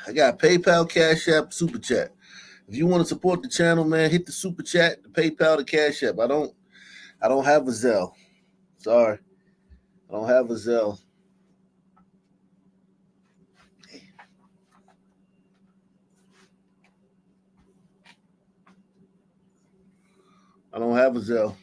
I got PayPal, Cash App, Super Chat. If you want to support the channel, man, hit the Super Chat, the PayPal, the Cash App. I don't have a Zelle. Sorry, I don't have a Zelle. I don't have a Zelle.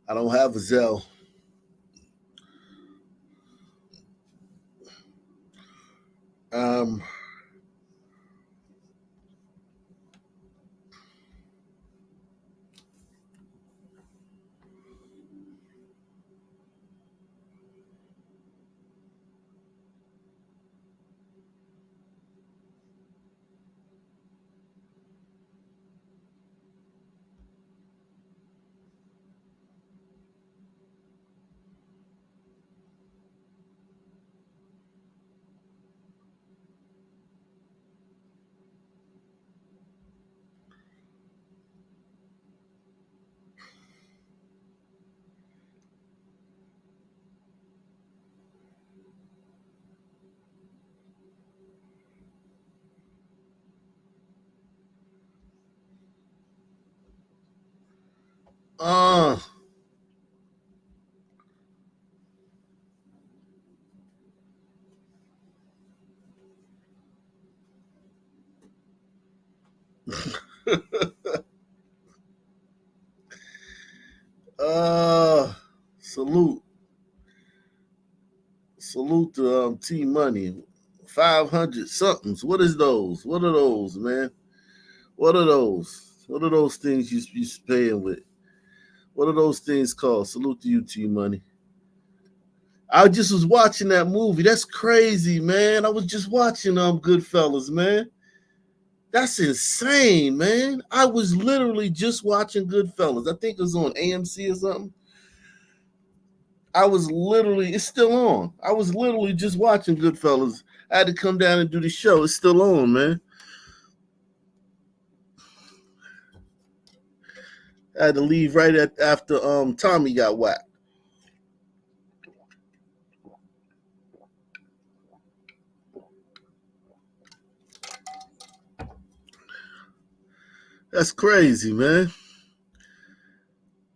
I don't have a Zelle. Um, uh, uh, salute, salute to T Money, 500 somethings. What is those? What are those, man? What are those? What are those things you paying with? What are those things called? Salute to you, T Money. I just was watching that movie. That's crazy, man. I was just watching Goodfellas, man. That's insane, man. I was literally just watching Goodfellas. I think it was on AMC or something. It's still on. I was literally just watching Goodfellas. I had to come down and do the show. It's still on, man. I had to leave after Tommy got whacked. That's crazy, man.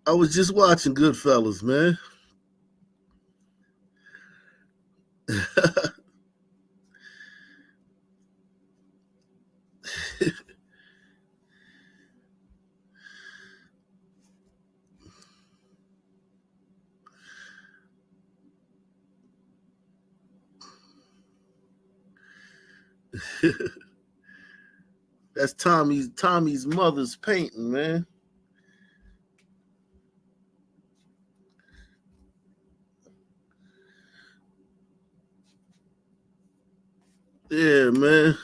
I was just watching Goodfellas, man. That's Tommy's mother's painting, man. Yeah, man.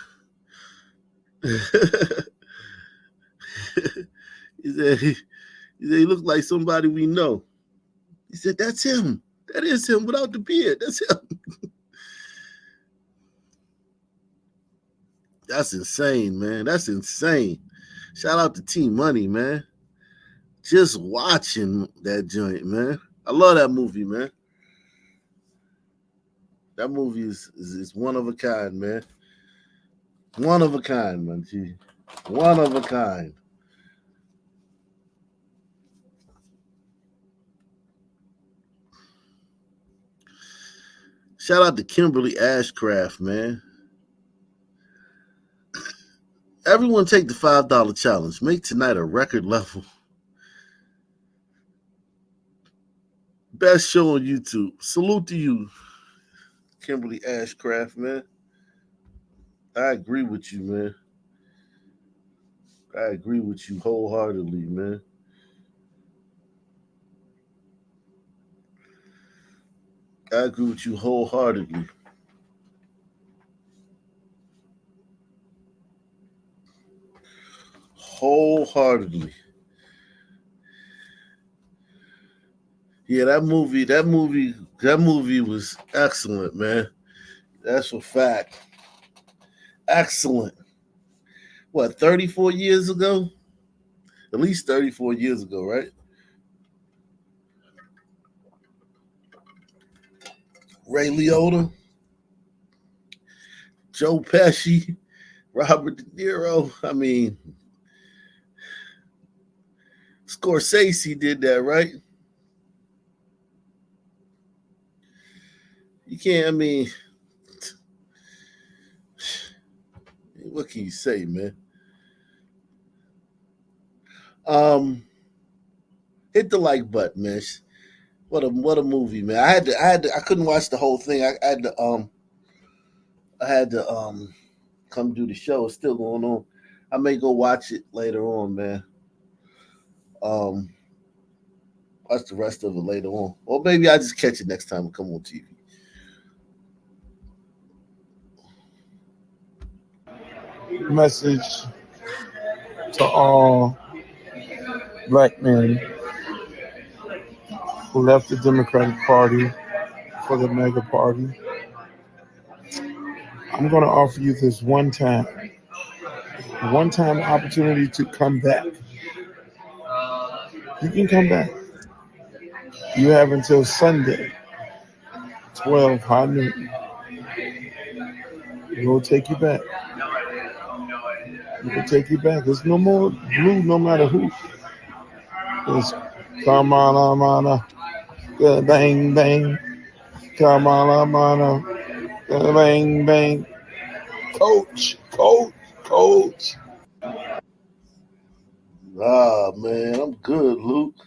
He looked like somebody we know. He said, "That's him. That is him without the beard. That's him." That's insane, man. That's insane. Shout out to Team Money, man. Just watching that joint, man. I love that movie, man. That movie is one of a kind, man. One of a kind, man. G. One of a kind. Shout out to Kimberly Ashcraft, man. Everyone take the $5 challenge. Make tonight a record level. Best show on YouTube. Salute to you, Kimberly Ashcraft, man. I agree with you, man. I agree with you wholeheartedly, man. I agree with you wholeheartedly. Wholeheartedly. Yeah, that movie was excellent, man. That's a fact. Excellent. what, 34 years ago? At least 34 years ago, right? Ray Liotta, Joe Pesci, Robert De Niro. I mean, Scorsese did that, right? You can't, I mean, what can you say, man? Um, hit the like button, man. What a movie, man. I couldn't watch the whole thing. I had to come do the show. It's still going on. I may go watch it later on, man. Um, watch the rest of it later on, or maybe I just catch it next time it come on TV. Message to all black men who left the Democratic Party for the mega party. I'm going to offer you this one time opportunity to come back. You can come back. You have until Sunday, 12 high noon. We'll take you back. We'll take you back. There's no more blue, no matter who. It's come on, mana, bang, bang. Come on, mana, bang, bang. Coach, coach, coach. Ah, man, I'm good, Luke.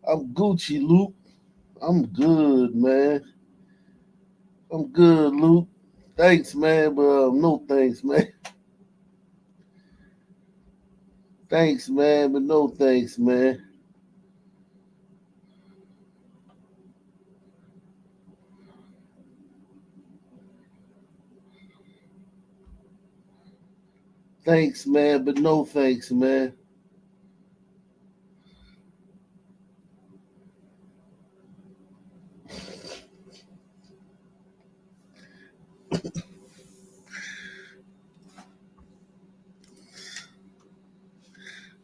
I'm Gucci, Luke. I'm good, man. I'm good, Luke. Thanks, man, but no thanks, man. Thanks, man, but no thanks, man. Thanks, man, but no thanks, man.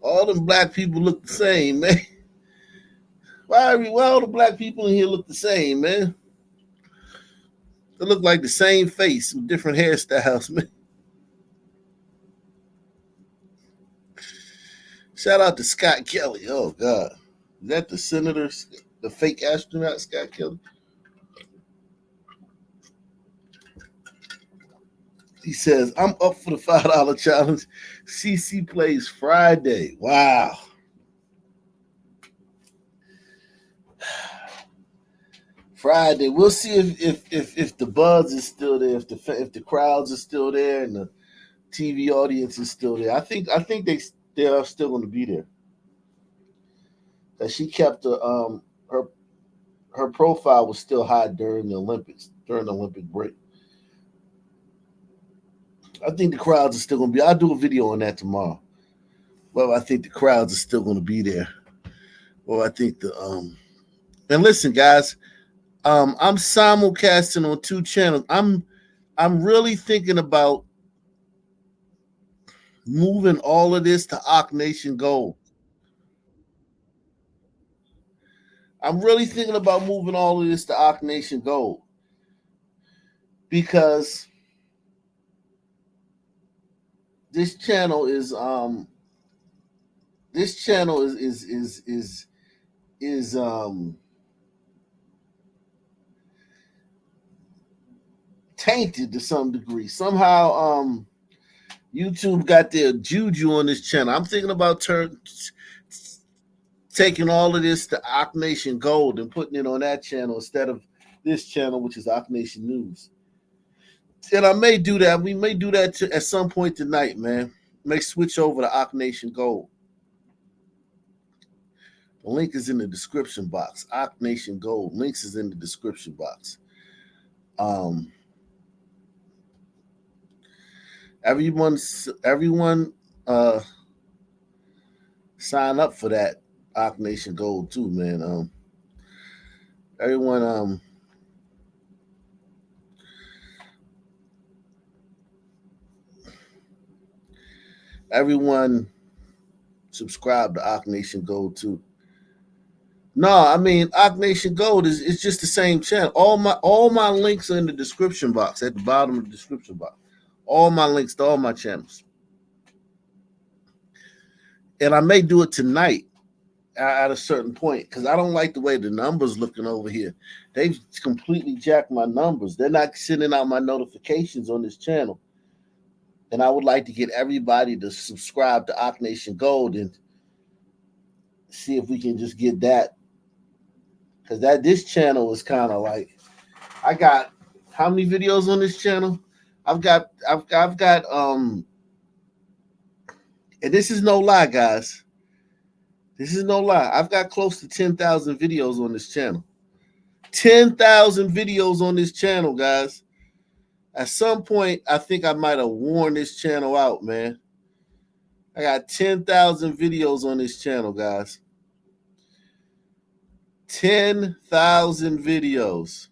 All them black people look the same, man. Why all the black people in here look the same, man? They look like the same face with different hairstyles, man. Shout out to Scott Kelly. Oh God, is that the senator, the fake astronaut Scott Kelly? He says, "I'm up for the $5 challenge. CC plays Friday. Wow." Friday. We'll see if the buzz is still there, if the crowds are still there, and the TV audience is still there. I think they are still going to be there. That she kept her profile was still high during the Olympics, during the Olympic break. I think the crowds are still going to be. I'll do a video on that tomorrow. Well, I think the crowds are still going to be there. Well, I think the and listen, guys, I'm simulcasting on two channels. I'm really thinking about moving all of this to Ock Nation Gold. I'm really thinking about moving all of this to Ock Nation Gold because this channel is tainted to some degree. Somehow YouTube got their juju on this channel. I'm thinking about taking all of this to Ock Nation Gold and putting it on that channel instead of this channel, which is Ock Nation News. And I may do that. We may do that at some point tonight, man. May switch over to Ock Nation Gold. The link is in the description box. Ock Nation Gold. Links is in the description box. Um, everyone sign up for that Ock Nation Gold too, man. Everyone Everyone subscribe to Ock Nation Gold too. No, I mean Ock Nation Gold is it's just the same channel. All my links are in the description box at the bottom of the description box. All my links to all my channels. And I may do it tonight at a certain point because I don't like the way the numbers looking over here. They've completely jacked my numbers. They're not sending out my notifications on this channel. And I would like to get everybody to subscribe to Ock Nation Gold and see if we can just get that. Because this channel is kind of like, I got how many videos on this channel? I've got and this is no lie, guys. This is no lie. I've got close to 10,000 videos on this channel. 10,000 videos on this channel, guys. At some point, I think I might have worn this channel out, man. I got 10,000 videos on this channel, guys. 10,000 videos.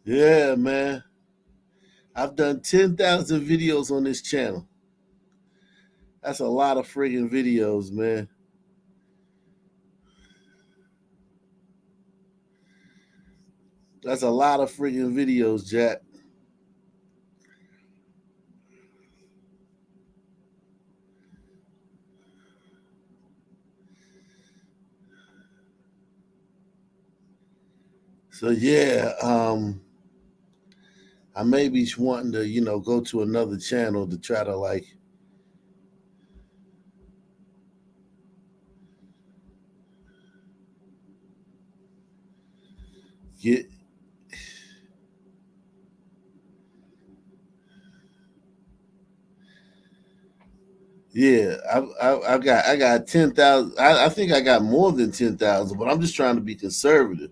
Yeah, man. I've done 10,000 videos on this channel. That's a lot of friggin' videos, man. That's a lot of friggin' videos, Jack. So yeah, I may be wanting to, go to another channel to try to like get. Yeah, I got 10,000. I think I got more than 10,000, but I'm just trying to be conservative.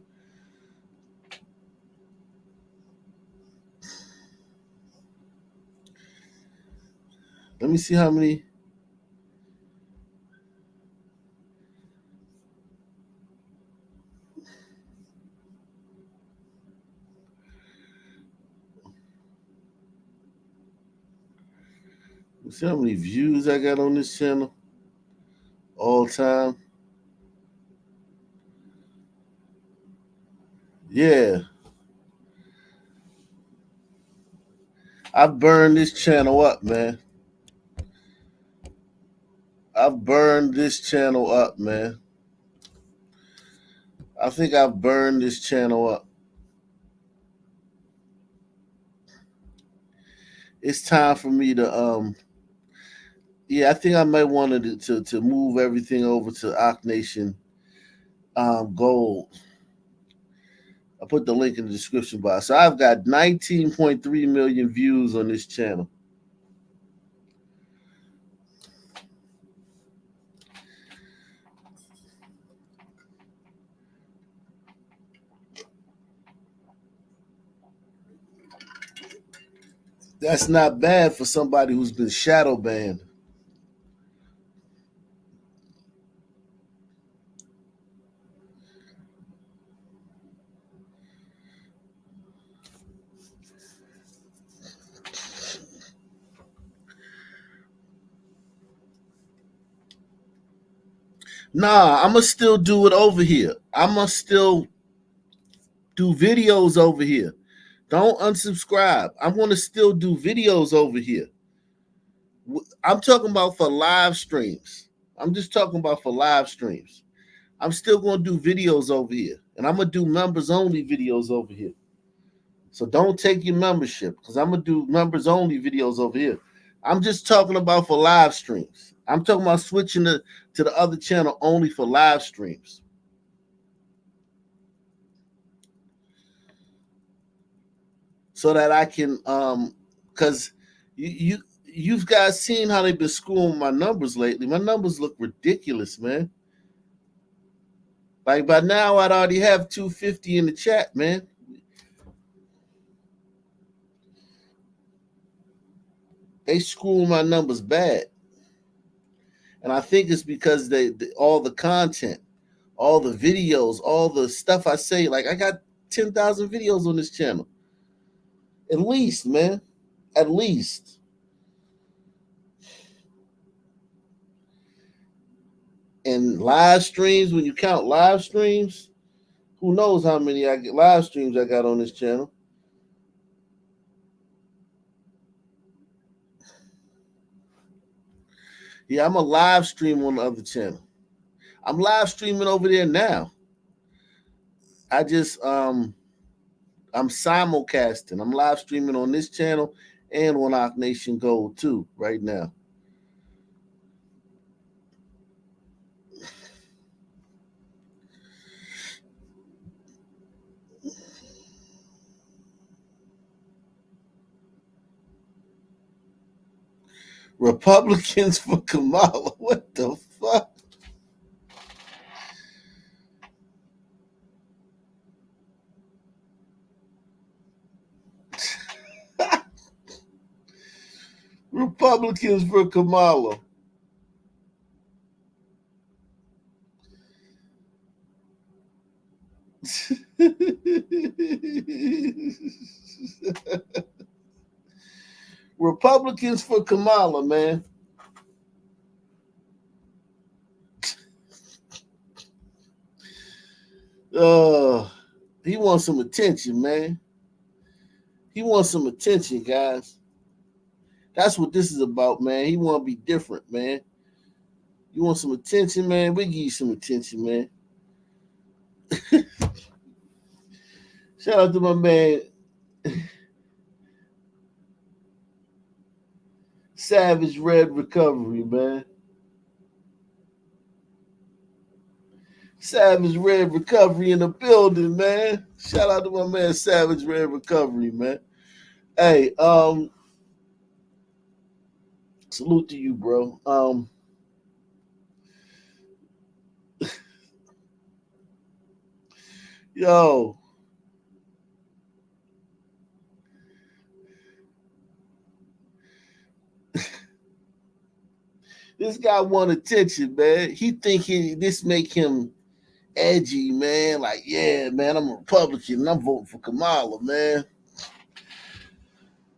Let me see how many. See how many views I got on this channel all time. Yeah, I've burned this channel up, man. I've burned this channel up, man. I think I've burned this channel up. It's time for me to yeah, I think I might want to move everything over to Ock Nation Gold. I put the link in the description box. So I've got 19.3 million views on this channel. That's not bad for somebody who's been shadow banned. Nah, I'ma still do it over here. I'ma still do videos over here. Don't unsubscribe. I'm gonna still do videos over here. I'm talking about for live streams. I'm just talking about for live streams. I'm still gonna do videos over here, and I'm gonna do members only videos over here. So don't take your membership because I'm gonna do members only videos over here. I'm just talking about for live streams. I'm talking about switching to the other channel only for live streams. So that I can because you've guys seen how they've been screwing my numbers lately. My numbers look ridiculous, man. Like by now I'd already have 250 in the chat, man. They screwing my numbers bad. And I think it's because all the content, all the videos, all the stuff I say, like I got 10,000 videos on this channel. At least, man. At least. And live streams, when you count live streams, who knows how many live streams I got on this channel. Yeah, I'm a live stream on the other channel. I'm live streaming over there now. I just I'm simulcasting. I'm live streaming on this channel and on Ock Nation Gold too right now. Republicans for Kamala. What the fuck? Republicans for Kamala. Republicans for Kamala, man. He wants some attention, man. He wants some attention, guys. That's what this is about, man. He want to be different, man. You want some attention, man? We give you some attention, man. Shout out to my man Savage Red Recovery, man. Savage Red Recovery in the building, man. Shout out to my man Savage Red Recovery, man. Hey, salute to you, bro. Yo. This guy want attention, man. He think this make him edgy, man. Like, yeah, man, I'm a Republican and I'm voting for Kamala, man.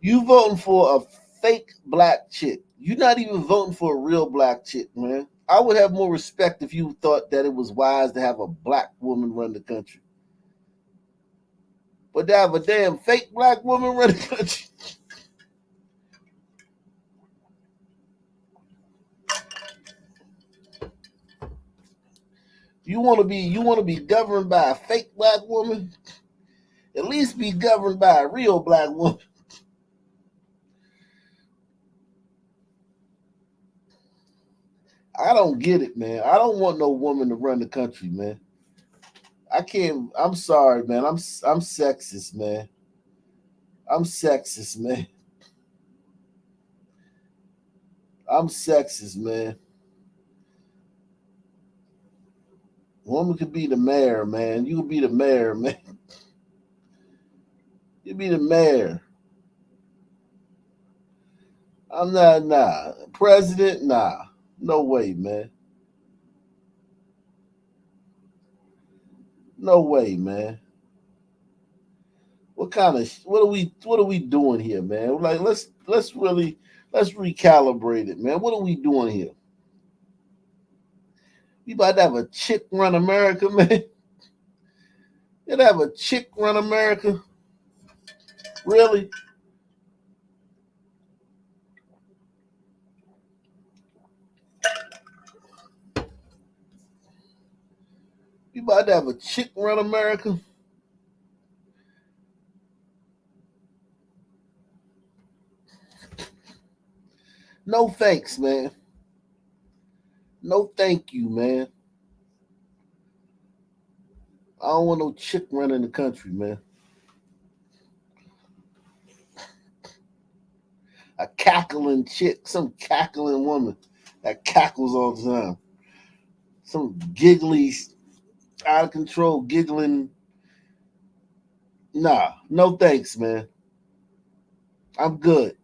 You voting for a fake black chick. You're not even voting for a real black chick, man. I would have more respect if you thought that it was wise to have a black woman run the country. But to have a damn fake black woman run the country. You want to be governed by a fake black woman? At least be governed by a real black woman. I don't get it, man. I don't want no woman to run the country, man. I can't. I'm sorry, man. I'm sexist, man. I'm sexist, man. I'm sexist, man. Woman could be the mayor, man. You could be the mayor, man. You be the mayor. I'm not, nah. President, nah. No way, man. No way, man. What are we doing here, man? Like let's recalibrate it, man. What are we doing here? We about to have a chick run America, man. You'd have a chick run America? Really? We about to have a chick run America? No thanks, man. No thank you, man. I don't want no chick running the country, man. A cackling chick, some cackling woman that cackles all the time. Some giggly, out of control, giggling. Nah, no thanks, man. I'm good.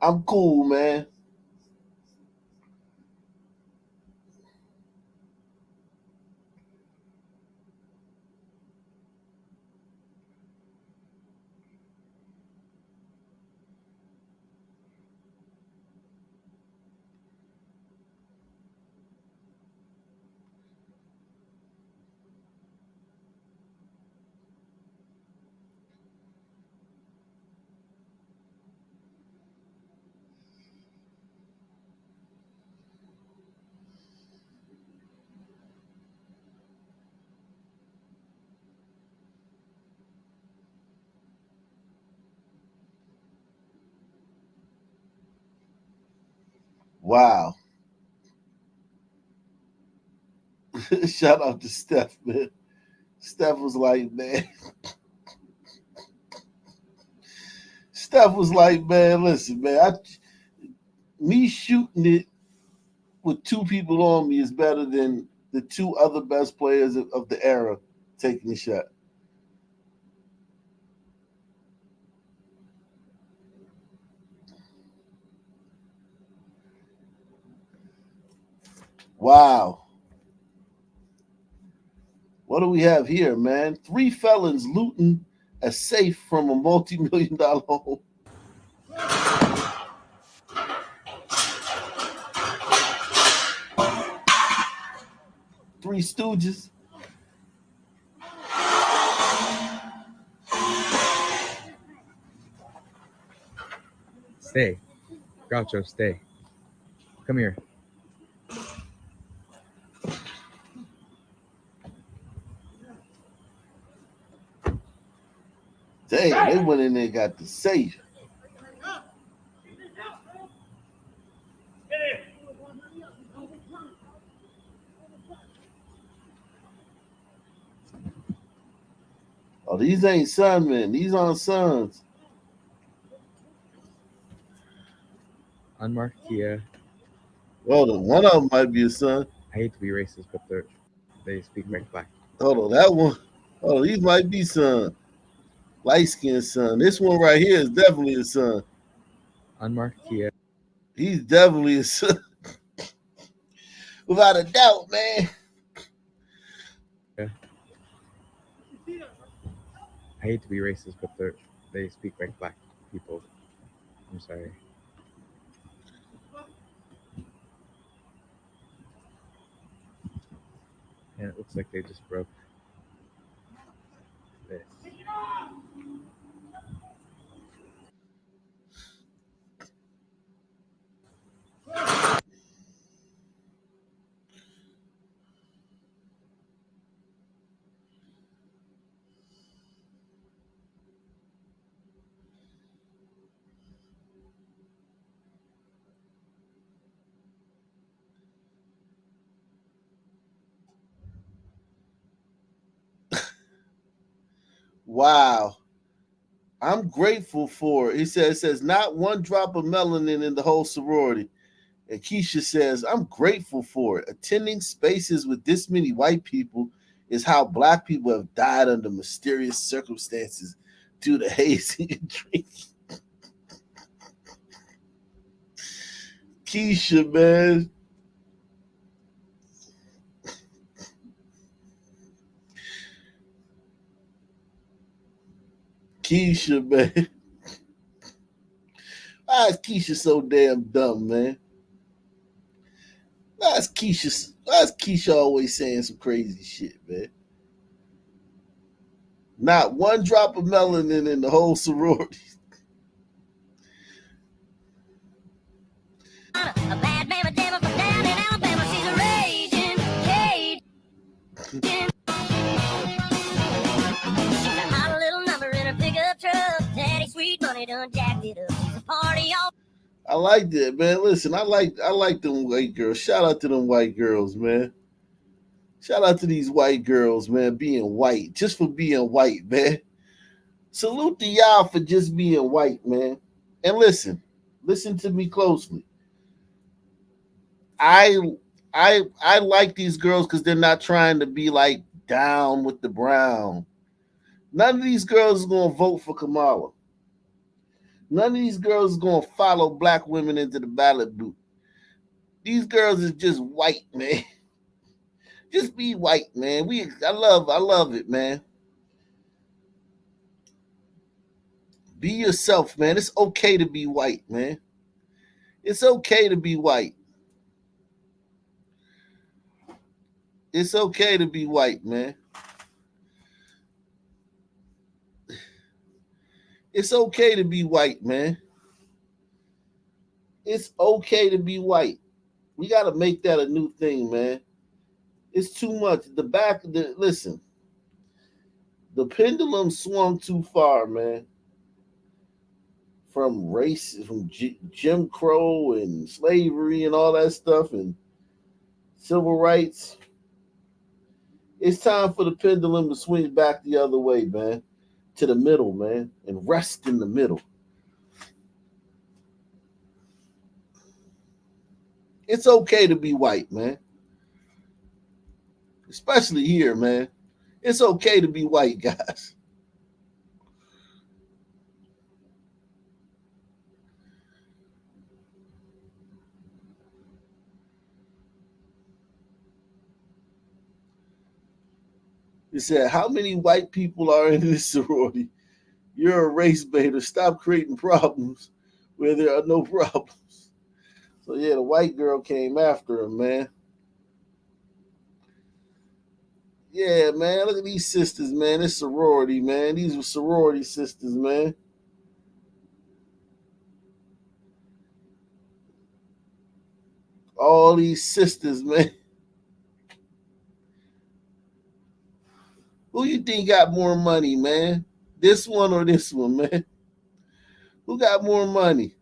I'm cool, man. Wow. Shout out to Steph, man. Steph was like, man. Steph was like, man, listen, man. Me shooting it with two people on me is better than the two other best players of the era taking the shot. Wow. What do we have here, man? Three felons looting a safe from a multi-million-dollar home. Three stooges. Stay. Groucho, stay. Come here. Damn, they went in there and got the safe. Oh, these ain't sunmen. These aren't sons. Unmarked Kia. Well, one of them might be a son. I hate to be racist, but they speak like black. Hold on, that one. Oh, these might be son. Light skinned son. This one right here is definitely a son. Unmarked Kia. He's definitely a son. Without a doubt, man. I hate to be racist, but they speak like black people. I'm sorry. And it looks like they just broke this. Wow. I'm grateful for it. It says not one drop of melanin in the whole sorority. And Keisha says, I'm grateful for it. Attending spaces with this many white people is how black people have died under mysterious circumstances due to hazing and drinking. Keisha, man. Keisha, man. Why is Keisha so damn dumb, man? Why is Keisha always saying some crazy shit, man? Not one drop of melanin in the whole sorority. A bad mama jamma from down in Alabama. She's a raging Cajun. She's a hot little number in her pickup truck. Daddy Sweet Money done jacked it up. She's a party all. I like that, man. Listen, I like them white girls. Shout out to them white girls, man. Shout out to these white girls, man, being white. Just for being white, man. Salute to y'all for just being white, man. And listen to me closely. I I like these girls because they're not trying to be like down with the brown. None of these girls is gonna vote for Kamala. None of these girls is gonna follow black women into the ballot booth. These girls is just white, man. Just be white, man. I love it, man. Be yourself, man. It's okay to be white, man. It's okay to be white. It's okay to be white, man. It's okay to be white, man. It's okay to be white. We got to make that a new thing, man. It's too much. Listen, the pendulum swung too far, man. From Jim Crow and slavery and all that stuff and civil rights. It's time for the pendulum to swing back the other way, man. To the middle, man, and rest in the middle. It's okay to be white, man. Especially here, man. It's okay to be white, guys. He said, how many white people are in this sorority? You're a race baiter. Stop creating problems where there are no problems. So, yeah, the white girl came after him, man. Yeah, man, look at these sisters, man. This sorority, man. These were sorority sisters, man. All these sisters, man. Who you think got more money, man? This one or this one, man? Who got more money?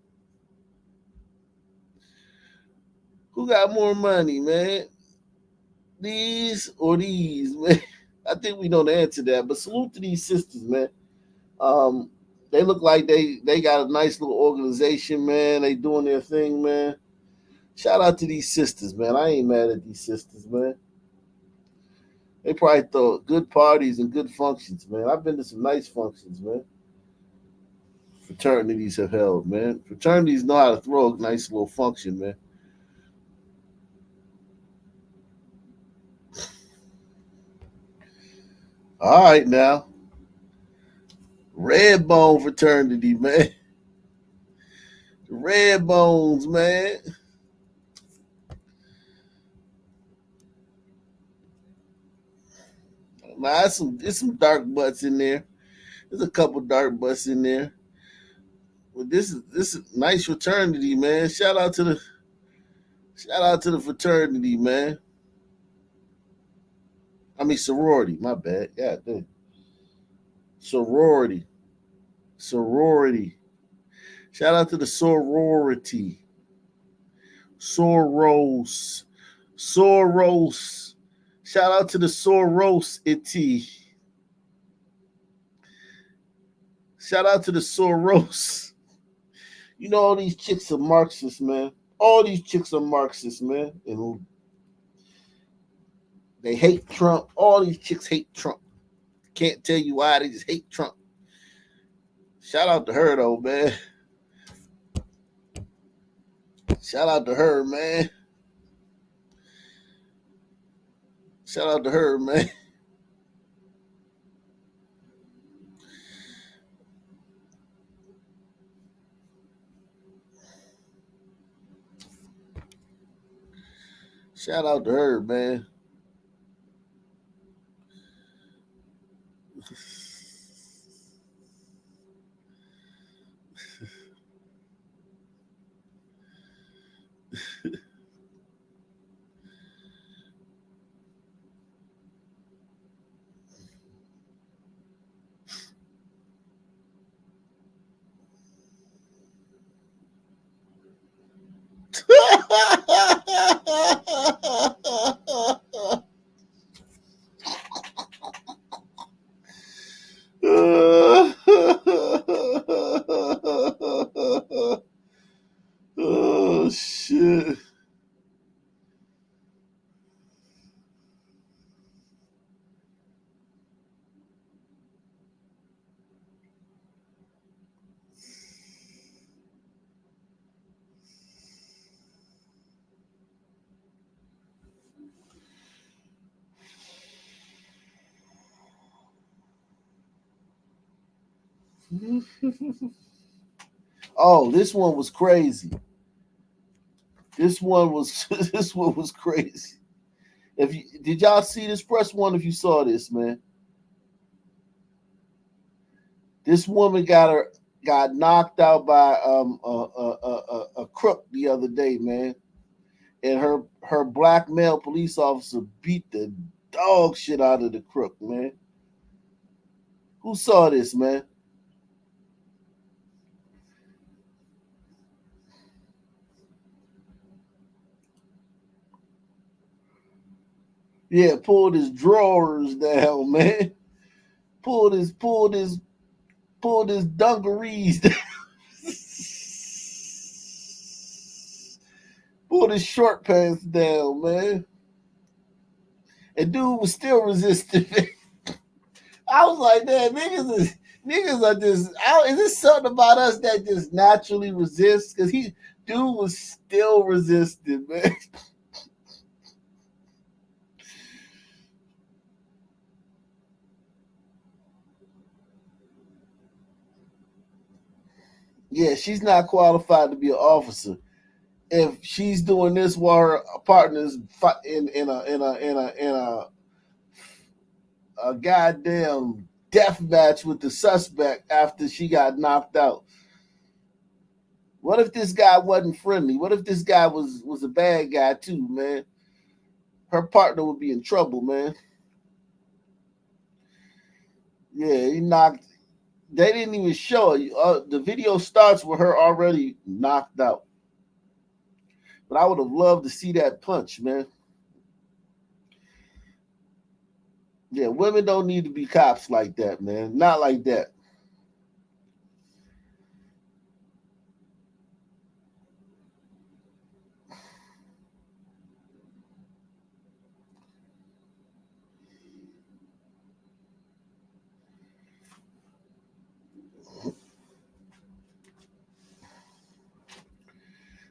Who got more money, man? These or these, man? I think we know the answer to that. But salute to these sisters, man. They look like they got a nice little organization, man. They doing their thing, man. Shout out to these sisters, man. I ain't mad at these sisters, man. They probably throw good parties and good functions, man. I've been to some nice functions, man. Fraternities have held, man. Fraternities know how to throw a nice little function, man. All right, now. Red Bone fraternity, man. The Red Bones, man. Nah, there's some dark butts in there. There's a couple dark butts in there. But this is nice fraternity, man. Shout out to the fraternity, man. I mean sorority, my bad. God damn. Sorority. Shout out to the sorority. Soros. Shout out to the sorority. Shout out to the Soros. You know all these chicks are Marxists, man. All these chicks are Marxists, man. And they hate Trump. All these chicks hate Trump. Can't tell you why. They just hate Trump. Shout out to her, though, man. Shout out to her, man. Shout out to her, man. Shout out to her, man. Oh, this one was crazy. This one was this one was crazy. Did y'all see this? Press one if you saw this, man. This woman got knocked out by a crook the other day, man. And her black male police officer beat the dog shit out of the crook, man. Who saw this, man? Yeah, pulled his drawers down, man. Pulled his dungarees down. Pulled his short pants down, man. And dude was still resisting. I was like, man, niggas are just. Is this something about us that just naturally resists? Because dude was still resisting, man. Yeah, she's not qualified to be an officer. If she's doing this while her partner's in a goddamn death match with the suspect after she got knocked out. What if this guy wasn't friendly? What if this guy was a bad guy too, man? Her partner would be in trouble, man. Yeah, he knocked. They didn't even show it. The video starts with her already knocked out. But I would have loved to see that punch, man. Yeah, women don't need to be cops like that, man. Not like that.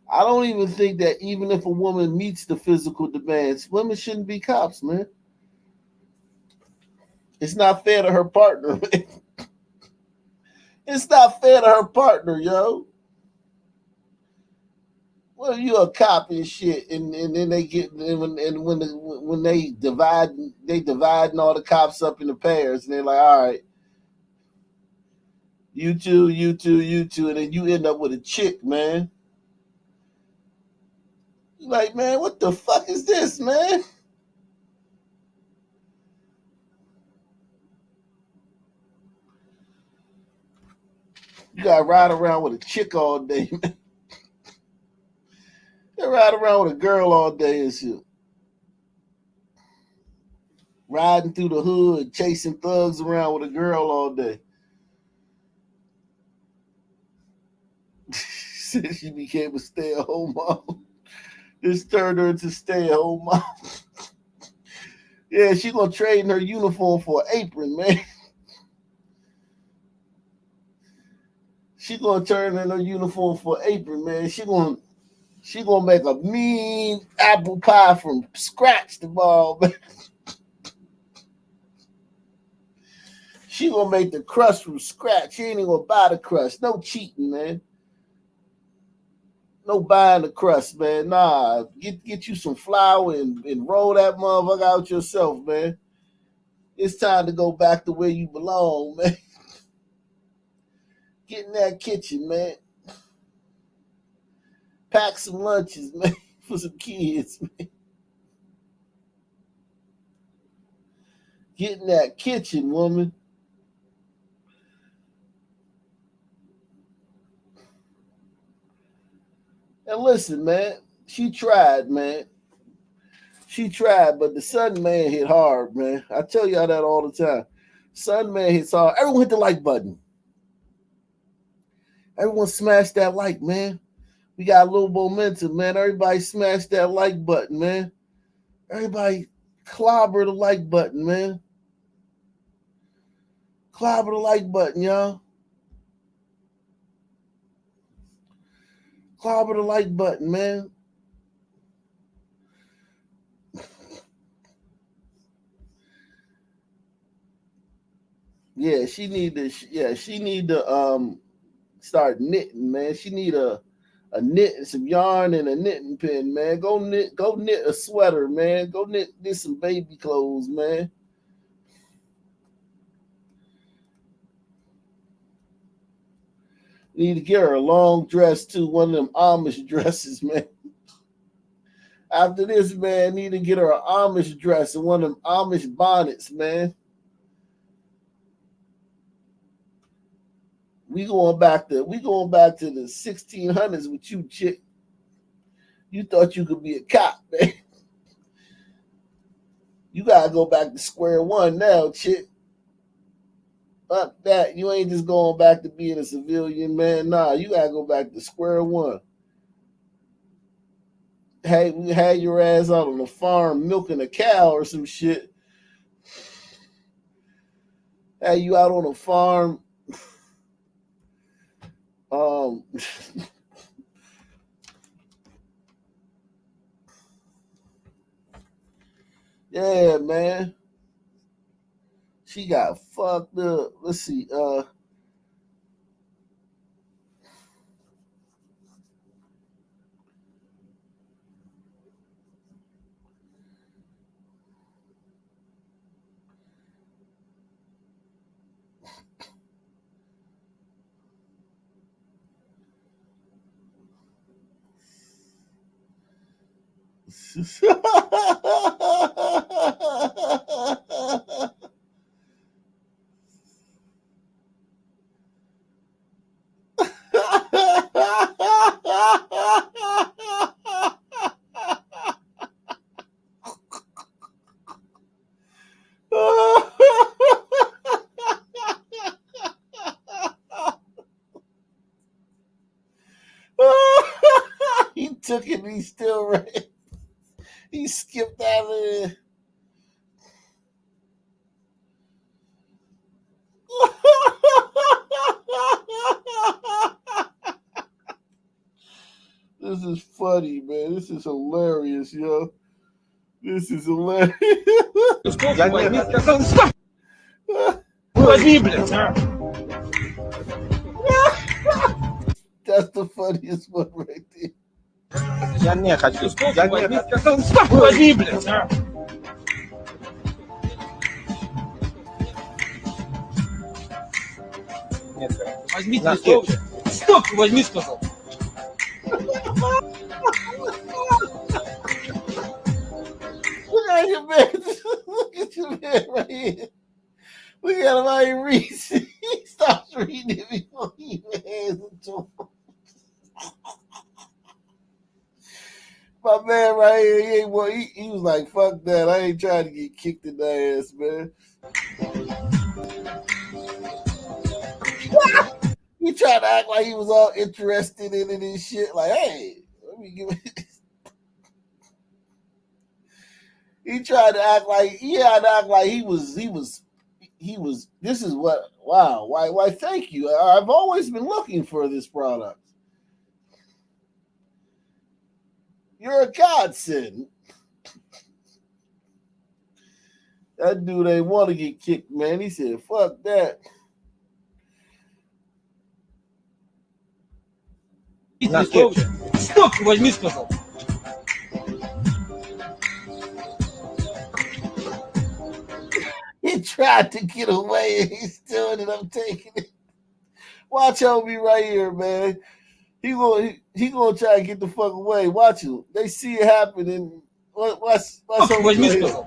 I don't even think that even if a woman meets the physical demands, women shouldn't be cops, man. It's not fair to her partner, man. It's not fair to her partner, yo. Well, you a cop and shit, and then they get when they dividing all the cops up into pairs, and they're like, all right, you two, and then you end up with a chick, man. You're like, man, what the fuck is this, man? You gotta ride around with a chick all day, man. You ride around with a girl all day and shit. Riding through the hood, chasing thugs around with a girl all day. Since she became a stay-at-home mom. This turned her into stay-at-home mom. Yeah, she gonna trade in her uniform for an apron, man. She gonna turn in her uniform for an apron, man. She gonna make a mean apple pie from scratch tomorrow, man. She gonna make the crust from scratch. She ain't even gonna buy the crust. No cheating, man. No buying the crust, man. Nah, get you some flour and roll that motherfucker out yourself, man. It's time to go back to where you belong, man. Get in that kitchen, man. Pack some lunches, man, for some kids, man. Get in that kitchen, woman. And listen, man, she tried, man. She tried, but the Sun Man hit hard, man. I tell y'all that all the time. Sun Man hits hard. Everyone hit the like button. Everyone smash that like, man. We got a little momentum, man. Everybody smash that like button, man. Everybody clobber the like button, man. Clobber the like button, y'all. Clobber the like button, man. Yeah, she need to start knitting, man. She need a knit, some yarn and a knitting pin, man. Go knit a sweater, man. Go knit some baby clothes, man. Need to get her a long dress too, one of them Amish dresses, man. After this, man, need to get her an Amish dress and one of them Amish bonnets, man. We going back to the 1600s with you, chick. You thought you could be a cop, man. You gotta go back to square one now, chick. Fuck that. You ain't just going back to being a civilian, man. Nah, you gotta go back to square one. Hey, we had your ass out on the farm milking a cow or some shit. Had you out on a farm. Yeah, man. She got fucked up. Let's see. He took it and he still ran. He skipped out of there. This is funny, man. This is hilarious, yo. This is hilarious. That's the funniest one right there. Я не хочу. Я не хочу. Нет. Возьмите листок. Стоп, возьми, сказал. Look at your man. Look at your man right here. Look at him how he reads. He stops reading it before he even hands it to him. My man right here, he was like, fuck that. I ain't trying to get kicked in the ass, man. He tried to act like he was all interested in it and shit. Like, hey, let me give it. He tried to act like he was. This is what. Wow. Why? Thank you. I've always been looking for this product. You're a godsend. That dude ain't want to get kicked, man. He said, "Fuck that." Стоп, возьми, сказал. He tried to get away and he still ended up taking it. Watch homie right here, man. He gonna try to get the fuck away. Watch him. They see it happening. What's Возьми, сказал.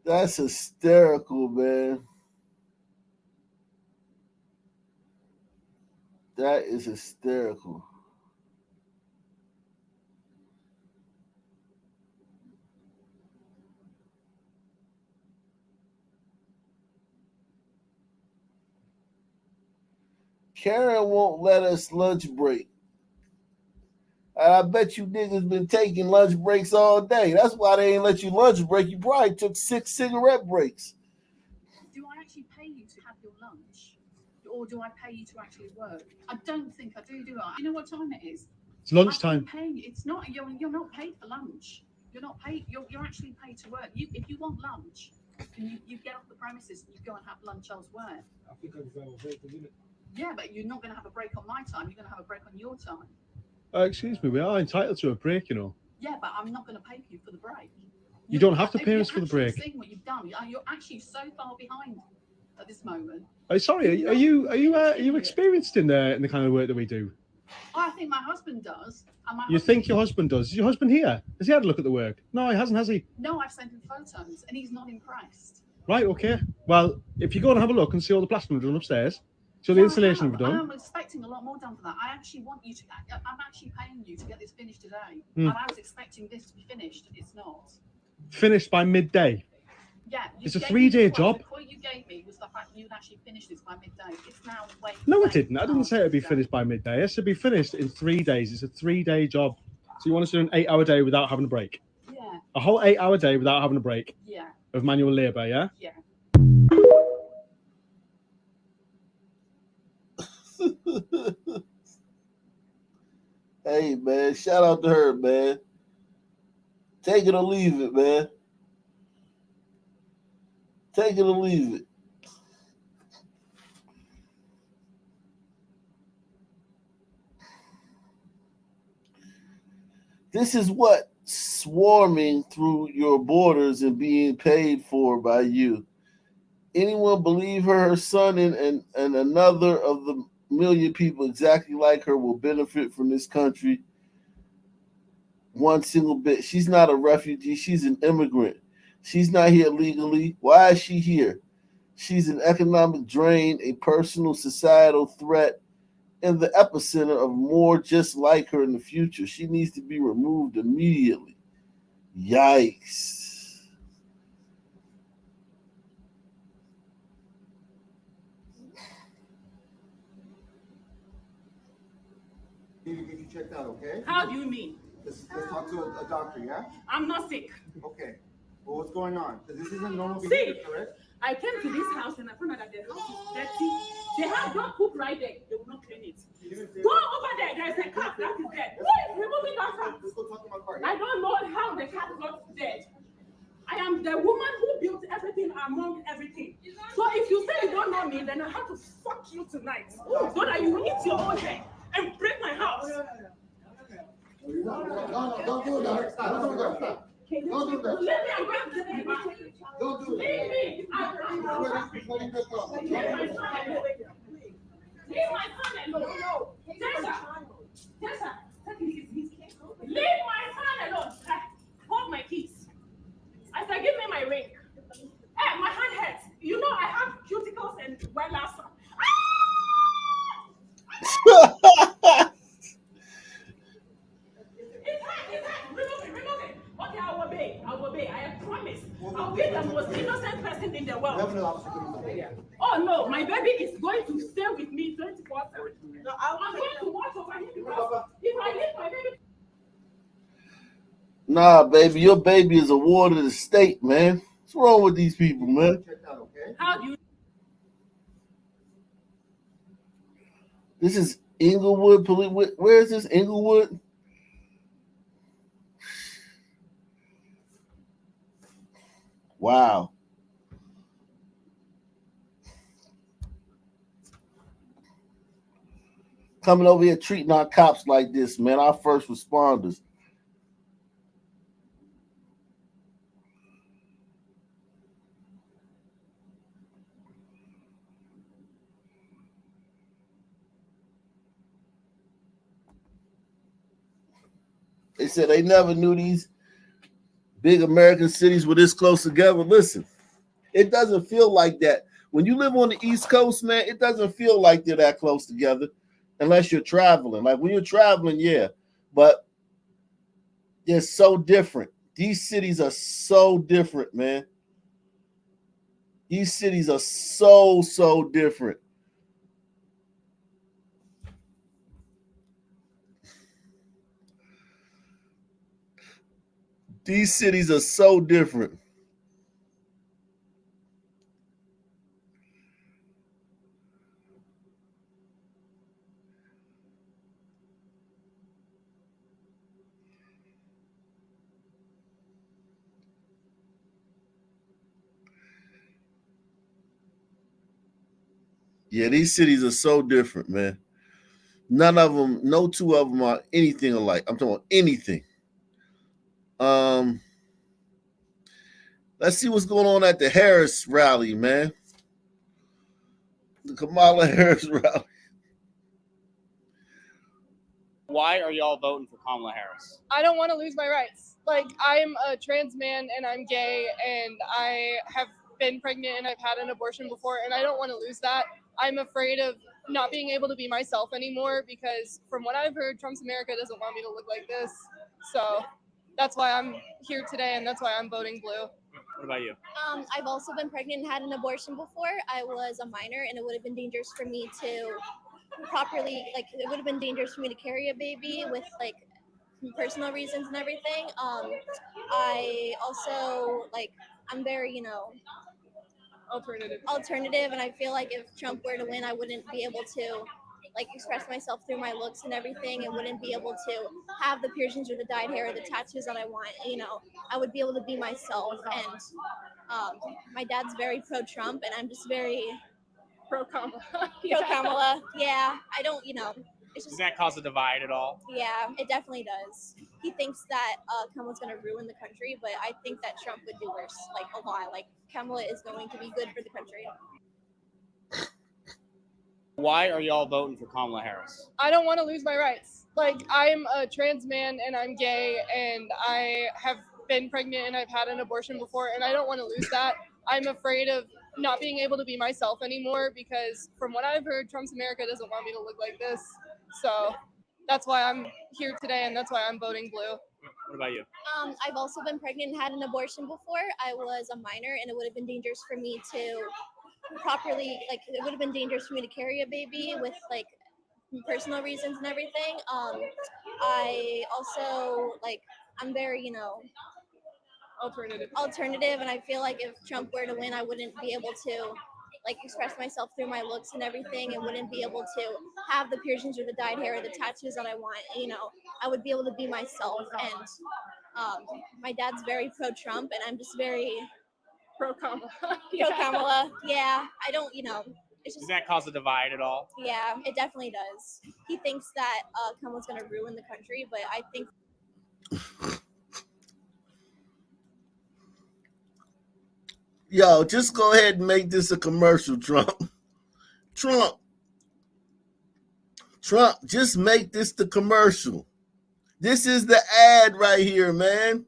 That's hysterical, man. That is hysterical. Karen won't let us lunch break. And I bet you niggas been taking lunch breaks all day. That's why they ain't let you lunch break. You probably took 6 cigarette breaks. Do I actually pay you to have your lunch? Or do I pay you to actually work? I don't think I do I? You know what time it is? It's lunchtime. Paying. It's not. You're not paid for lunch. You're not paid. You're actually paid to work. If you want lunch, you get off the premises and you go and have lunch elsewhere. I think I deserve a break, isn't it? Yeah, but you're not going to have a break on my time. You're going to have a break on your time. Excuse me, we are entitled to a break, you know. Yeah, but I'm not going to pay you for the break. You don't have to pay us for the break. Seeing what you've done, you're actually so far behind at this moment. Sorry, are you experienced in the kind of work that we do? I think my husband does. You think your husband does? Is your husband here? Has he had a look at the work? No, he hasn't, has he? No, I've sent him photos, and he's not impressed. Right, okay. Well, if you go and have a look and see all the plastering we've done upstairs, so the installation we've done. I'm expecting a lot more done for that. I actually want you to. I'm actually paying you to get this finished today, and I was expecting this to be finished. It's not. Finished by midday. Yeah, it's a 3-day job. The quote you gave me was the fact you'd actually finish this by midday. It's now way. No, it didn't. I didn't say it'd be finished by midday. It should be finished in 3 days. It's a 3-day job. So you want us to do an 8-hour day without having a break? Yeah. A whole 8-hour day without having a break? Yeah. Of manual labour, yeah? Yeah. Hey, man, shout out to her, man. Take it or leave it, man. Take it or leave it. This is what swarming through your borders and being paid for by you. Anyone believe her son and another of the million people exactly like her will benefit from this country one single bit? She's not a refugee. She's an immigrant. She's not here legally. Why is she here? She's an economic drain, a personal societal threat, and the epicenter of more just like her in the future. She needs to be removed immediately. Yikes. Need to get you checked out, okay? How do you mean? Let's talk to a doctor, yeah? I'm not sick. Okay. Well, what's going on? Because this isn't normal See, behavior, correct? I came to this house and I found out that the house is dirty. They have dog poop right there. They will not clean it. Go over there. There's a cat that is dead. Who is removing that cat? Let's go talk to my car. I don't know how the cat got dead. I am the woman who built everything among everything. So if you say you don't know me, then I have to fuck you tonight. So that you eat your own head and break my house. No, don't do that. Don't do that. Don't do that. Let me arrest you. Don't do that. Leave me. Leave my son alone. No. Tessa, take it easy. Leave my son alone. Hold my keys. I said, give me my ring. Hey, my hand hurts. You know I have cuticles and white last. Remove it. Okay, I will obey. I promise. I'll be the most innocent person in the world. Oh no, my baby is going to stay with me 24/7. No, I'm going to watch over him because if I leave my baby. Nah, baby, your baby is a ward of the state, man. What's wrong with these people, man? How do you? This is Inglewood. Where is this? Inglewood? Wow. Coming over here treating our cops like this, man. Our first responders. They said they never knew these big American cities were this close together. Listen, it doesn't feel like that. When you live on the East Coast, man, it doesn't feel like they're that close together unless you're traveling. Like when you're traveling, yeah, but they're so different. These cities are so different, man. These cities are so different. These cities are so different. Yeah, these cities are so different, man. None of them, no two of them are anything alike. I'm talking about anything. Let's see what's going on at the Harris rally, man. The Kamala Harris rally. Why are y'all voting for Kamala Harris? I don't want to lose my rights. Like, I'm a trans man and I'm gay and I have been pregnant and I've had an abortion before and I don't want to lose that. I'm afraid of not being able to be myself anymore because from what I've heard, Trump's America doesn't want me to look like this. So that's why I'm here today and that's why I'm voting blue. What about you? I've also been pregnant and had an abortion before. I was a minor and it would have been dangerous for me to properly, like, it would have been dangerous for me to carry a baby with, like, personal reasons and everything. I also, like, I'm very, alternative, and I feel like if Trump were to win, I wouldn't be able to, like, express myself through my looks and everything, and wouldn't be able to have the piercings or the dyed hair or the tattoos that I want. I would be able to be myself, and my dad's very pro-Trump, and I'm just very Pro-Kamala. pro-Kamala. Yeah, I don't, it's Does just, that cause a divide at all? yeah, it definitely does. He thinks that Kamala's going to ruin the country, but I think that Trump would do worse, like, a lot. Like, Kamala is going to be good for the country. Why are y'all voting for Kamala Harris? I don't want to lose my rights. Like, I'm a trans man and I'm gay and I have been pregnant and I've had an abortion before and I don't want to lose that. I'm afraid of not being able to be myself anymore because from what I've heard, Trump's America doesn't want me to look like this. So that's why I'm here today and that's why I'm voting blue. What about you? I've also been pregnant and had an abortion before. I was a minor and it would have been dangerous for me to properly, like, it would have been dangerous for me to carry a baby with, like, personal reasons and everything. I also, like, I'm very, alternative, and I feel like if Trump were to win, I wouldn't be able to, like, express myself through my looks and everything, and wouldn't be able to have the piercings or the dyed hair or the tattoos that I want. I would be able to be myself, and my dad's very pro-Trump, and I'm just very Pro-Kamala. pro-Kamala. Yeah, I don't, it's Does just, that cause a divide at all? yeah, it definitely does. He thinks that Kamala's going to ruin the country, but I think Yo, just go ahead and make this a commercial, Trump. Trump, just make this the commercial. This is the ad right here, man.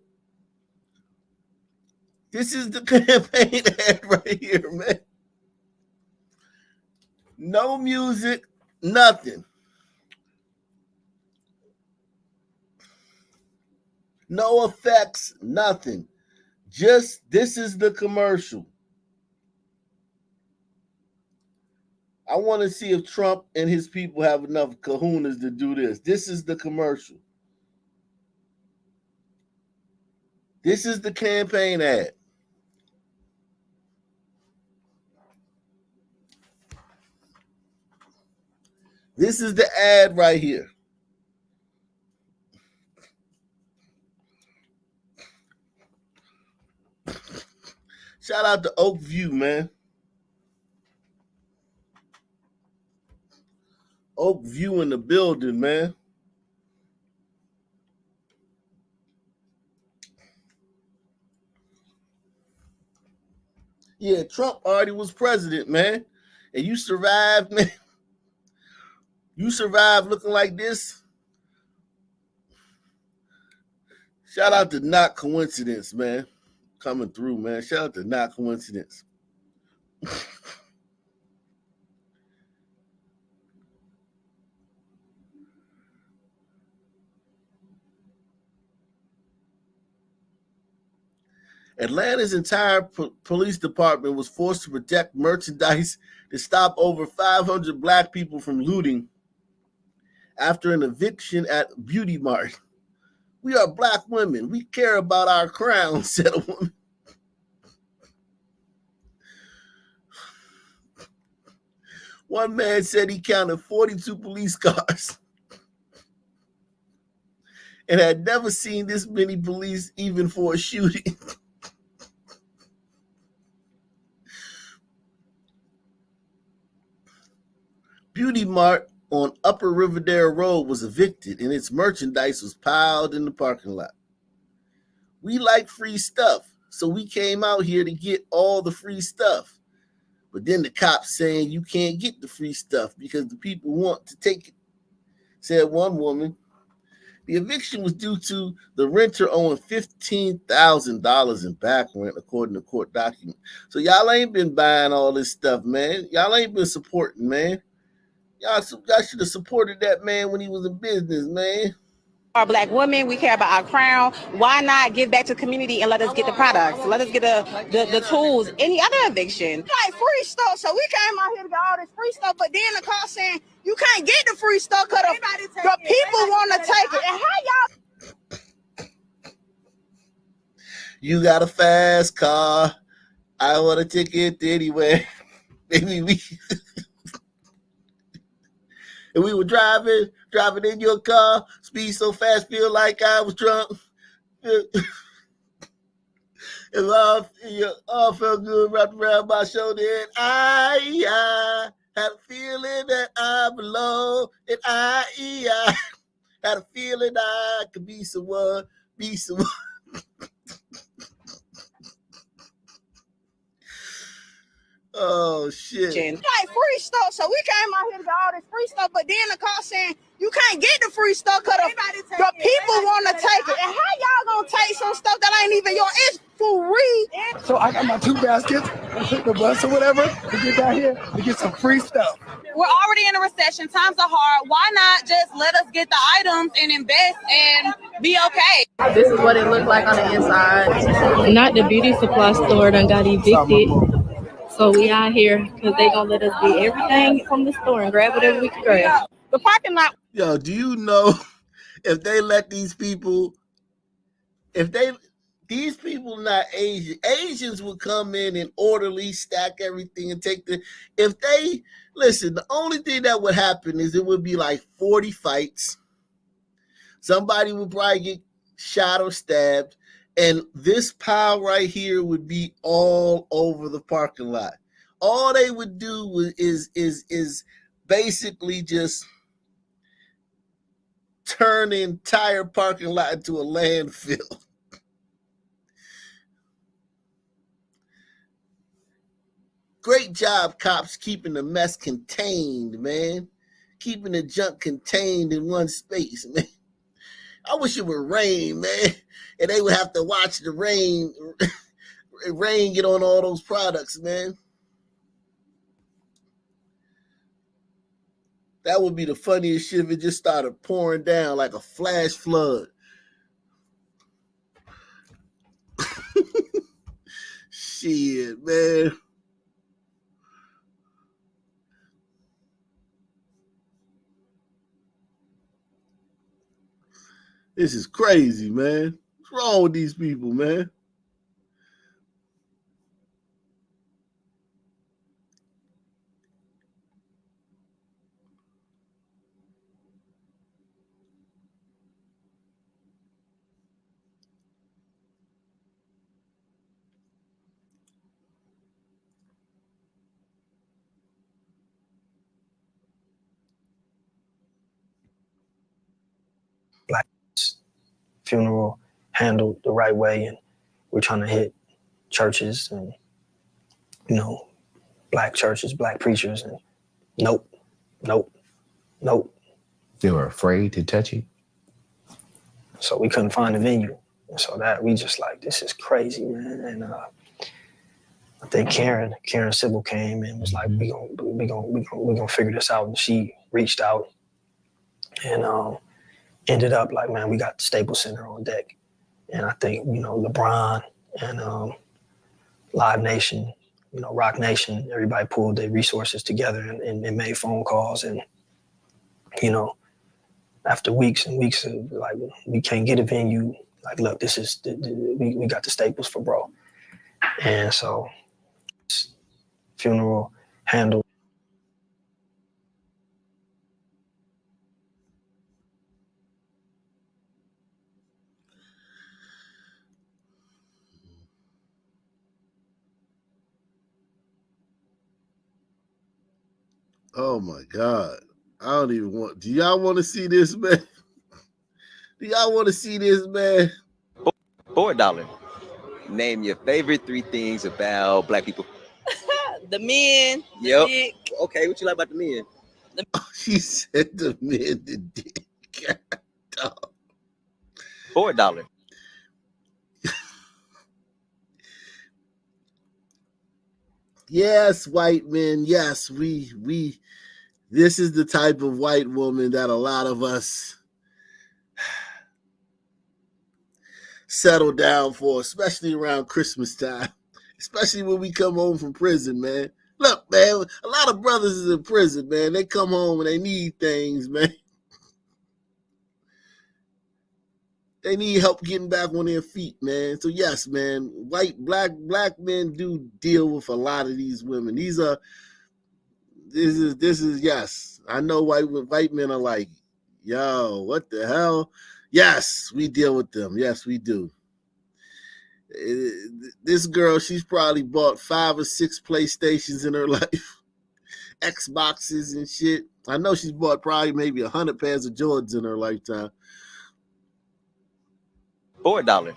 This is the campaign ad right here, man. No music, nothing. No effects, nothing. Just, this is the commercial. I want to see if Trump and his people have enough kahunas to do this. This is the commercial. This is the campaign ad. This is the ad right here. Shout out to Oak View, man. Oak View in the building, man. Yeah, Trump already was president, man. And you survived, man. You survived looking like this. Shout out to Not Coincidence, man. Coming through, man. Shout out to Not Coincidence. Atlanta's entire police department was forced to protect merchandise to stop over 500 black people from looting after an eviction at Beauty Mart. We are black women. We care about our crown, said a woman. One man said he counted 42 police cars and had never seen this many police even for a shooting. Beauty Mart on Upper Riverdale Road was evicted and its merchandise was piled in the parking lot. We like free stuff, so we came out here to get all the free stuff. But then the cops saying you can't get the free stuff because the people want to take it, said one woman. The eviction was due to the renter owing $15,000 in back rent, according to court documents. So y'all ain't been buying all this stuff, man. Y'all ain't been supporting, man. Y'all should have supported that man when he was in business, man. Our black women, we care about our crown. Why not give back to the community and let us get the products? Let us get the tools. Any other eviction, like free stuff. So we came out here to get all this free stuff, but then the car saying you can't get the free stuff because the people want to take it. And how y'all? You got a fast car. I want a ticket anyway. Maybe we. And we were driving in your car, speed so fast, feel like I was drunk. It all felt good wrapped around my shoulder. And I had a feeling that I belong. And I had a feeling I could be someone. Oh shit! Like free stuff, so we came out here to get all this free stuff, but then the car saying you can't get the free stuff because the people want to take it. And how y'all gonna take some stuff that ain't even yours? It's free. So I got my 2 baskets and took the bus or whatever to get down here to get some free stuff. We're already in a recession. Times are hard. Why not just let us get the items and invest and be okay? This is what it looked like on the inside. Not the beauty supply store done got evicted. So we out here because they gonna let us get everything from the store and grab whatever we can grab. The parking lot. Yo, do you know if they let these people, these people not Asians would come in and orderly stack everything and take the only thing that would happen is it would be like 40 fights. Somebody would probably get shot or stabbed. And this pile right here would be all over the parking lot. All they would do is basically just turn the entire parking lot into a landfill. Great job, cops, keeping the mess contained, man. Keeping the junk contained in one space, man. I wish it would rain, man, and they would have to watch the rain get on all those products, man. That would be the funniest shit if it just started pouring down like a flash flood. Shit, man. This is crazy, man. What's wrong with these people, man? Black funeral handled the right way, and we're trying to hit churches and, black churches, black preachers, and nope. They were afraid to touch it. So we couldn't find a venue. And so that we just like, this is crazy, man. And I think Karen Sybil came and was like, we gonna figure this out. And she reached out and ended up like, man, we got the Staples Center on deck. And I think, LeBron and Live Nation, Rock Nation, everybody pulled their resources together and made phone calls and, after weeks and weeks of like, we can't get a venue. Like, look, this is we got the staples for bro. And so funeral handled. Oh my God. I don't even want. Do y'all want to see this, man? Do y'all want to see this, man? $4. Name your favorite 3 things about black people. The men. Yep. The dick. Okay, what you like about the men? She said the men, the dick. $4. Yes, white men. Yes, we. This is the type of white woman that a lot of us settle down for, especially around Christmas time, especially when we come home from prison, man. Look, man, a lot of brothers is in prison, man. They come home and they need things, man. They need help getting back on their feet, man. So yes, man, black men do deal with a lot of these women. This is yes. I know white men are like, yo, what the hell? Yes, we deal with them. Yes, we do. This girl, she's probably bought 5 or 6 PlayStations in her life, Xboxes and shit. I know she's bought probably maybe 100 pairs of Jordans in her lifetime. $4.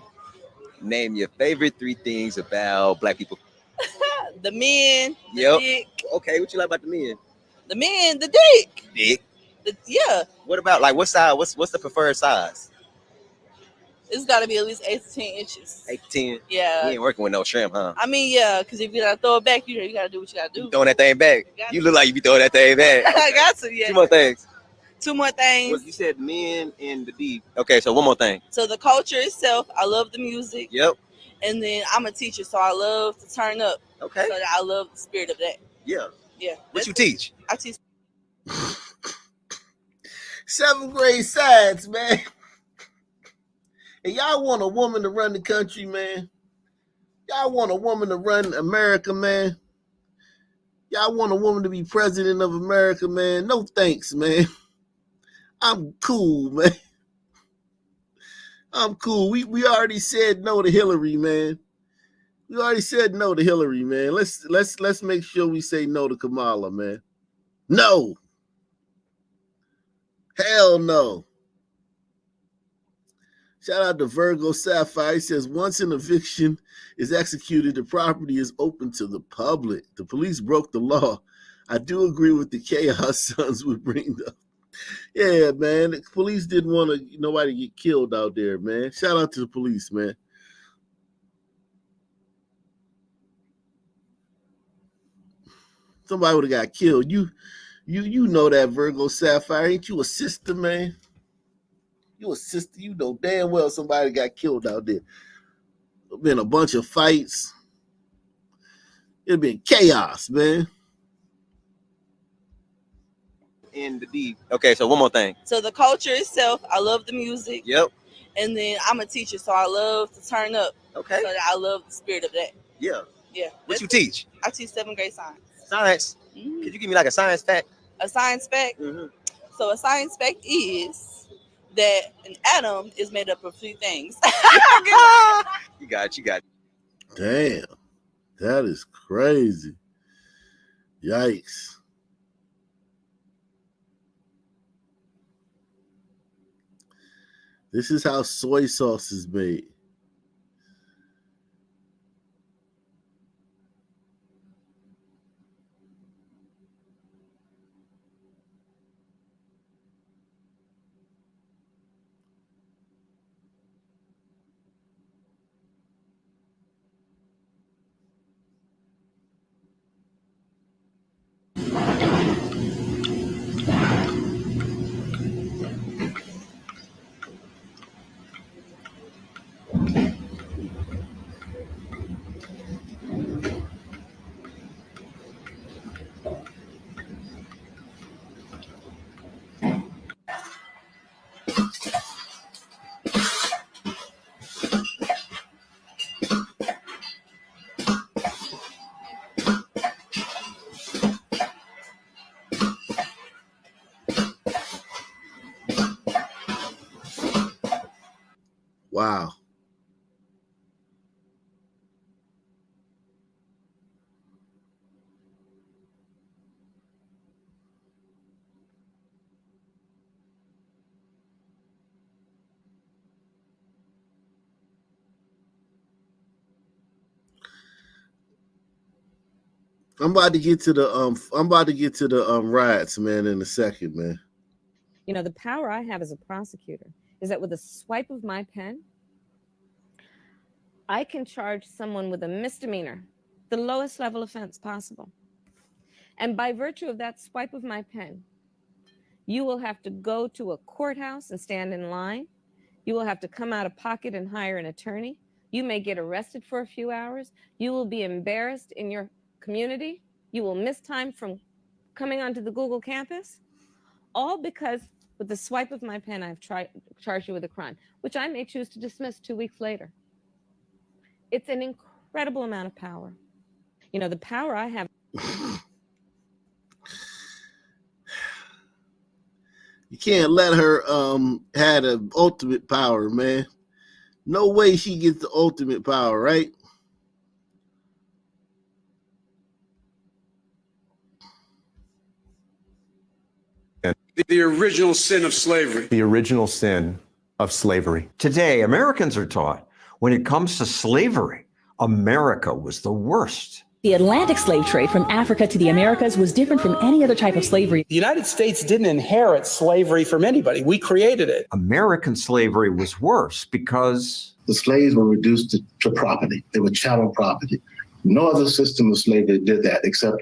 Name your favorite 3 things about black people. The men. The Yep. dick. Okay, what you like about the men? The men. The dick. Dick. Yeah. What about like what size? What's the preferred size? It's got to be at least 8 to 10 inches. 8 to 10. Yeah. You ain't working with no shrimp, huh? I mean, yeah, because if you gotta throw it back, you gotta do what you gotta do. You throwing that thing back. You look like you be throwing that thing back. I got to. Yeah. 2 more things. 2 more things. Well, you said men and the D. Okay, so one more thing. So the culture itself, I love the music. Yep. And then I'm a teacher, so I love to turn up. Okay. So I love the spirit of that. Yeah. Yeah. What you teach? I teach 7th grade science, man. And y'all want a woman to run the country, man? Y'all want a woman to run America, man? Y'all want a woman to be president of America, man? No thanks, man. I'm cool, man. I'm cool. We already said no to Hillary, man. We already said no to Hillary, man. Let's make sure we say no to Kamala, man. No. Hell no. Shout out to Virgo Sapphire. He says, once an eviction is executed, the property is open to the public. The police broke the law. I do agree with the chaos sons would bring up. Yeah, man. The police didn't want nobody get killed out there, man. Shout out to the police, man. Somebody would have got killed. You know that, Virgo Sapphire. Ain't you a sister, man? You a sister. You know damn well somebody got killed out there. Been a bunch of fights. It'd been chaos, man. In the D. Okay, so one more thing. So the culture itself, I love the music. Yep. And then I'm a teacher, so I love to turn up. Okay. So I love the spirit of that. Yeah. Yeah. What you teach? I teach 7th grade science. Science. Mm-hmm. Could you give me like a science fact? A science fact? Mm-hmm. So a science fact is that an atom is made up of 3 things. You got it. Damn. That is crazy. Yikes. This is how soy sauce is made. I'm about to get to the riots, man, in a second, man. You know, the power I have as a prosecutor is that with a swipe of my pen, I can charge someone with a misdemeanor, the lowest level offense possible. And by virtue of that swipe of my pen, you will have to go to a courthouse and stand in line. You will have to come out of pocket and hire an attorney. You may get arrested for a few hours. You will be embarrassed in your community. You will miss time from coming onto the Google campus, all because with the swipe of my pen, I've charged you with a crime, which I may choose to dismiss 2 weeks later. It's an incredible amount of power. You know, the power I have. You can't let her have the ultimate power, man. No way she gets the ultimate power, right? The original sin of slavery. The original sin of slavery. Today, Americans are taught when it comes to slavery, America was the worst. The Atlantic slave trade from Africa to the Americas was different from any other type of slavery. The United States didn't inherit slavery from anybody. We created it. American slavery was worse because the slaves were reduced to property. They were chattel property. No other system of slavery did that except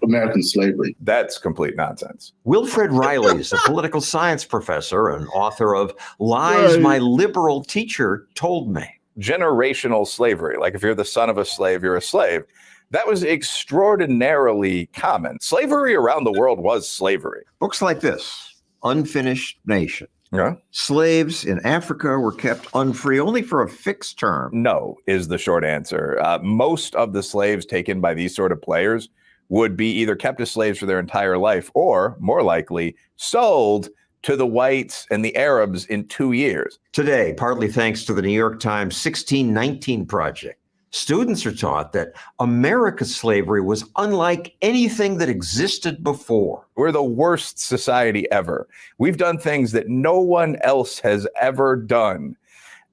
American slavery. That's complete nonsense. Wilfred Riley is a political science professor and author of Lies My Liberal Teacher Told Me. Generational slavery, like if you're the son of a slave, you're a slave. That was extraordinarily common. Slavery around the world was slavery. Books like this, Unfinished Nation. Yeah. Slaves in Africa were kept unfree only for a fixed term. No, is the short answer. Most of the slaves taken by these sort of players would be either kept as slaves for their entire life or, more likely, sold to the whites and the Arabs in 2 years. Today, partly thanks to the New York Times 1619 Project, students are taught that America's slavery was unlike anything that existed before. We're the worst society ever. We've done things that no one else has ever done.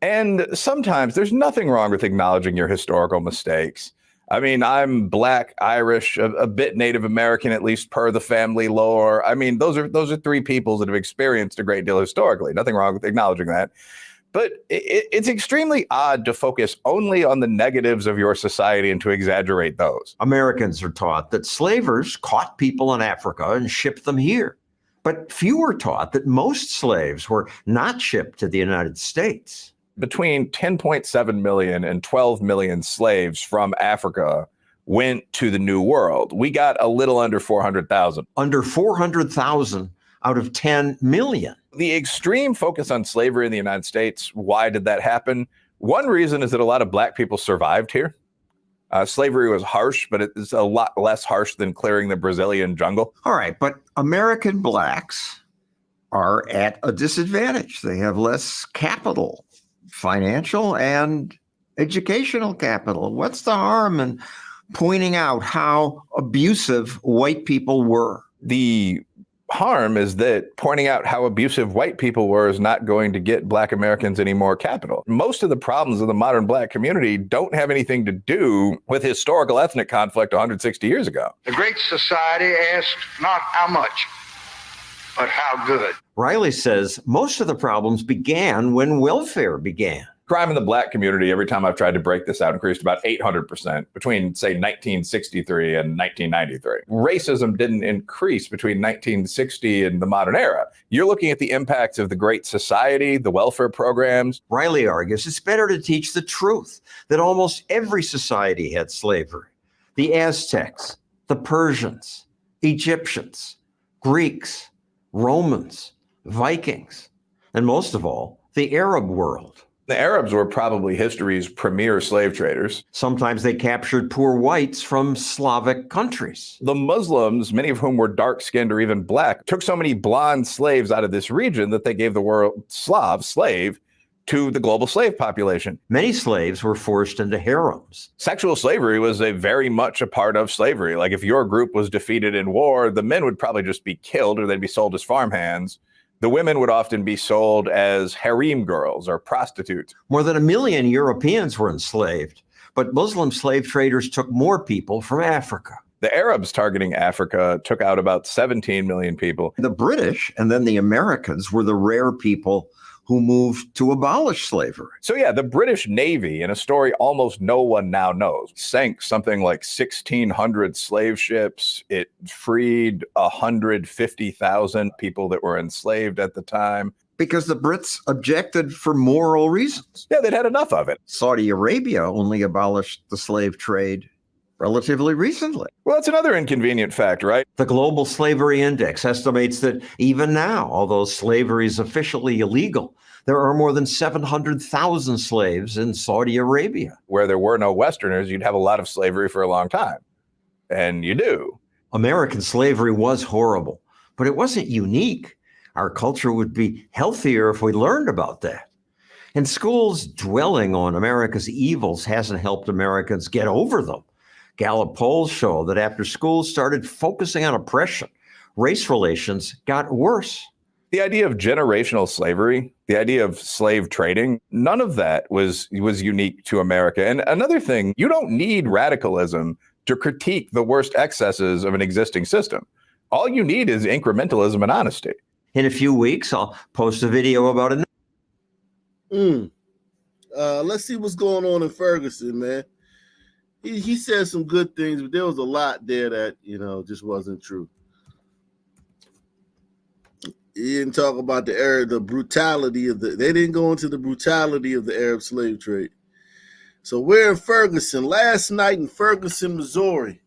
And sometimes there's nothing wrong with acknowledging your historical mistakes. I mean, I'm Black, Irish, a bit Native American, at least per the family lore. I mean, those are three peoples that have experienced a great deal historically. Nothing wrong with acknowledging that. But it's extremely odd to focus only on the negatives of your society and to exaggerate those. Americans are taught that slavers caught people in Africa and shipped them here. But few are taught that most slaves were not shipped to the United States. Between 10.7 million and 12 million slaves from Africa went to the New World. We got a little under 400,000. Under 400,000 out of 10 million. The extreme focus on slavery in the United States, why did that happen? One reason is that a lot of Black people survived here. Slavery was harsh, but it's a lot less harsh than clearing the Brazilian jungle. All right, but American Blacks are at a disadvantage. They have less capital. Financial and educational capital. What's the harm in pointing out how abusive white people were? The harm is that pointing out how abusive white people were is not going to get Black Americans any more capital. Most of the problems of the modern Black community don't have anything to do with historical ethnic conflict 160 years ago. The Great Society asked not how much, but how good. Riley says most of the problems began when welfare began. Crime in the Black community, every time I've tried to break this out, increased about 800% between, say, 1963 and 1993. Racism didn't increase between 1960 and the modern era. You're looking at the impacts of the Great Society, the welfare programs. Riley argues it's better to teach the truth that almost every society had slavery. The Aztecs, the Persians, Egyptians, Greeks, Romans, Vikings, and most of all, the Arab world. The Arabs were probably history's premier slave traders. Sometimes they captured poor whites from Slavic countries. The Muslims, many of whom were dark-skinned or even Black, took so many blonde slaves out of this region that they gave the word slave to the global slave population. Many slaves were forced into harems. Sexual slavery was very much a part of slavery. Like if your group was defeated in war, the men would probably just be killed or they'd be sold as farmhands. The women would often be sold as harem girls or prostitutes. More than 1 million Europeans were enslaved. but Muslim slave traders took more people from Africa. The Arabs targeting Africa took out about 17 million people. The British and then the Americans were the rare people who moved to abolish slavery. So yeah, the British Navy, in a story almost no one now knows, sank something like 1,600 slave ships. It freed 150,000 people that were enslaved at the time. Because the Brits objected for moral reasons. Yeah, they'd had enough of it. Saudi Arabia only abolished the slave trade relatively recently. Well, that's another inconvenient fact, right? The Global Slavery Index estimates that even now, although slavery is officially illegal, there are more than 700,000 slaves in Saudi Arabia. Where there were no Westerners, you'd have a lot of slavery for a long time. And you do. American slavery was horrible, but it wasn't unique. Our culture would be healthier if we learned about that. And schools dwelling on America's evils hasn't helped Americans get over them. Gallup polls show that after schools started focusing on oppression, race relations got worse. The idea of generational slavery, the idea of slave trading, none of that was unique to America. And another thing, you don't need radicalism to critique the worst excesses of an existing system. All you need is incrementalism and honesty. In a few weeks, I'll post a video about it. Let's see what's going on in Ferguson, man. He said some good things, but there was a lot there that, just wasn't true. He didn't talk about the brutality they didn't go into the brutality of the Arab slave trade. So we're in Ferguson. Last night in Ferguson, Missouri,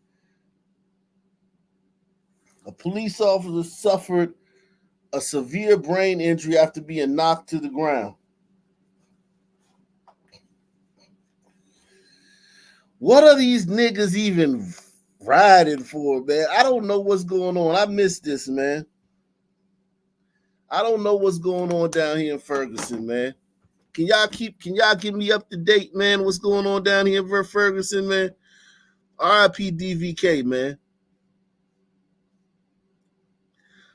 a police officer suffered a severe brain injury after being knocked to the ground. What are these niggas even riding for, man? I don't know what's going on. I missed this, man. I don't know what's going on down here in Ferguson, man. Can y'all give me up to date, man? What's going on down here in Ferguson, man? RIP DVK, man.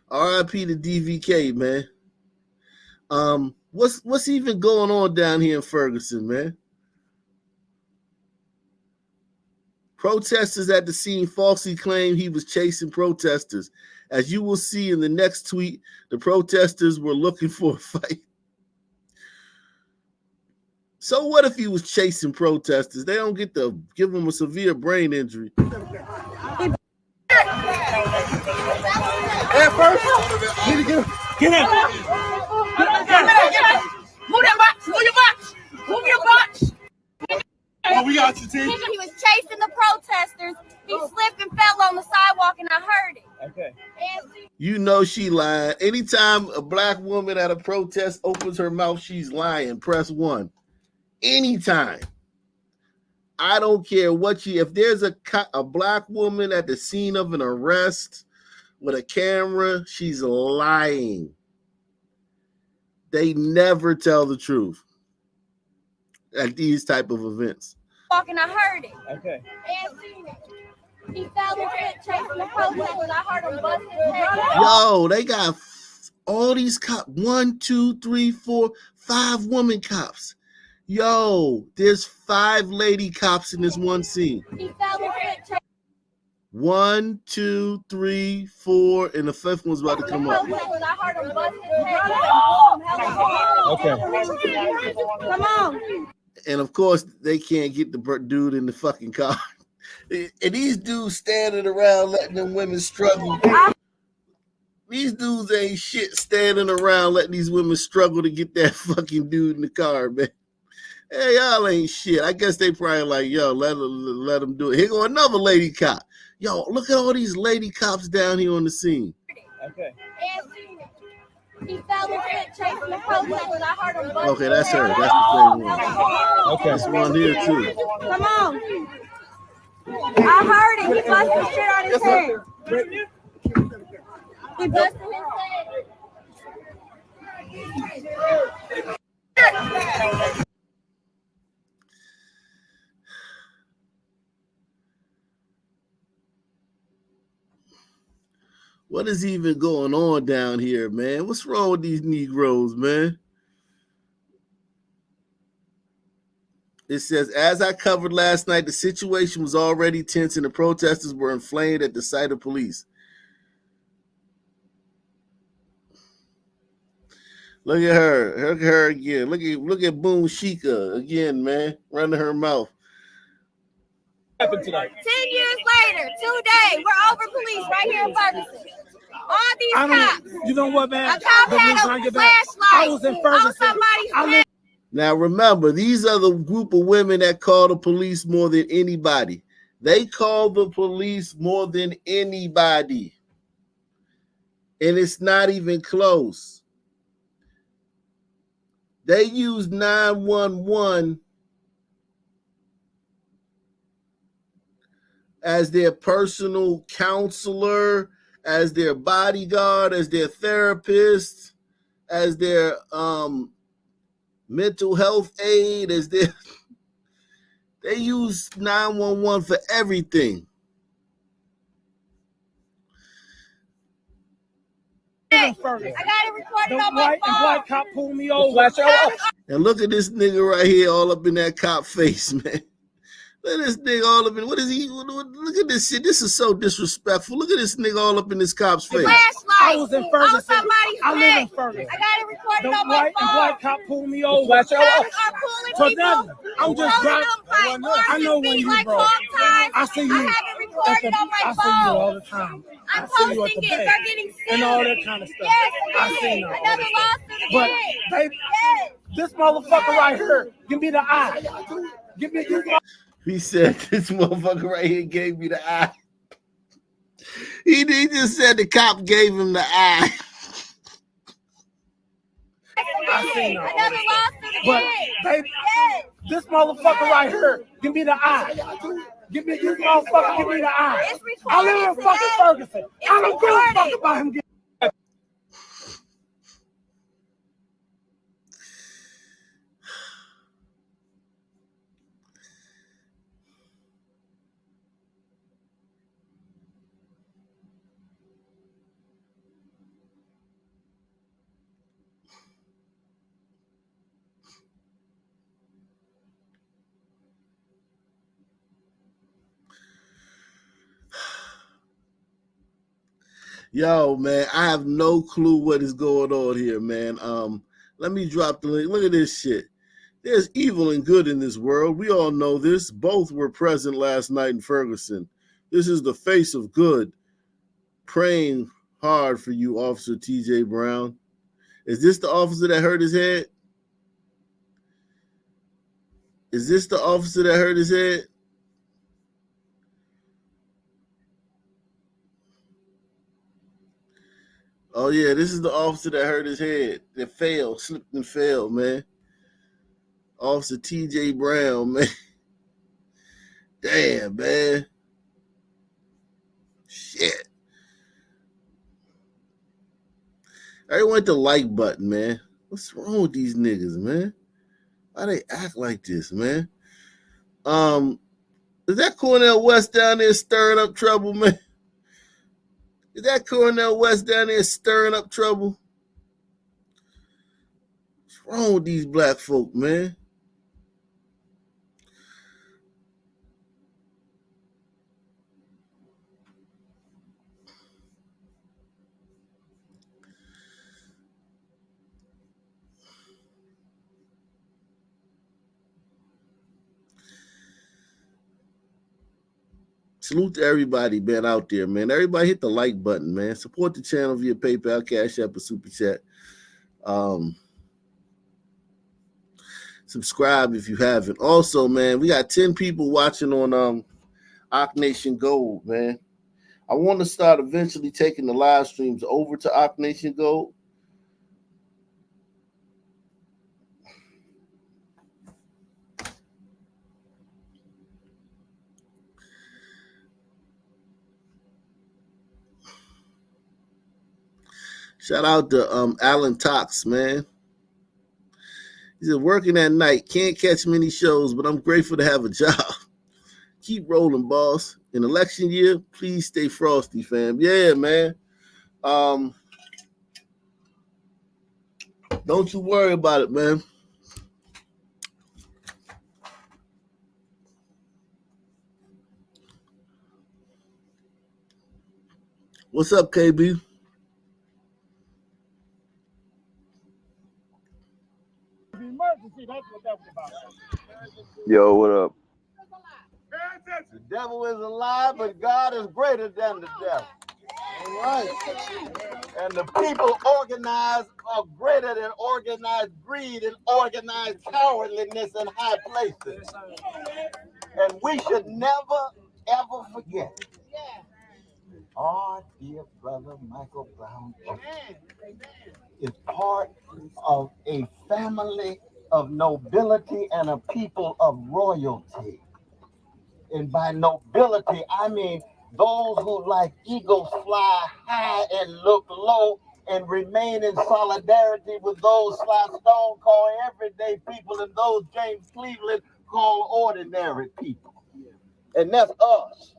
RIP to DVK, man. What's even going on down here in Ferguson, man? Protesters at the scene falsely claimed he was chasing protesters. As you will see in the next tweet, the protesters were looking for a fight. So what if he was chasing protesters? They don't get to give him a severe brain injury. At first, need to get him. Move that box. Move your box. Move your box. Oh, we got you, team. He was chasing the protesters. He slipped and fell on the sidewalk, and I heard it. Okay. You know she lying. Anytime a black woman at a protest opens her mouth, she's lying. Press 1. Anytime. I don't care what if there's a black woman at the scene of an arrest with a camera, she's lying. They never tell the truth at these type of events. Walking, I heard it. Okay. He fell and chasing the protesters. I heard him bust his head. Yo, they got all these cops. 1, 2, 3, 4, 5 woman cops. Yo, there's 5 lady cops in this one scene. He fell and chasing 1, 2, 3, 4, and the 5th one's about to come up. I heard him bust his head. Okay. Come on. And of course, they can't get the dude in the fucking car. And these dudes standing around letting them women struggle. These dudes ain't shit standing around letting these women struggle to get that fucking dude in the car, man. Hey, y'all ain't shit. I guess they probably like, yo, let them do it. Here go another lady cop. Yo, look at all these lady cops down here on the scene. Okay. He fell and chasing the protesters. I heard him bust Okay, that's her. That's the same one. Okay. This one here too. Come on. I heard it. He busted shit on his head. He busted his head. What is even going on down here, man? What's wrong with these Negroes, man? It says, as I covered last night, the situation was already tense and the protesters were inflamed at the sight of police. Look at her. Look at her again. Look at Boom Shika again, man, running her mouth. 10 years later, today, we're over police right here in Ferguson. All these cops. You know what, man? A cop had a flashlight. I was in Ferguson. Somebody's head. Now remember, these are the group of women that call the police more than anybody. They call the police more than anybody. And it's not even close. They use 911 as their personal counselor, as their bodyguard, as their therapist, as their mental health aid, as their they use 911 for everything. I got it recorded on my phone. And white cop pulled me over. And look at this nigga right here all up in that cop face, man. Look at this nigga all up in, what is he? Look at this shit. This is so disrespectful. Look at this nigga all up in this cop's face. I was in Ferguson. I live in Ferguson. I got it recorded on my phone. And white cop pulled me over. Cops are pulling people. I'm just driving. I know when you like bro. I see you. I have it recorded on my phone. I see you all the time. I'm I see you at posting the it. bank They're getting sued. and all that kind of stuff. Yes, I see you. another lawsuit But again. this motherfucker right here, give me the eye. Give me this. He said, this motherfucker right here gave me the eye. He just said the cop gave him the eye. I see now. Another lawsuit But again. this motherfucker right here, give me the eye. Give me this motherfucker, give me the eye. I live in fucking Ferguson. I don't give a fuck about him getting. Yo, man, I have no clue what is going on here, man. Let me drop the link. Look at this shit. There's evil and good in this world. We all know this. Both were present last night in Ferguson. This is the face of good. Praying hard for you, Officer TJ Brown. Is this the officer that hurt his head? Is this the officer that hurt his head? Oh, yeah, this is the officer that hurt his head. That failed, slipped and fell, man. Officer TJ Brown, man. Damn, man. Shit. Everyone hit the like button, man. What's wrong with these niggas, man? Why they act like this, man? Is that Cornel West down there stirring up trouble, man? Is that Cornel West down there stirring up trouble? What's wrong with these black folk, man? Salute to everybody, man, out there, man. Everybody hit the like button, man. Support the channel via PayPal, Cash App, or Super Chat. Subscribe if you haven't. Also, man, we got 10 people watching on Ock Nation Gold, man. I want to start eventually taking the live streams over to Ock Nation Gold. Shout out to Alan Tox, man. He said, working at night, can't catch many shows, but I'm grateful to have a job. Keep rolling, boss. In election year, please stay frosty, fam. Yeah, man. Don't you worry about it, man. What's up, KB? Yo, what up? The devil is a lie, but God is greater than the devil. All right. And the people organized are greater than organized greed and organized cowardliness in high places. And we should never, ever forget. Our dear brother Michael Brown is part of a family of nobility and a people of royalty. And by nobility, I mean those who, like eagles, fly high and look low and remain in solidarity with those Sly Stone call everyday people and those James Cleveland call ordinary people. And that's us.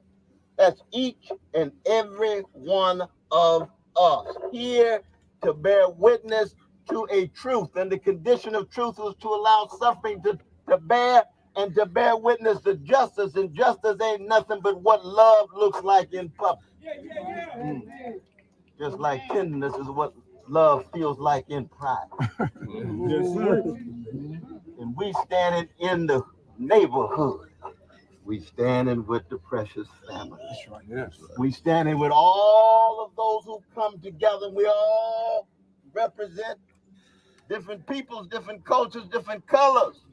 That's each and every one of us here to bear witness to a truth. And the condition of truth was to allow suffering to bear and to bear witness to justice. And justice ain't nothing but what love looks like in public. Just like tenderness is what love feels like in private. And we standing in the neighborhood. We standing with the precious family. That's right, yes. We standing with all of those who come together. We all represent different peoples, different cultures, different colors.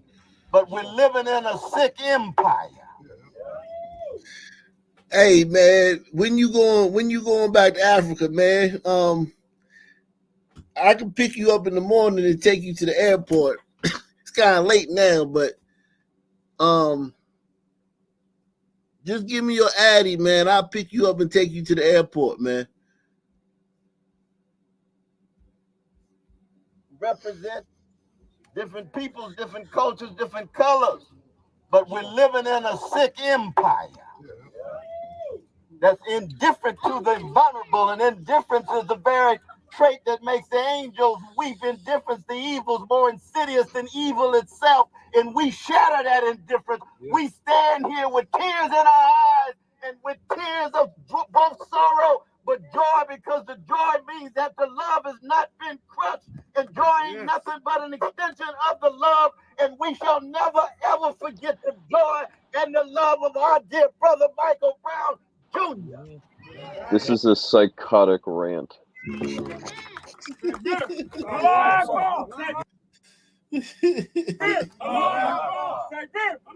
But we're living in a sick empire. Hey man, when you going back to Africa, man? I can pick you up in the morning and take you to the airport. It's kind of late now, but just give me your Addy, man. I'll pick you up and take you to the airport, man. Represent different peoples, different cultures, different colors. But we're living in a sick empire that's indifferent to the vulnerable, and indifference is the very trait that makes the angels weep. Indifference, the evil's more insidious than evil itself, and we shatter that indifference. We stand here with tears in our eyes and with tears of both sorrow but joy, because the joy means that the love has not been crushed, and joy ain't nothing but an extension of the love, and we shall never ever forget the joy and the love of our dear brother Michael Brown Jr. This is a psychotic rant.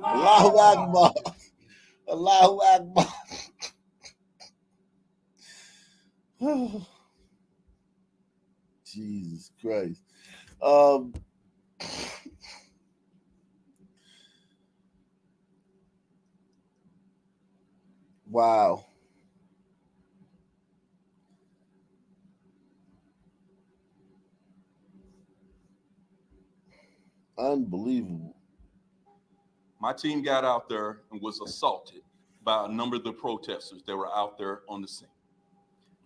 Allahu Akbar. Allahu Akbar. Jesus Christ. Wow. Unbelievable. My team got out there and was assaulted by a number of the protesters that were out there on the scene.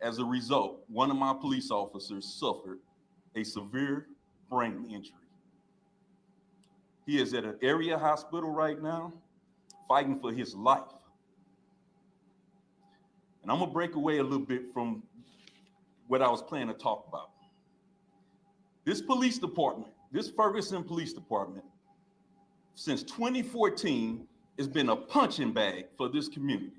As a result, one of my police officers suffered a severe brain injury. He is at an area hospital right now, fighting for his life. And I'm gonna break away a little bit from what I was planning to talk about. This police department, this Ferguson Police Department, since 2014, has been a punching bag for this community.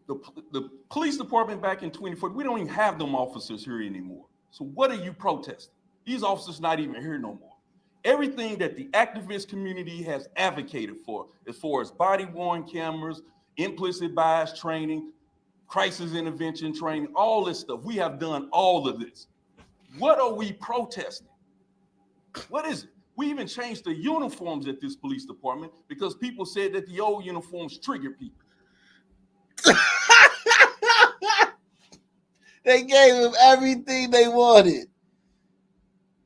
The police department back in 2014, we don't even have them officers here anymore. So what are you protesting? These officers not even here no more. Everything that the activist community has advocated for, as far as body-worn cameras, implicit bias training, crisis intervention training, all this stuff, we have done all of this. What are we protesting? What is it? We even changed the uniforms at this police department because people said that the old uniforms trigger people. They gave them everything they wanted.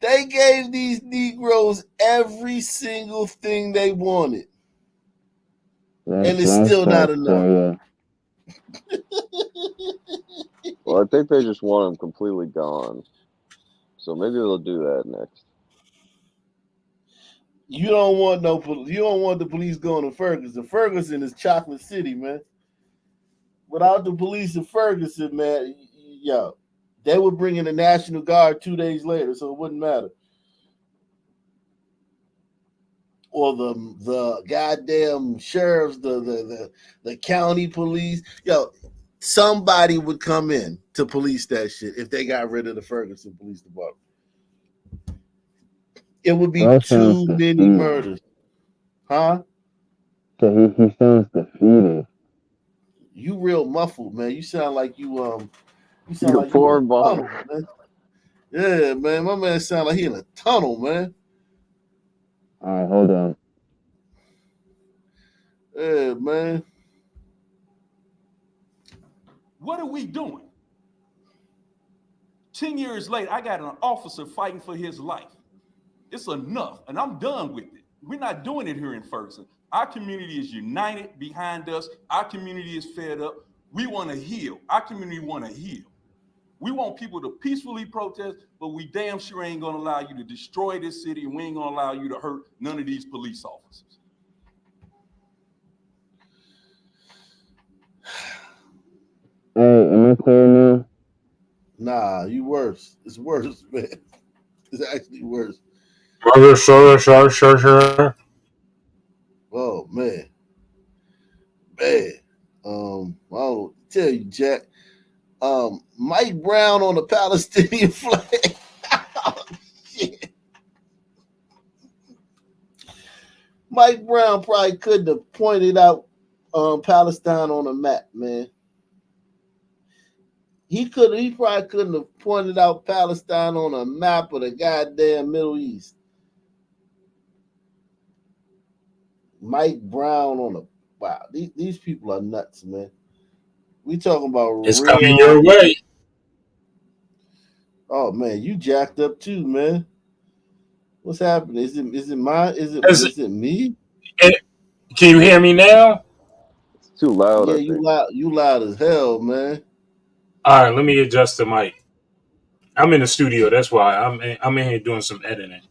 They gave these Negroes every single thing they wanted. And it's still not enough. Well, I think they just want them completely gone. So maybe they'll do that next. You don't want the police going to Ferguson. Ferguson is Chocolate City, man. without the police in Ferguson, man, yo, they would bring in the National Guard 2 days later, so it wouldn't matter. Or the goddamn sheriffs, the county police, yo, somebody would come in to police that shit if they got rid of the Ferguson Police Department. It would be too many murders. Huh? So he sounds defeated. You real muffled, man. You sound like you sound You're like you in a pouring tunnel, water. man. Yeah, man. My man sound like he in a tunnel, man. All right, hold on. Yeah, man. What are we doing? 10 years later, I got an officer fighting for his life. It's enough, and I'm done with it. We're not doing it here in Ferguson. Our community is united behind us. Our community is fed up. We want to heal. Our community want to heal. We want people to peacefully protest, but we damn sure ain't gonna allow you to destroy this city, and we ain't gonna allow you to hurt none of these police officers. Hey, am I clear now? Nah, you worse. It's worse, man. It's actually worse. Sure. Oh man. I'll tell you, Jack. Mike Brown on the Palestinian flag. Oh, shit. Mike Brown probably couldn't have pointed out Palestine on a map, man. He probably couldn't have pointed out Palestine on a map of the goddamn Middle East. Mike Brown on a wow. These people are nuts, man. We talking about It's real. coming your way. Oh man, you jacked up too, man. What's happening? Is it me? Can you hear me now? It's too loud. Yeah, I think. you loud as hell, man. All right, let me adjust the mic. I'm in the studio. That's why I'm in here doing some editing.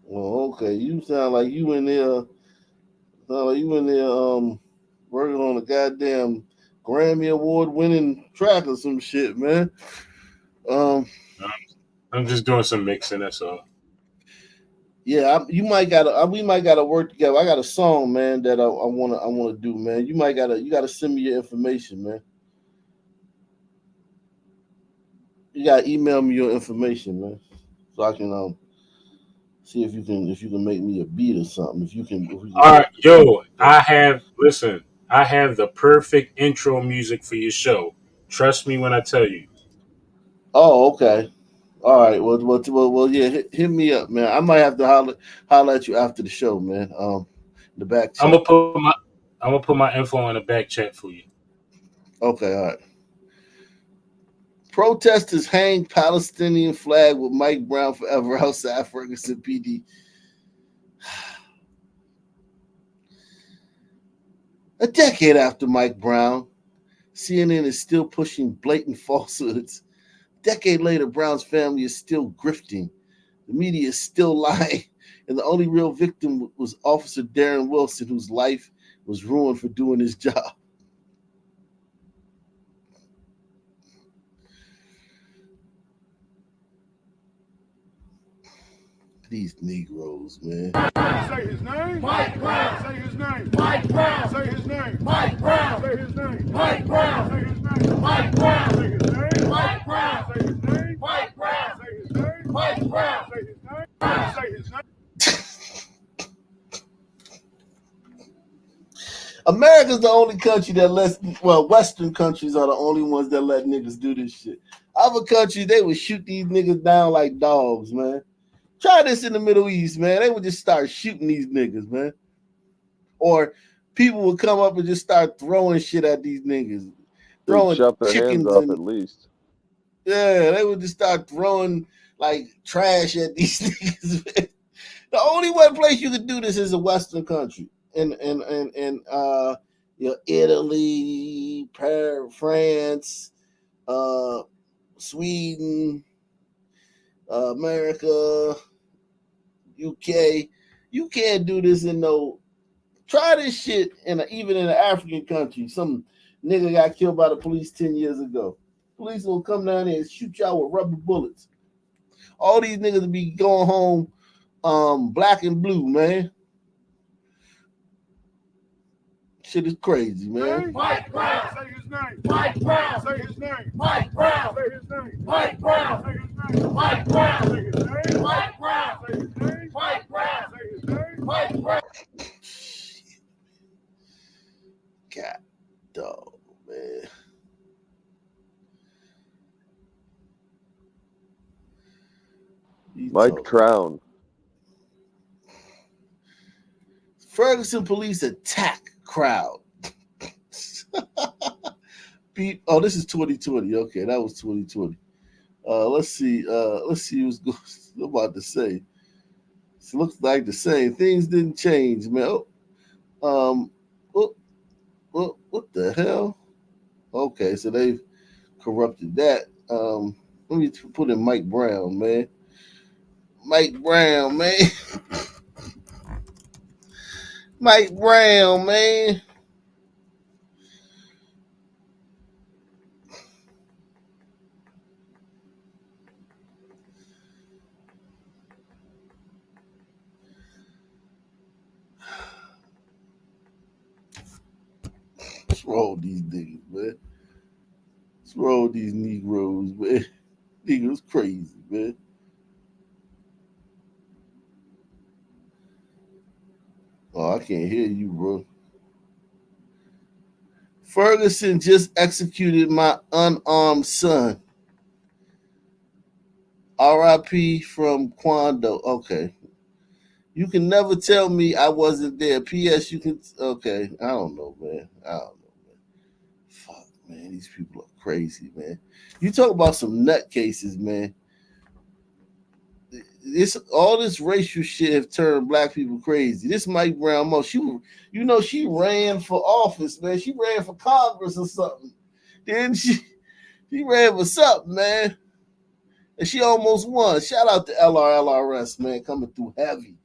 Well, okay. You sound like you in there. Working on a goddamn Grammy Award winning track or some shit, man. I'm just doing some mixing. That's all. Yeah, we might gotta work together. I got a song, man, that I wanna do, man. You gotta send me your information, man. You gotta email me your information, man, so I can see if you can make me a beat or something. If you can All right, yo, I have the perfect intro music for your show. Trust me when I tell you. Oh, okay. All right. Well, yeah. Hit me up, man. I might have to holler at you after the show, man. The back chat. I'm gonna put my info in the back chat for you. Okay. All right. Protesters hang Palestinian flag with Mike Brown forever outside Ferguson PD. A decade after Mike Brown, CNN is still pushing blatant falsehoods. A decade later, Brown's family is still grifting. The media is still lying. And the only real victim was Officer Darren Wilson, whose life was ruined for doing his job. These Negroes, man. Say his name. Mike Brown. Say his name. Mike Brown. Say his name. Mike Brown. Say his name. Mike Brown. Say his name. Mike Brown. Say his name. Mike Brown. Say his name. Mike Brown. Say his name. Mike Brown. Say his name. Say his name. America's the only country that Western countries are the only ones that let niggas do this shit. Other countries, they would shoot these niggas down like dogs, man. Try this in the Middle East, man. They would just start shooting these niggas, man. Or people would come up and just start throwing shit at these niggas. Throwing Shut their chickens hands up at least. Yeah, they would just start throwing like trash at these niggas, man. The only one place you could do this is a Western country. Italy, France, Sweden, America, UK. You can't do this in try this shit even in an African country. Some Nigga got killed by the police 10 years ago. Police will come down there and shoot y'all with rubber bullets. All these niggas will be going home black and blue, man. Shit is crazy, man. Mike Brown. Say his name. Mike Brown. Say his name. Mike Brown. Say his name. Mike Brown. Say his name. Mike Brown. Say his name. Mike Brown. Say his name. Mike Brown. Say his name. Mike Brown. God, dog, man. Mike Trown. Ferguson police attack crowd. Oh, this is 2020. Okay, that was 2020. Let's see what's I'm about to say. It looks like the same. Things didn't change, man. What the hell? Okay, so they've corrupted that. Let me put in Mike Brown, man. Mike Brown, man. Mike Brown, man. What's wrong with these niggas, man? What's wrong with these Negroes, man? Negroes crazy, man. Oh, I can't hear you, bro. Ferguson just executed my unarmed son. R.I.P. from Quando. Okay. You can never tell me I wasn't there. P.S. You can. Okay. I don't know, man. Fuck, man. These people are crazy, man. You talk about some nutcases, man. All this racial shit have turned black people crazy. This Mike Brown, she ran for office, man. She ran for Congress or something. Then she ran for something, man. And she almost won. Shout out to LRS, man, coming through heavy.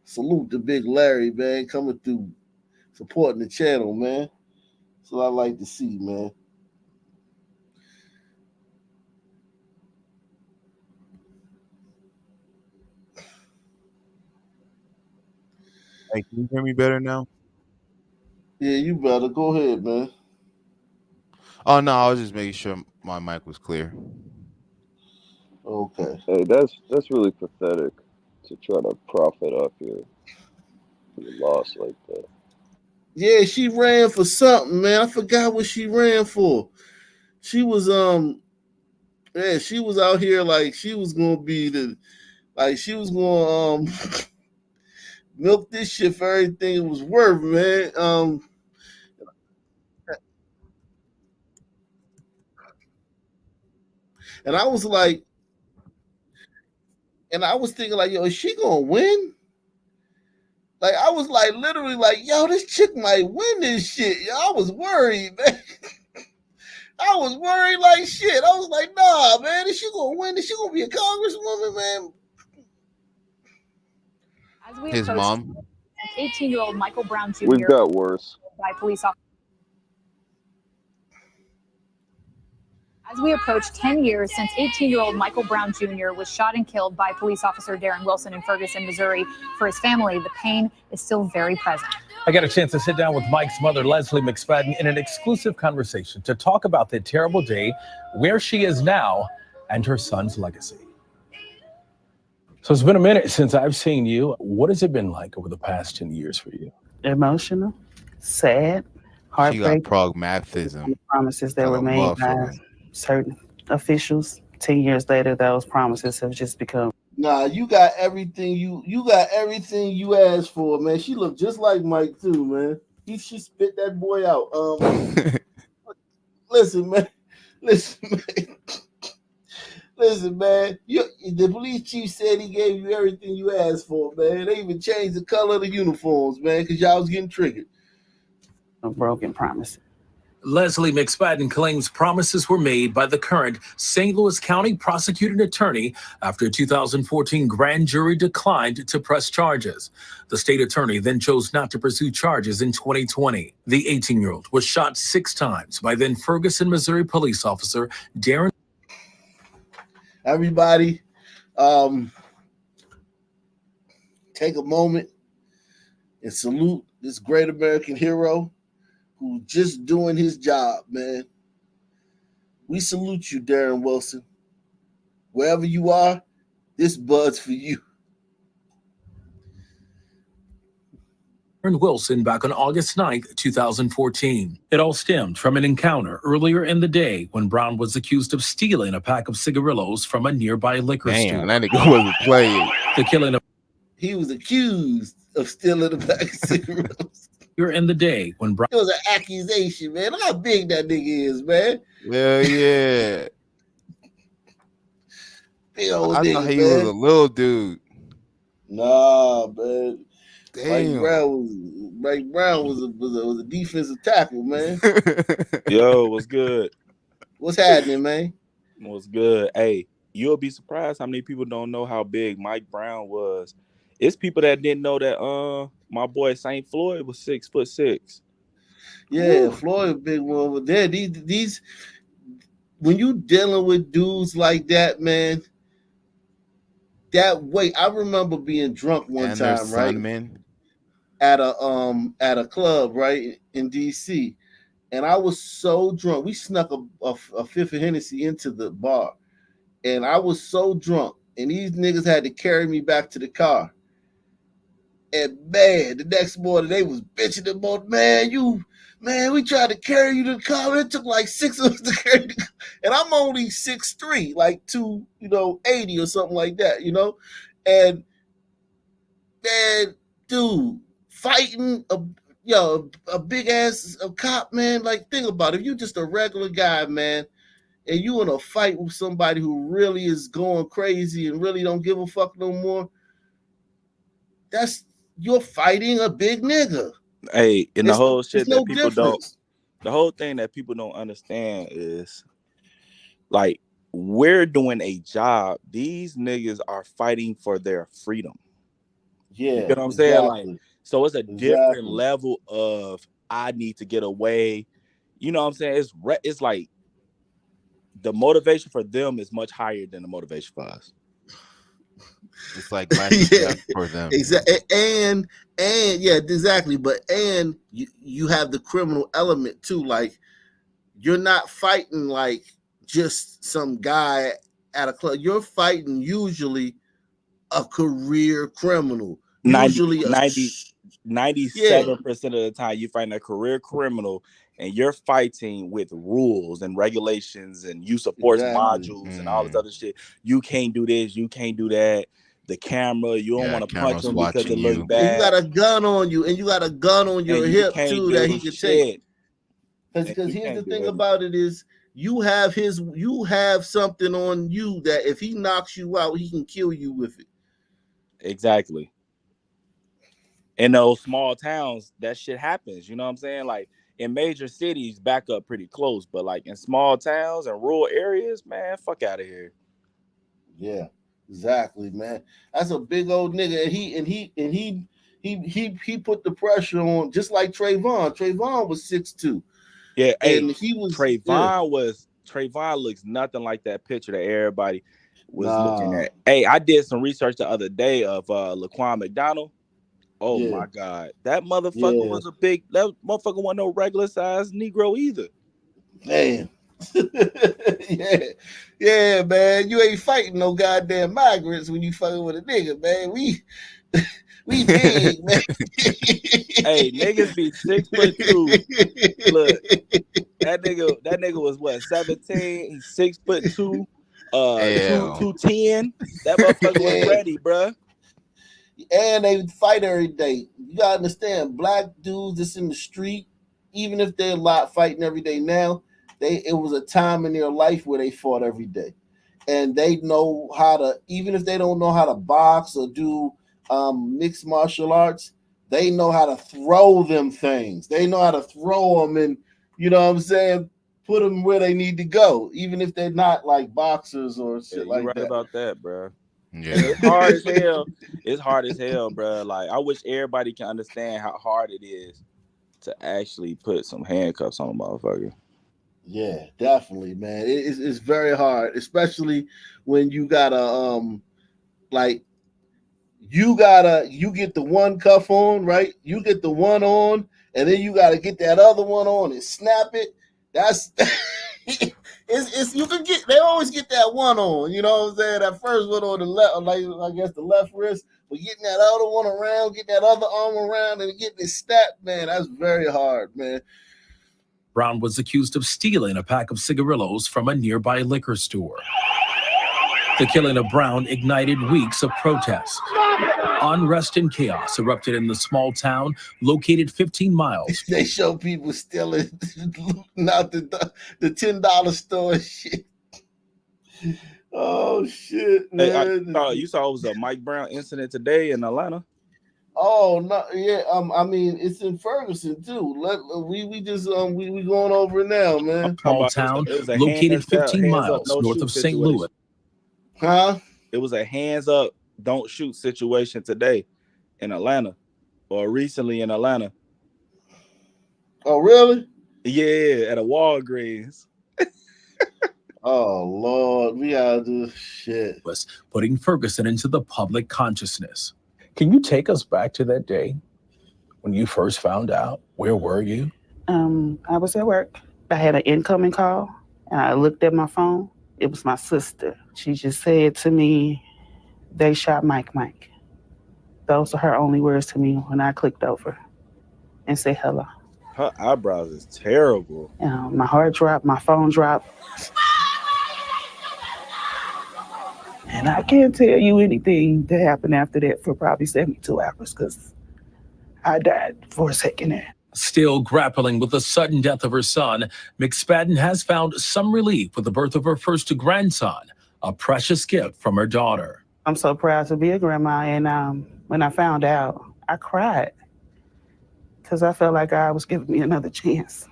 Salute to Big Larry, man, coming through, supporting the channel, man. That's what I like to see, man. Hey, can you hear me better now? Yeah, you better. Go ahead, man. Oh no, I was just making sure my mic was clear. Okay. Hey, that's really pathetic to try to profit off your loss like that. Yeah, she ran for something, man. I forgot what she ran for. She was she was out here like she was gonna be she was gonna milk this shit for everything it was worth, man. And I was like, thinking like, yo, is she gonna win? Like, I was like, literally like, yo, this chick might win this shit. Yo, I was worried, man. I was worried like shit. I was like, nah, man, is she gonna win? Is she gonna be a congresswoman, man? His mom. 18-year-old Michael Brown Jr. We've got worse. By police officers. As we approach 10 years since 18-year-old Michael Brown Jr. was shot and killed by police officer Darren Wilson in Ferguson, Missouri, for his family, the pain is still very present. I got a chance to sit down with Mike's mother, Leslie McSpadden, in an exclusive conversation to talk about that terrible day, where she is now, and her son's legacy. So it's been a minute since I've seen you. What has it been like over the past 10 years for you? Emotional, sad, She heartbreak. got pragmatism. Promises that were made by certain officials. 10 years later, those promises have just become. Nah, you got everything you got everything you asked for, man. She looked just like Mike too, man. She spit that boy out. Listen, man. Listen, man. The police chief said he gave you everything you asked for, man. They even changed the color of the uniforms, man, because y'all was getting triggered. A broken promise. Leslie McSpadden claims promises were made by the current St. Louis County prosecuting attorney after a 2014 grand jury declined to press charges. The state attorney then chose not to pursue charges in 2020. The 18-year-old was shot 6 times by then Ferguson, Missouri police officer Darren. Everybody, take a moment and salute this great American hero who's just doing his job, man. We salute you, Darren Wilson. Wherever you are, this bud's for you. Wilson back on August 9th, 2014. It all stemmed from an encounter earlier in the day when Brown was accused of stealing a pack of cigarillos from a nearby liquor store. That nigga wasn't playing. The killing of He was accused of stealing a pack of cigarillos. In the day when Brown. It was an accusation, man. Look how big that nigga is, man. Hell yeah. Big old I nigga, thought he man. was a little dude. Nah, man. Damn. Mike Brown was a defensive tackle, man. Yo, what's good? What's happening, man? What's good? Hey, you'll be surprised how many people don't know how big Mike Brown was. It's people that didn't know that my boy St. Floyd was 6'6". Yeah, Woo. Floyd a big one over there. These when you dealing with dudes like that, man, that weight. I remember being drunk one time, right? At a club, right, in DC. And I was so drunk. We snuck a fifth of Hennessy into the bar. And I was so drunk. And these niggas had to carry me back to the car. And man, the next morning they was bitching about, man, we tried to carry you to the car. It took like 6 of us to carry the car. And I'm only 6'3", like 280 or something like that, And man, dude, fighting a big ass cop, man. Like, think about it. If you just a regular guy, man, and you in a fight with somebody who really is going crazy and really don't give a fuck no more, you're fighting a big nigga. Hey, and the whole shit that people difference. The whole thing that people don't understand is, like, we're doing a job. These niggas are fighting for their freedom. Yeah, you know what I'm saying? Like, so it's a different level of I need to get away. You know what I'm saying? It's like the motivation for them is much higher than the motivation for us. It's like yeah, for them. Exactly. And yeah, exactly. But you have the criminal element too. Like, you're not fighting like just some guy at a club. You're fighting usually a career criminal. 97% of the time you're fighting a career criminal, and you're fighting with rules and regulations and use of force modules and all this other shit. You can't do this, you can't do that. The camera, you don't want to punch him because it looks bad. And you got a gun on you, and you got a gun on your hip too that he can take. Because here's the thing about it is, you have something on you that if he knocks you out, he can kill you with it. Exactly. In those small towns, that shit happens. You know what I'm saying? Like, in major cities, back up pretty close, but like in small towns and rural areas, man, fuck out of here. Yeah, exactly, man. That's a big old nigga, and he put the pressure on, just like Trayvon. Trayvon was 6'2". Yeah, and he was Trayvon looks nothing like that picture that everybody was looking at. Hey, I did some research the other day of Laquan McDonald. Oh my God, that motherfucker was that motherfucker wasn't no regular size Negro either. Damn. yeah, man. You ain't fighting no goddamn migrants when you fucking with a nigga, man. We big, man. Hey, niggas be 6'2". Look, that nigga was what, 17? He's 6'2", 210. That motherfucker was ready, bruh. And they fight every day. You gotta understand, black dudes that's in the street, even if they're a lot fighting every day now, it was a time in their life where they fought every day. And they know how to, even if they don't know how to box or do mixed martial arts, they know how to throw them things. They know how to throw them and You know what I'm saying? Put them where they need to go, even if they're not like boxers or shit you're like right that. about that, bro. Yeah. And it's hard as hell. It's hard as hell, bro. Like, I wish everybody can understand how hard it is to actually put some handcuffs on a motherfucker. Yeah, definitely, man. It's very hard, especially when you gotta like you get the one cuff on, right? You get the one on, and then you gotta get that other one on and snap it. That's it's you can get, they always get that one on, you know what I'm saying? That first one on the left, like I guess the left wrist, but getting that other one around, getting that other arm around and getting it snapped, man, that's very hard, man. Brown was accused of stealing a pack of cigarillos from a nearby liquor store. The killing of Brown ignited weeks of protests. Unrest and chaos erupted in the small town located 15 miles. They show people stealing not the $10 store shit. Oh shit, man! Hey, you saw it was a Mike Brown incident today in Atlanta. Oh no, yeah. I mean, it's in Ferguson too. We just we going over it now, man. Small town located 15 miles north of St. Louis. Huh? It was a hands up, don't shoot situation today in Atlanta, or recently in Atlanta. Oh really? Yeah, at a Walgreens. Oh Lord, we gotta do shit. Was putting Ferguson into the public consciousness. Can you take us back to that day when you first found out? Where were you? I was at work. I had an incoming call, and I looked at my phone. It was my sister. She just said to me, "They shot Mike. Those are her only words to me when I clicked over and said hello. Her eyebrows is terrible. My heart dropped, my phone dropped. And I can't tell you anything that happened after that for probably 72 hours because I died for a second there. Still grappling with the sudden death of her son, McSpadden has found some relief with the birth of her first grandson, a precious gift from her daughter. I'm so proud to be a grandma, and when I found out, I cried because I felt like God was giving me another chance.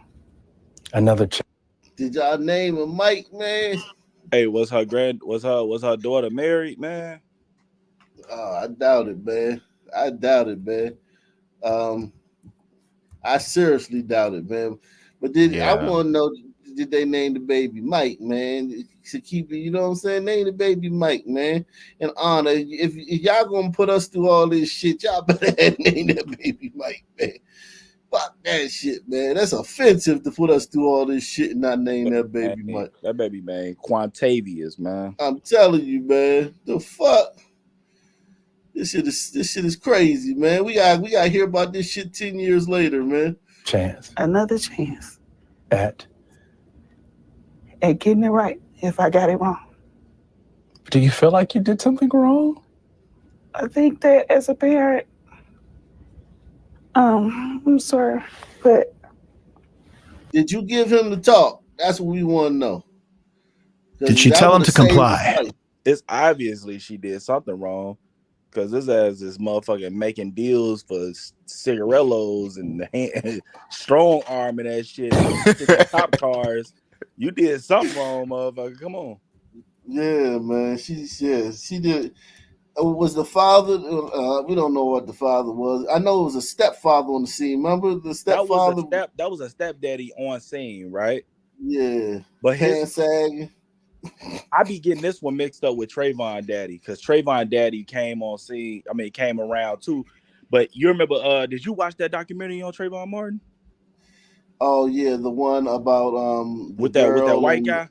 Another chance. Did y'all name him Mike, man? Hey, was her daughter married, man? Oh, I doubt it, man. I seriously doubt it, man. But I want to know, did they name the baby Mike, man? To keep it, you know what I'm saying? Name the baby Mike, man. In honor, if y'all gonna put us through all this shit, y'all better name that baby Mike, man. Fuck that shit, man. That's offensive to put us through all this shit and not name that baby Mike. That baby, man, Quantavious, man. I'm telling you, man. The fuck? This shit is crazy, man. We got to hear about this shit 10 years later, man. Chance. Another chance. At getting it right if I got it wrong. Do you feel like you did something wrong? I think that as a parent, I'm sorry, but did you give him the talk? That's what we want to know. Did she tell him to comply? It's obviously she did something wrong. Because this ass is motherfucking making deals for cigarillos and strong arming that shit, cop cars. You did something wrong, motherfucker. Come on. Yeah, man. She did. Was the father? We don't know what the father was. I know it was a stepfather on the scene. Remember the stepfather? That was a stepdaddy on scene, right? Yeah. But his sagging. I be getting this one mixed up with Trayvon Daddy because Trayvon Daddy came on scene. I mean, came around too. But you remember? Did you watch that documentary on Trayvon Martin? Oh yeah, the one about with that white guy.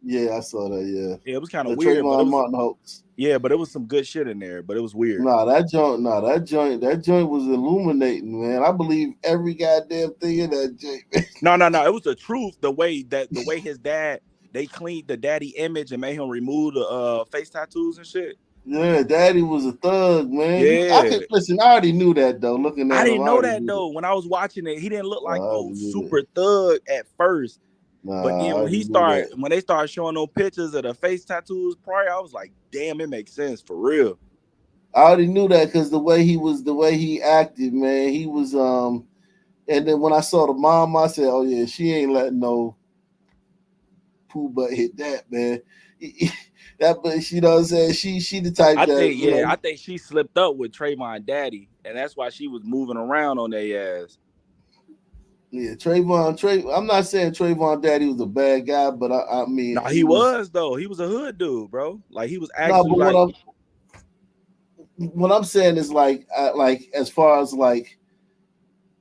Yeah, I saw that. Yeah, it was kind of weird. Trayvon Martin hoax. Yeah, but it was some good shit in there. But it was weird. That joint was illuminating, man. I believe every goddamn thing in that joint. No. It was the truth. The way his dad. They cleaned the daddy image and made him remove the face tattoos and shit. Yeah, daddy was a thug, man. Yeah. Listen, I already knew that though. Looking at I him, didn't know that though. When I was watching it, he didn't look like no super thug at first. But then when they started showing those pictures of the face tattoos prior, I was like, damn, it makes sense for real. I already knew that because the way he acted, man, he was And then when I saw the mom, I said, "Oh yeah, she ain't letting no poo butt hit that, man." That, but you know what I'm saying? She the type I that think, I think she slipped up with Trayvon daddy, and that's why she was moving around on their ass. Yeah, Trayvon. I'm not saying Trayvon daddy was a bad guy, but I mean, No, he was though. He was a hood dude, bro. Like he was actually but like. What I'm saying is like as far as like,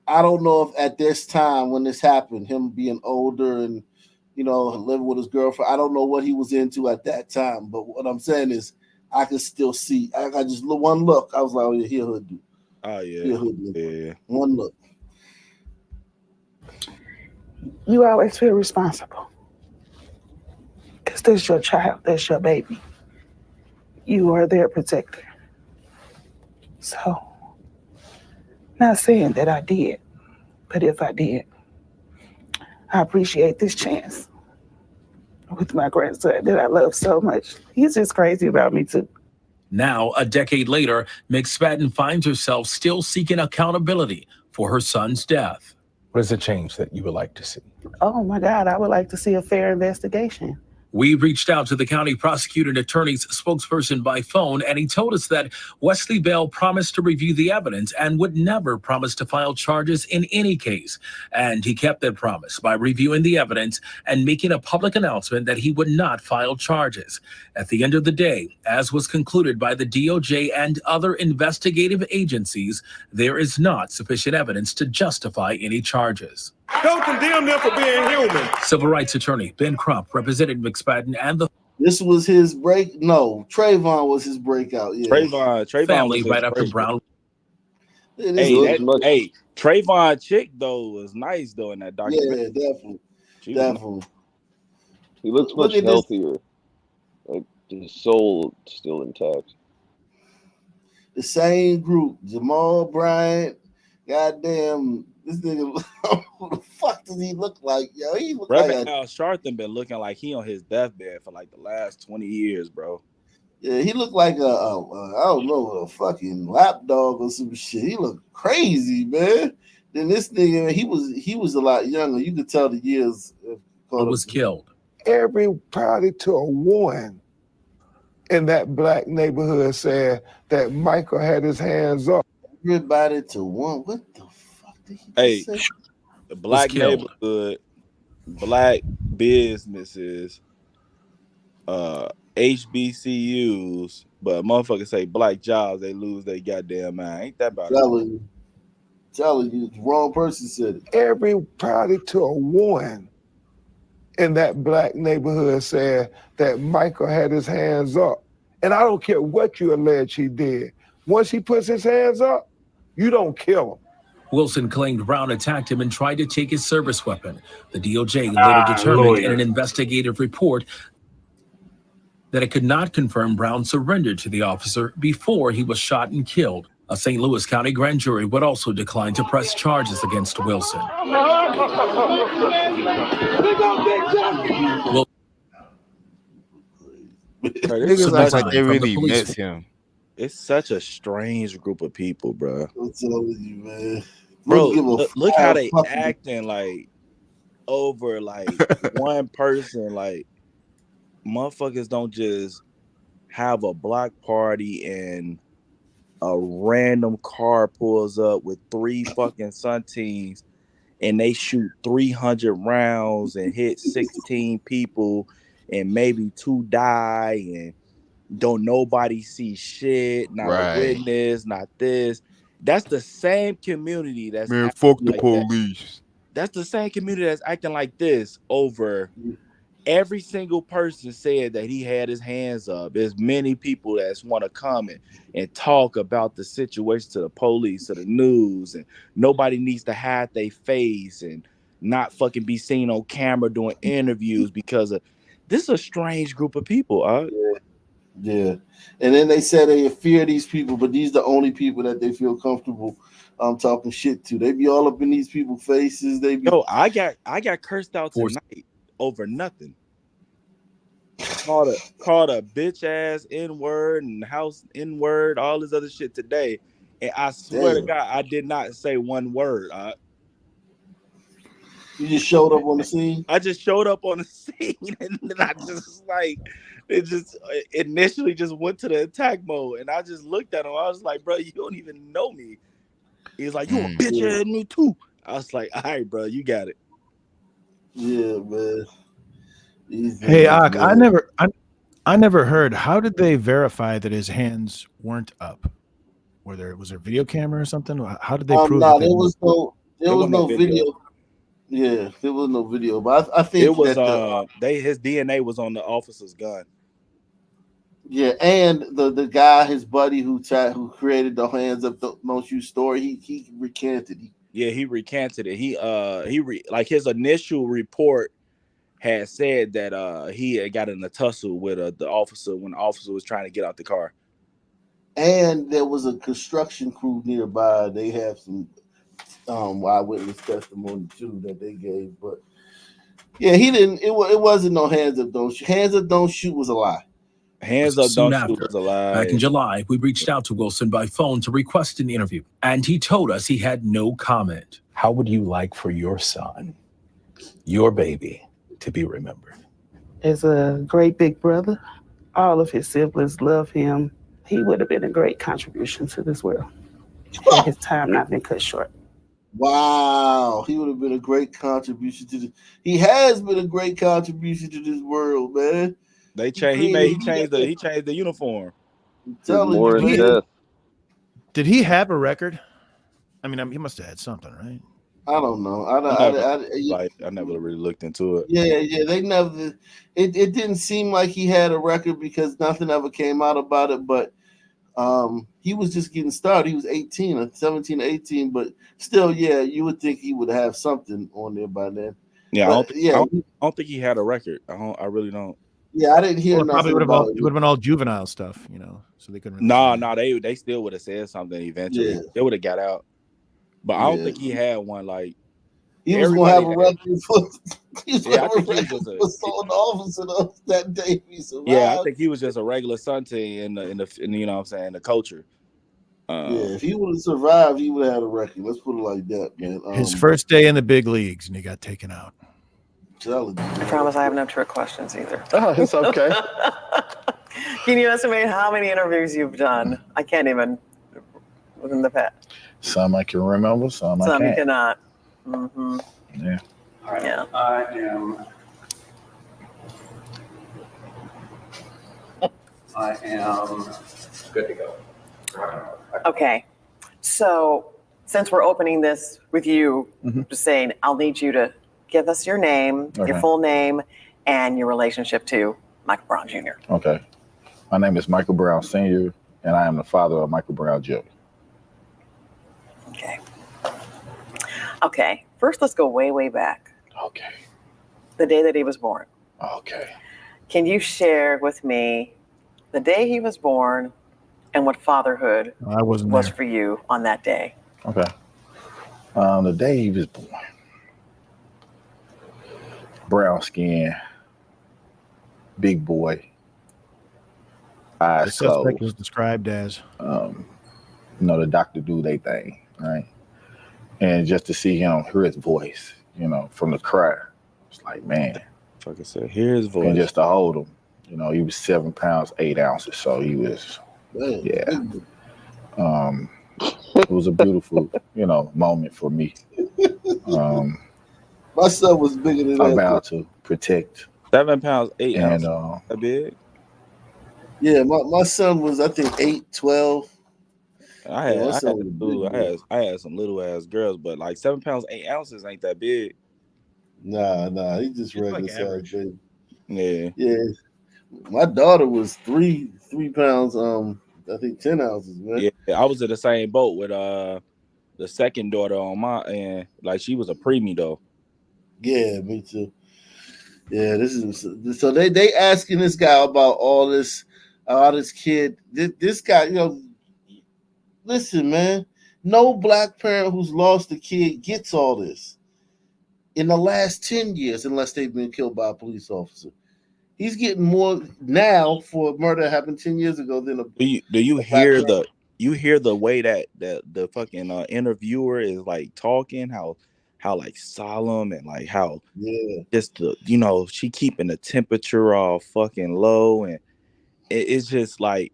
I don't know if at this time when this happened, him being older and living with his girlfriend, I don't know what he was into at that time. But what I'm saying is, I could still see. I just one look, I was like, "Oh yeah, he a hood dude." Oh yeah, he a hood dude. Yeah. One look. You always feel responsible. Because that's your child, that's your baby. You are their protector. So, not saying that I did, but if I did, I appreciate this chance with my grandson that I love so much. He's just crazy about me too. Now, a decade later, McSpadden finds herself still seeking accountability for her son's death. What is the change that you would like to see? Oh my God, I would like to see a fair investigation. We reached out to the county prosecutor and attorney's spokesperson by phone, and he told us that Wesley Bell promised to review the evidence and would never promise to file charges in any case. And he kept that promise by reviewing the evidence and making a public announcement that he would not file charges. At the end of the day, as was concluded by the DOJ and other investigative agencies, there is not sufficient evidence to justify any charges. Don't condemn them for being human. Civil rights attorney Ben Crump represented McSpadden and the This was his break. No, Trayvon was his breakout. Yeah, Trayvon family was right after Brown. Hey, Trayvon chick though was nice though in that documentary. Yeah, definitely. He looks much healthier. Like his soul still intact. The same group, Jamal Bryant, goddamn. This nigga, who the fuck does he look like? Yo, he look Reverend like Al Sharpton been looking like he on his deathbed for like the last 20 years, bro. Yeah, he looked like I don't know, a fucking lapdog or some shit. He looked crazy, man. Then this nigga, he was a lot younger. You could tell the years. Was killed. Everybody to a one in that black neighborhood said that Michael had his hands up. Everybody to one. What the fuck did he say? The black neighborhood, black businesses, HBCUs, but motherfuckers say black jobs, they lose their goddamn mind. Ain't that about it? Telling you, the wrong person said it. Everybody to a one in that black neighborhood said that Michael had his hands up. And I don't care what you allege he did. Once he puts his hands up, you don't kill him. Wilson claimed Brown attacked him and tried to take his service weapon. The DOJ later determined in an investigative report that it could not confirm Brown surrendered to the officer before he was shot and killed. A St. Louis County grand jury would also decline to press charges against Wilson. Niggas act like they really miss him. It's such a strange group of people, bro. I'm telling you, man. Bro, look how they acting like over like one person. Like motherfuckers don't just have a block party and a random car pulls up with 3 fucking Sunteens and they shoot 300 rounds and hit 16 people and maybe 2 die and don't nobody see shit, not a witness, not this. That's the same community that's fuck the like police. That's the same community that's acting like this over every single person said that he had his hands up. There's many people that want to come and talk about the situation to the police, to the news, and nobody needs to hide their face and not fucking be seen on camera doing interviews because of this is a strange group of people. Yeah. And then they said they fear these people, but these are the only people that they feel comfortable talking shit to. They be all up in these people's faces. They be I got cursed out tonight over nothing. Called a bitch ass N-word and house N-word, all this other shit today. And I swear to God, I did not say one word. You just showed up on the scene? I just showed up on the scene, and then I just like, it just initially just went to the attack mode, and I just looked at him. I was like, bro, you don't even know me. He's like, you a bitch ass me too. I was like, all right, bro, you got it. Yeah, man. Hey, Ak, I never heard. How did they verify that his hands weren't up? Was there a video camera or something? How did they prove that? There was no video. Yeah, there was no video, but I think it was that his DNA was on the officer's gun. Yeah, and the guy, his buddy who created the hands up don't shoot story, he recanted. He recanted it. Like his initial report had said that he had got in a tussle with the officer when the officer was trying to get out the car. And there was a construction crew nearby. They have some eyewitness testimony too that they gave, but yeah, he didn't. It wasn't no hands up don't shoot. Hands up don't shoot was a lie. Hands up Soon don't after, shoot was a lie. back in July, we reached out to Wilson by phone to request an interview, and he told us he had no comment. How would you like for your son, your baby, to be remembered? As a great big brother, all of his siblings love him. He would have been a great contribution to this world had his time not been cut short. Wow, he would have been a great contribution to He has been a great contribution to this world, man. He changed the uniform. More in death. Did he have a record? I mean, he must have had something, right? I don't know. I never really looked into it. Yeah, they never. It didn't seem like he had a record because nothing ever came out about it. But he was just getting started. He was 17 or 18, but still, yeah, you would think he would have something on there by then. Yeah, but, I don't think he had a record. I really don't. Yeah, I didn't hear Probably nothing it would have been all juvenile stuff, so they couldn't. They still would have said something eventually. Yeah. They would have got out. But I don't think he had one. Like he was gonna have a record for. He was Yeah, I gonna have a think he record was just for assault officer that day. He survived. Yeah, I think he was just a regular Sunday in the you know what I'm saying, the culture. Yeah, if he would have survived, he would have had a record. Let's put it like that, man. His first day in the big leagues, and he got taken out. I promise I have no trick questions either. Oh, it's okay. Can you estimate how many interviews you've done? I can't even within the past. Some I can remember, some I Some you can't. cannot. Mm-hmm. Yeah. All right. Yeah. I am good to go. Okay. So since we're opening this with you, just saying, I'll need you to give us your name, your Okay. full name, and your relationship to Michael Brown Jr. Okay. My name is Michael Brown Sr., and I am the father of Michael Brown Jr. Okay. Okay. First, let's go way, way back. Okay. The day that he was born. Okay. Can you share with me the day he was born and what fatherhood I wasn't was there. for you on that day? Okay. The day he was born, brown skin, big boy, The eyes suspect closed. was described as. The doctor do their thing, right? And just to see him, hear his voice, from the crowd, it's like, man. Like I said, hear his voice. And just to hold him, he was 7 pounds 8 ounces, so he was, yeah. It was a beautiful, moment for me. My son was bigger than I that. vowed to protect. 7 pounds 8 And, ounces. That big? Yeah, my son was, I think, 8, 12. I had some little ass girls, but like 7 pounds 8 ounces ain't that big. Nah, he just regular like size baby. Yeah. Yeah. My daughter was 3 pounds, I think 10 ounces, man. Yeah, I was in the same boat with the second daughter on my end. Like she was a preemie though. Yeah, me too. Yeah, this is so they asking this guy about all this kid. This guy, listen, man. No black parent who's lost a kid gets all this in the last 10 years, unless they've been killed by a police officer. He's getting more now for a murder that happened 10 years ago than a. Do you hear the way that the fucking interviewer is like talking? How how like solemn and like how Yeah. just the, you know, she keeping the temperature all fucking low, and it's just like,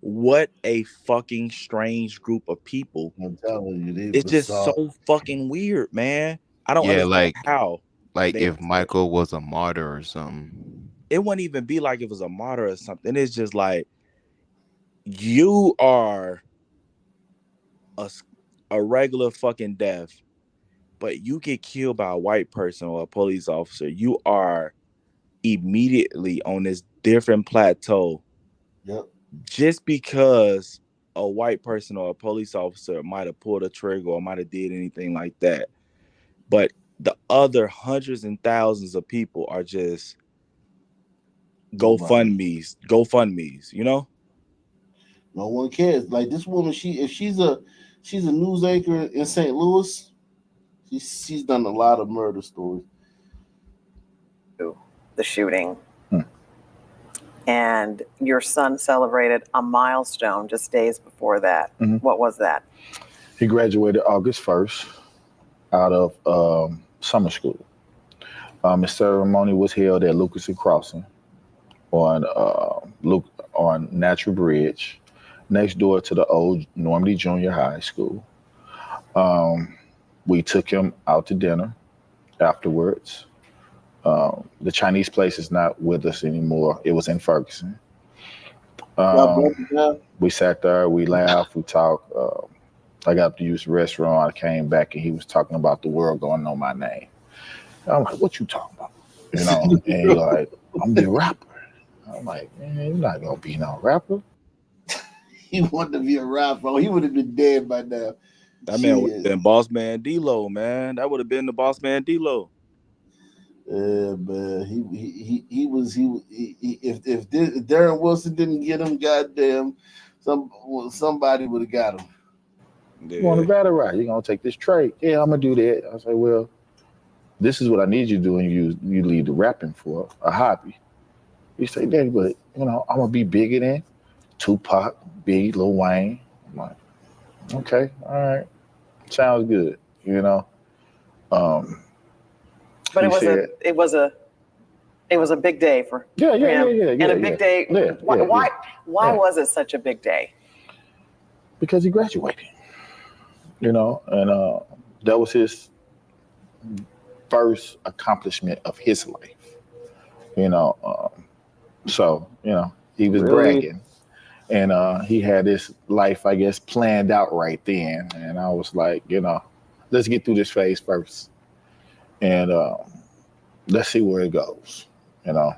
what a fucking strange group of people. I'm telling you, they It's just bizarre. so fucking weird, man. I don't Yeah, understand how. like they- if Michael was a martyr or something. it wouldn't even be like it was a martyr or something. It's just like, you are a regular fucking death, but you get killed by a white person or a police officer, you are immediately on this different plateau. Yep. Just because a white person or a police officer might have pulled a trigger or might have did anything like that, but the other hundreds and thousands of people are just GoFundMe's, you know? No one cares. Like this woman, she's a news anchor in St. Louis. She's done a lot of murder stories. The shooting. And your son celebrated a milestone just days before that. What was that? He graduated August 1st out of summer school. His ceremony was held at Lucas and Crossing on Natural Bridge, next door to the old Normandy Junior High School. We took him out to dinner afterwards. The Chinese place is not with us anymore. It was in Ferguson. We sat there, we laughed, we talked. I got to use the restroom. I came back and he was talking about the world going on my name. I'm like, what you talking about? You know, and he's like, I'm gonna be a rapper. I'm like, man, you're not gonna be no rapper. He wanted to be a rapper. He would have been dead by now. That man would have been Boss Man D-Lo, man. That would have been the Boss Man D-Lo. Yeah, man. If Darren Wilson didn't get him, goddamn, somebody would have got him. You want to battle rap? You're gonna take this trade? Yeah, I'm gonna do that. I say, well, this is what I need you to do, and you leave the rapping for a hobby. You say, Daddy, but you know, I'm gonna be bigger than Tupac, Biggie, Lil Wayne. I'm like, okay, all right, sounds good. You know. But it was a big day for him. And a big day. Why was it such a big day? Because he graduated. You know, and that was his first accomplishment of his life. You know, so you know he was bragging, and he had this life, I guess, planned out right then. And I was like, you know, let's get through this phase first. And let's see where it goes, you know.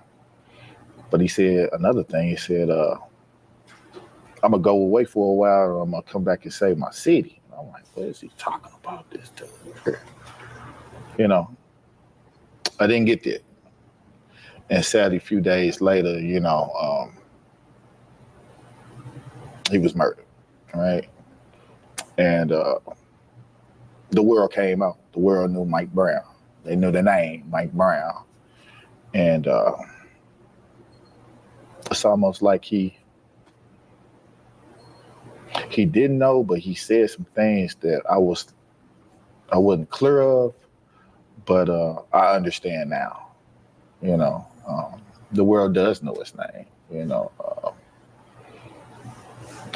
But he said another thing. He said, I'm going to go away for a while, or I'm going to come back and save my city. And I'm like, what is he talking about this dude? You know, I didn't get that. And sadly, a few days later, you know, he was murdered, right? And the world came out. The world knew Mike Brown. They knew the name, Mike Brown. And it's almost like he didn't know, but he said some things that I wasn't clear of, but I understand now. You know, the world does know his name. You know,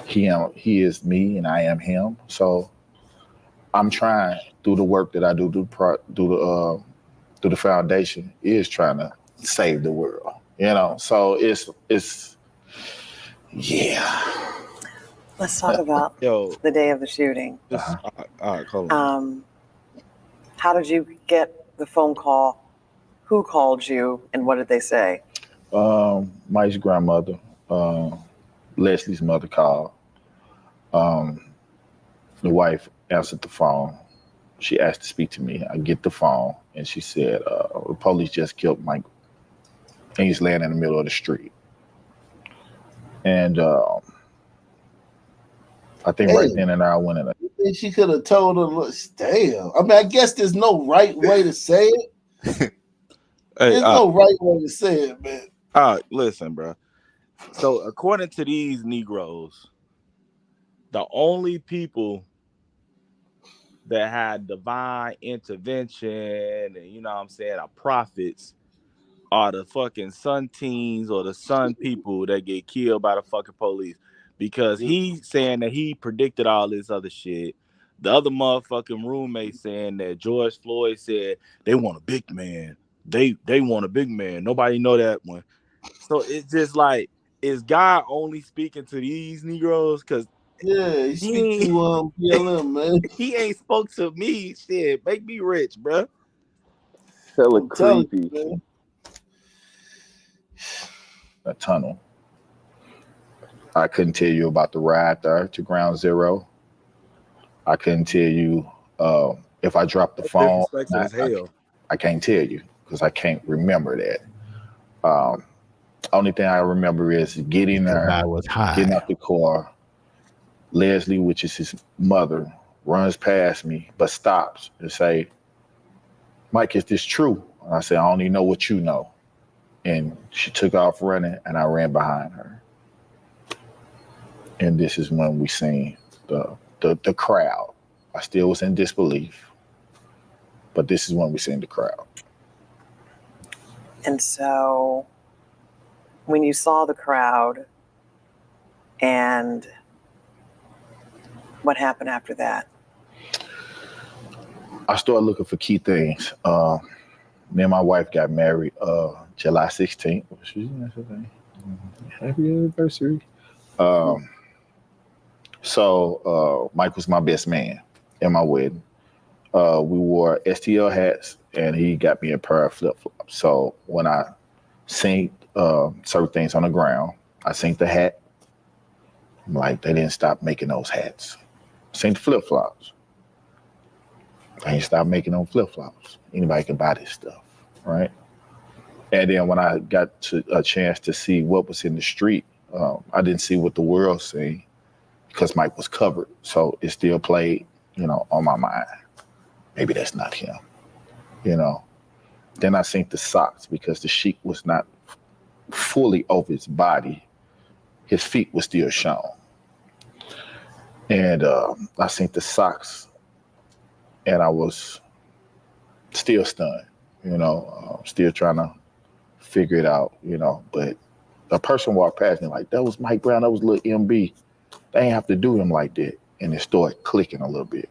he is me and I am him. So I'm trying through the work that I do through the foundation is trying to save the world. You know, so it's yeah. Let's talk about the day of the shooting. Hold on. How did you get the phone call? Who called you, and what did they say? Mike's grandmother, Leslie's mother called. The wife answered the phone. She asked to speak to me. I get the phone, and she said, the police just killed Mike, and he's laying in the middle of the street. And I think right then and there I went in. She could have told her, look, damn. I mean, I guess there's no right way to say it. There's no right way to say it, man. All right, listen, bro. So according to these Negroes, the only people that had divine intervention and you know what I'm saying, our prophets are the fucking sun teens or the sun people that get killed by the fucking police. Because he's saying that he predicted all this other shit. The other motherfucking roommate saying that George Floyd said they want a big man. They want a big man. Nobody know that one. So it's just like, is God only speaking to these Negroes? Because Yeah, he speak to BLM, man. he ain't spoke to me. Shit, make me rich, bruh. Hella I'm telling creepy. you, man. That tunnel. I couldn't tell you about the ride there to Ground Zero. I couldn't tell you if I dropped the phone. Disrespectful as hell. I can't tell you because I can't remember that. Only thing I remember is getting there, I was high. getting out the car. Leslie, which is his mother, runs past me but stops and say, "Mike, is this true?" And I said, "I only know what you know." And she took off running, and I ran behind her. And this is when we seen the crowd. I still was in disbelief, but this is when we seen the crowd. And so when you saw the crowd, and what happened after that? I started looking for key things. Me and my wife got married July 16th. Happy anniversary. So Mike was my best man in my wedding. We wore STL hats, and he got me a pair of flip-flops. So when I seen certain things on the ground, I seen the hat. I'm like, they didn't stop making those hats. Seen the flip-flops. They didn't stop making those flip-flops. Anybody can buy this stuff, right? And then when I got to a chance to see what was in the street, I didn't see what the world seen because Mike was covered. So it still played, on my mind. Maybe that's not him, Then I seen the socks because the sheet was not fully over his body. His feet were still shown. And I seen the socks, and I was still stunned, still trying to figure it out, But a person walked past me like, that was Mike Brown, that was little MB. They ain't have to do him like that. And it started clicking a little bit.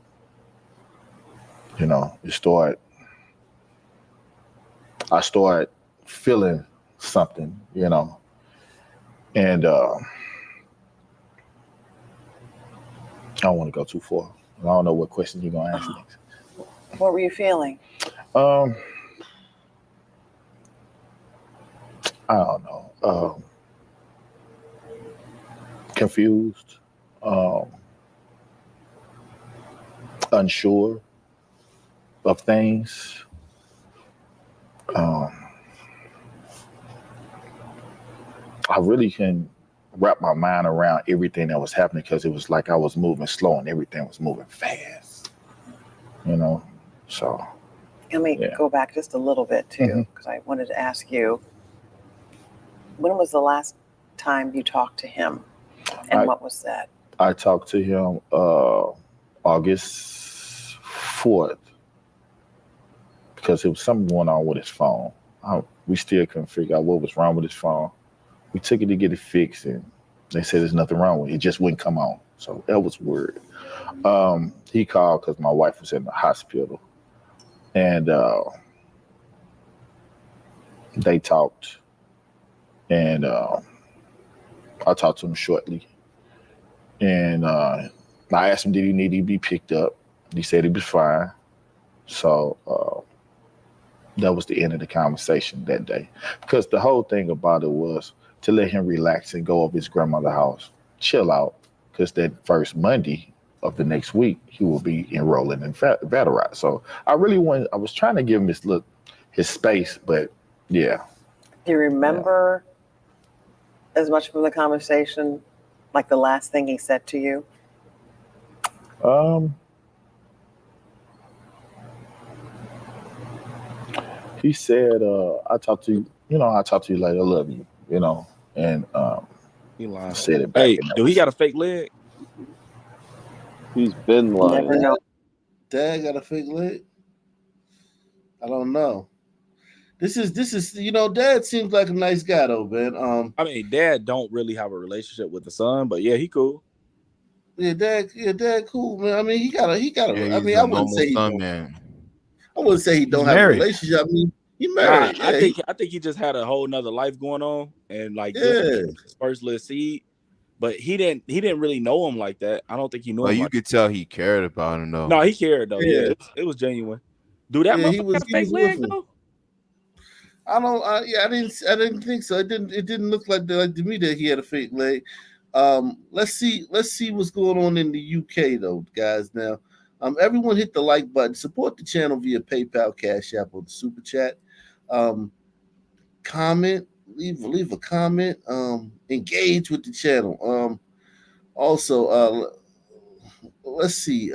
I started feeling something, and I don't want to go too far. I don't know what question you're going to ask next. What were you feeling? I don't know. Confused, unsure of things. I really couldn't wrap my mind around everything that was happening because it was like I was moving slow and everything was moving fast, So. Let me go back just a little bit too, because I wanted to ask you, when was the last time you talked to him, and what was that? I talked to him August 4th because it was something going on with his phone. We still couldn't figure out what was wrong with his phone. We took it to get it fixed, and they said there's nothing wrong with it. It just wouldn't come on. So that was weird. He called because my wife was in the hospital, and they talked, and I talked to him shortly. And I asked him, did he need to be picked up? He said he was fine. So that was the end of the conversation that day. Because the whole thing about it was to let him relax and go over his grandmother's house, chill out. Because that first Monday of the next week, he will be enrolling in battle ride. So I was trying to give him his space, but yeah. Do you remember as much from the conversation, like the last thing he said to you? He said, I'll talk to you later, I love you, and he lying. Said it back. Hey, do he got a fake leg? He's been lying. Never know. Dad got a fake leg? I don't know. This is Dad seems like a nice guy though, man. I mean, Dad don't really have a relationship with the son, but yeah, he cool. Yeah, Dad, cool, man. I mean, he got a. Yeah, I he's mean, a normal son, man. I wouldn't say he don't have a relationship. I mean, he married. Nah, I think he just had a whole nother life going on, and like this was his first little seed. But he didn't really know him like that. I don't think he knew But him you like could tell he cared about him though. No, he cared though. Yeah. Yeah, it was genuine. Dude, that motherfucker got a fake leg though. I don't. I didn't think so. It didn't look like to me that he had a fake leg. Let's see what's going on in the UK though, guys. Now, everyone hit the like button. Support the channel via PayPal, Cash App, or the Super Chat. Comment, leave a comment. Engage with the channel. Also, let's see.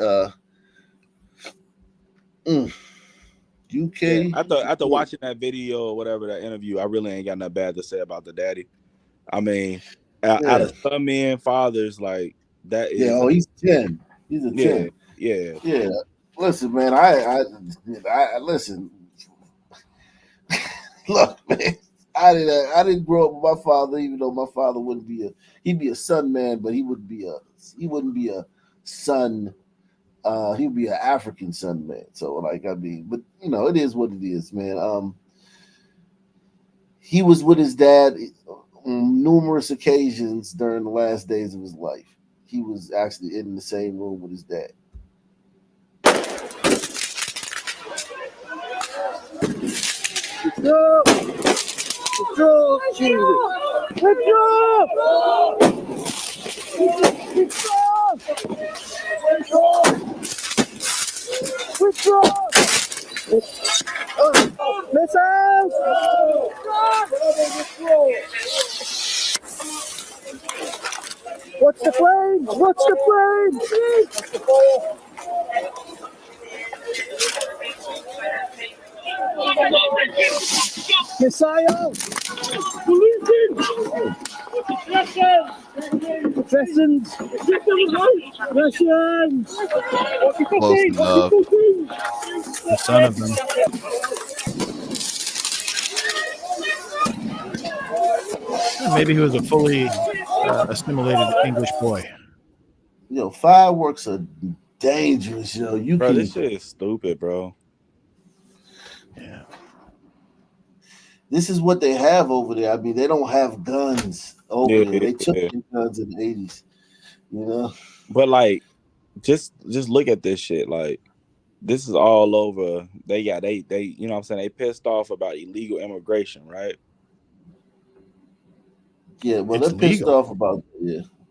UK. Yeah, after watching that video or whatever, that interview, I really ain't got nothing bad to say about the daddy. I mean, out of some men, fathers, like that is. Yeah, he's 10. He's a 10. Yeah. Listen, man, I listen. Look, man, I didn't grow up with my father, even though my father he'd be a son man, but he wouldn't be a son. He would be an African son man. So like, I mean, but it is what it is, man. He was with his dad on numerous occasions during the last days of his life. He was actually in the same room with his dad. What's the flame? What's the flame? Messiah! Russians! Close enough. The son of them. Maybe he was a fully assimilated English boy. Fireworks are dangerous, Bro, this shit is stupid, bro. Yeah. This is what they have over there. I mean, they don't have guns over there. They took their guns in the 80s, But like, just look at this shit. Like, this is all over. They you know what I'm saying? They pissed off about illegal immigration, right? Yeah, well, they're pissed off about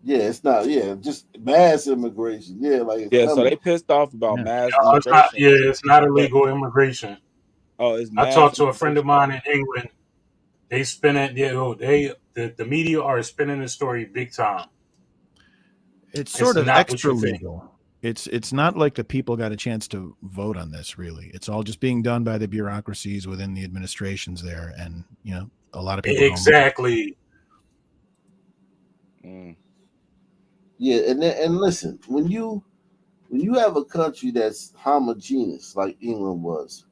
it's not just mass immigration. So they pissed off about mass immigration. immigration. It's not illegal immigration. Oh, it's I talked to a friend of mine in England. They spin it. The media are spinning the story big time. It's sort of extra legal. It's not like the people got a chance to vote on this. Really, it's all just being done by the bureaucracies within the administrations there, and a lot of people exactly. Yeah, and listen, when you have a country that's homogeneous like England was,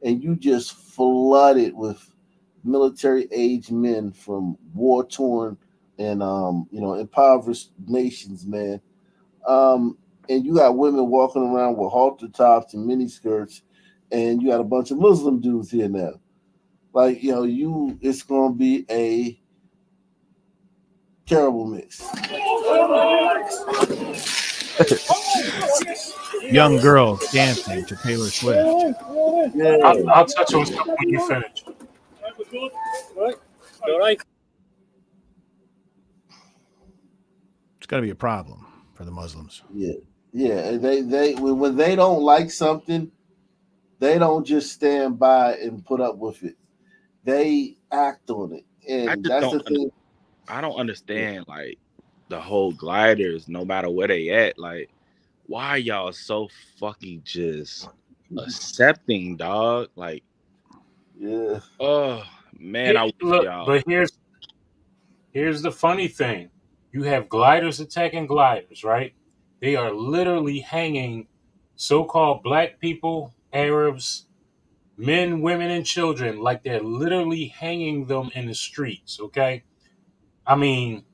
and you just flood it with military-age men from war-torn and impoverished nations, man, and you got women walking around with halter tops and mini skirts, and you got a bunch of Muslim dudes here now. Like, it's gonna be a terrible mix. Young girls dancing to Taylor Swift. Yeah. I'll touch on something when you finish. It's got to be a problem for the Muslims. Yeah. And they when they don't like something, they don't just stand by and put up with it. They act on it, and that's the thing. I don't understand, like, the whole gliders, no matter where they at. Like, why are y'all so fucking just accepting, dog? Like, yeah. Oh man, I look, y'all. But here's the funny thing: you have gliders attacking gliders, right? They are literally hanging so-called black people, Arabs, men, women, and children, like they're literally hanging them in the streets. Okay, I mean,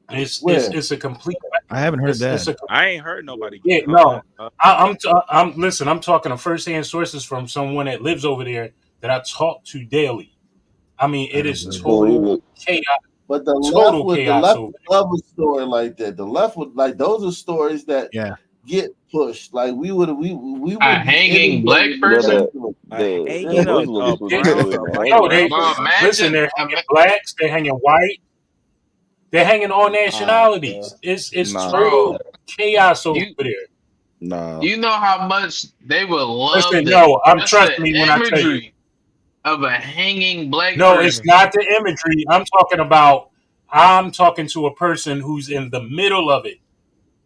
it's a complete. I haven't heard that. I ain't heard nobody Yeah, get no. hung. I'm listen. I'm talking to firsthand sources from someone that lives over there that I talk to daily. I mean, it is total chaos. But the Total left chaos over love a story like that. The left would like those are stories that get pushed. Like we would be hanging black person? Listen, they're hanging blacks, they're hanging white, they're hanging all nationalities. It's total chaos over there. No. You know how much they would love Listen, the, no, just trust the me when I tell you. imagery of a hanging black No, person. it's not the imagery. I'm talking to a person who's in the middle of it.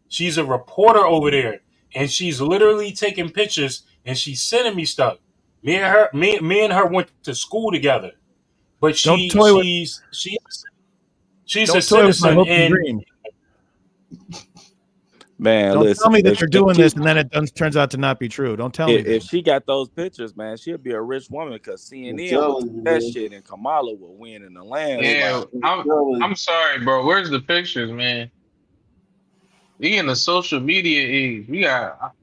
She's a reporter over there, and she's literally taking pictures, and she's sending me stuff. Me and her went to school together, but she's a citizen in. Man, Don't listen, tell me that if- you're if doing she- this and then it turns out to not be true. Don't tell me. If she got those pictures, man, she'll be a rich woman because CNN telling would you, do that man. shit and Kamala will win in the land. Yeah, I'm sorry, bro. Where's the pictures, man? We in the social media age. We got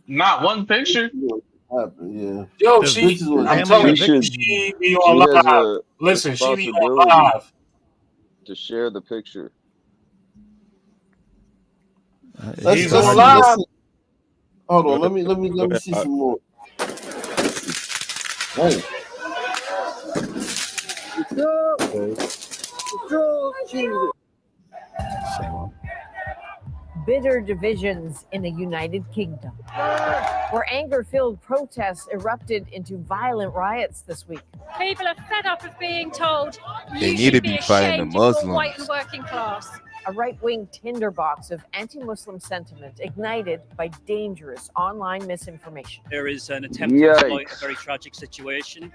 not one picture. Yeah. Yo, The she. bitches was- I'm telling She you, should- she be she on has live. a Listen, she be on responsibility live. to share the picture. He's on live. Hold on, let me see some more. Hey. Bitter divisions in the United Kingdom, where anger-filled protests erupted into violent riots this week. People are fed up of being told They you need should to be fighting the ashamed if you're Muslims. white and working class. A right-wing tinderbox of anti-Muslim sentiment ignited by dangerous online misinformation. There is an attempt to exploit a very tragic situation.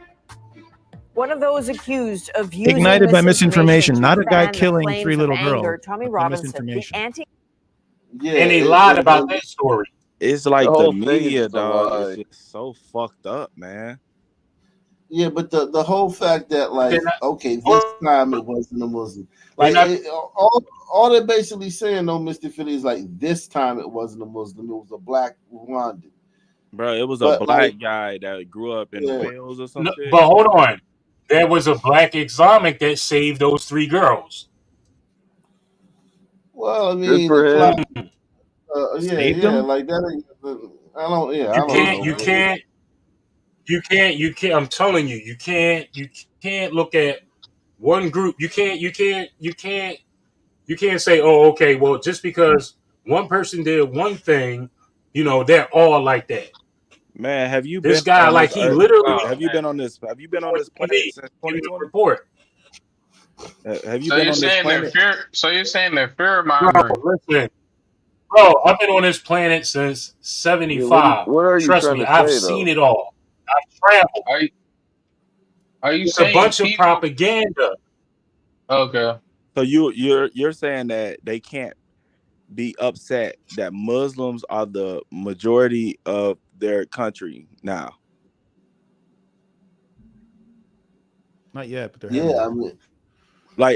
One of those accused of using Ignited by misinformation, to not a guy fan the killing flames 3 of little anger, girls. Tommy but Robinson, the misinformation. anti. And he lied about that story. It's like The the, whole thing is media, just a dog. lie. It's just so fucked up, man. Yeah, but the whole fact that like They're not- okay, this time it wasn't a Muslim. Like not- all they're basically saying, though, Mr. Philly, is like this time it wasn't a Muslim, it was a black Rwandan. Bro, it was But, a black like- guy that grew up in Yeah. Wales or some No, shit. but hold on. There was a black Islamic that saved those 3 girls. Well, I Good mean, for the him. clown- Saved yeah, them? like that. I don't. Yeah, I You don't can't. know. You can't. I'm telling you, you can't look at one group. You can't say, oh, okay, well, just because one person did one thing, they're all like that. Man, have you This been guy, on like, this he earth? literally Have you been on this planet since give me the 2020? report. Have you So been you're on this saying they're planet? fear? So you're saying they're fear Bro, mongering? listen. Bro, I've been on this planet since 75. What are you Trust trying me, to I've say, seen though? it all. I've traveled. Are you It's saying a bunch of people? propaganda. Okay. So you're saying that they can't be upset that Muslims are the majority of their country now? Not yet, but they're Yeah, heading I there. mean,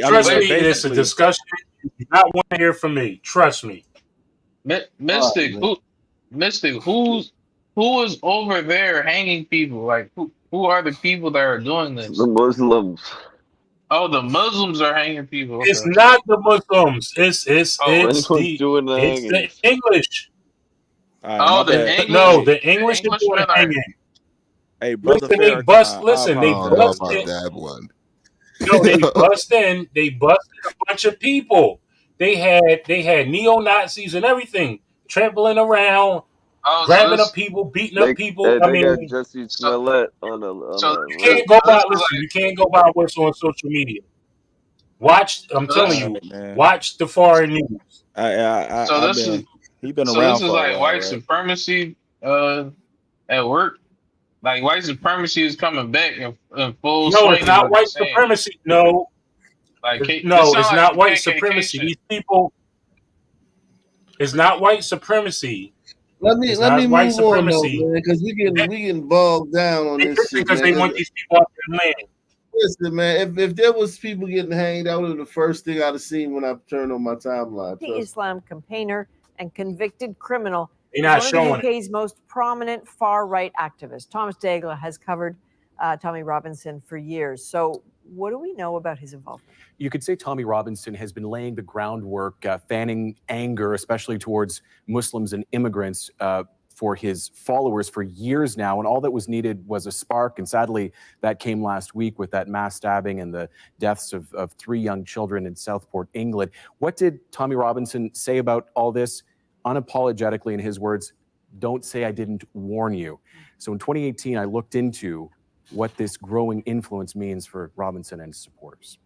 Trust me, basically, it's a discussion you do not want to hear from me. Trust me. Mystic, who is over there hanging people? Like who are the people that are doing this? The Muslims. Oh, the Muslims are hanging people. Okay. It's not the Muslims. It's Anyone's the doing the it's the hangings. English. Oh, the English. No, the English are doing Englishmen the are. hanging. Hey, brother Listen, they Farrakhan, bust. I Listen, they I don't know bust about in. that one. No, they bust in. They busted a bunch of people. They had neo Nazis and everything trampling around, Oh, so grabbing up this. people, beating up people. They I got mean, Jesse So Smollett on the so you this, can't go so by. this is Listen, like. you can't go by what's on social media. Watch. I'm So telling this. you. man. Watch the foreign news. So I've this is. been he been So around this is for a like while, white right? supremacy. At work. Like white supremacy is coming back in full No, swing. it's Is not what you're white saying. supremacy. No, Like this no, sound it's like not some white KKK supremacy. shit. These people. It's not white supremacy. Let me It's not move white on though, supremacy. man, because we getting bogged down on this shit, Because man. they want these people off their land. Listen, man, if there was people getting hanged, that would have been the first thing I'd have seen when I turned on my timeline. The Islam campaigner and convicted criminal They're is not one showing of the UK's most prominent far-right activists. Thomas Daigle has covered Tommy Robinson for years. So what do we know about his involvement? You could say Tommy Robinson has been laying the groundwork, fanning anger, especially towards Muslims and immigrants, for his followers for years now. And all that was needed was a spark. And sadly, that came last week with that mass stabbing and the deaths of 3 young children in Southport, England. What did Tommy Robinson say about all this? Unapologetically, in his words, "Don't say I didn't warn you." So in 2018, I looked into what this growing influence means for Robinson and his supporters.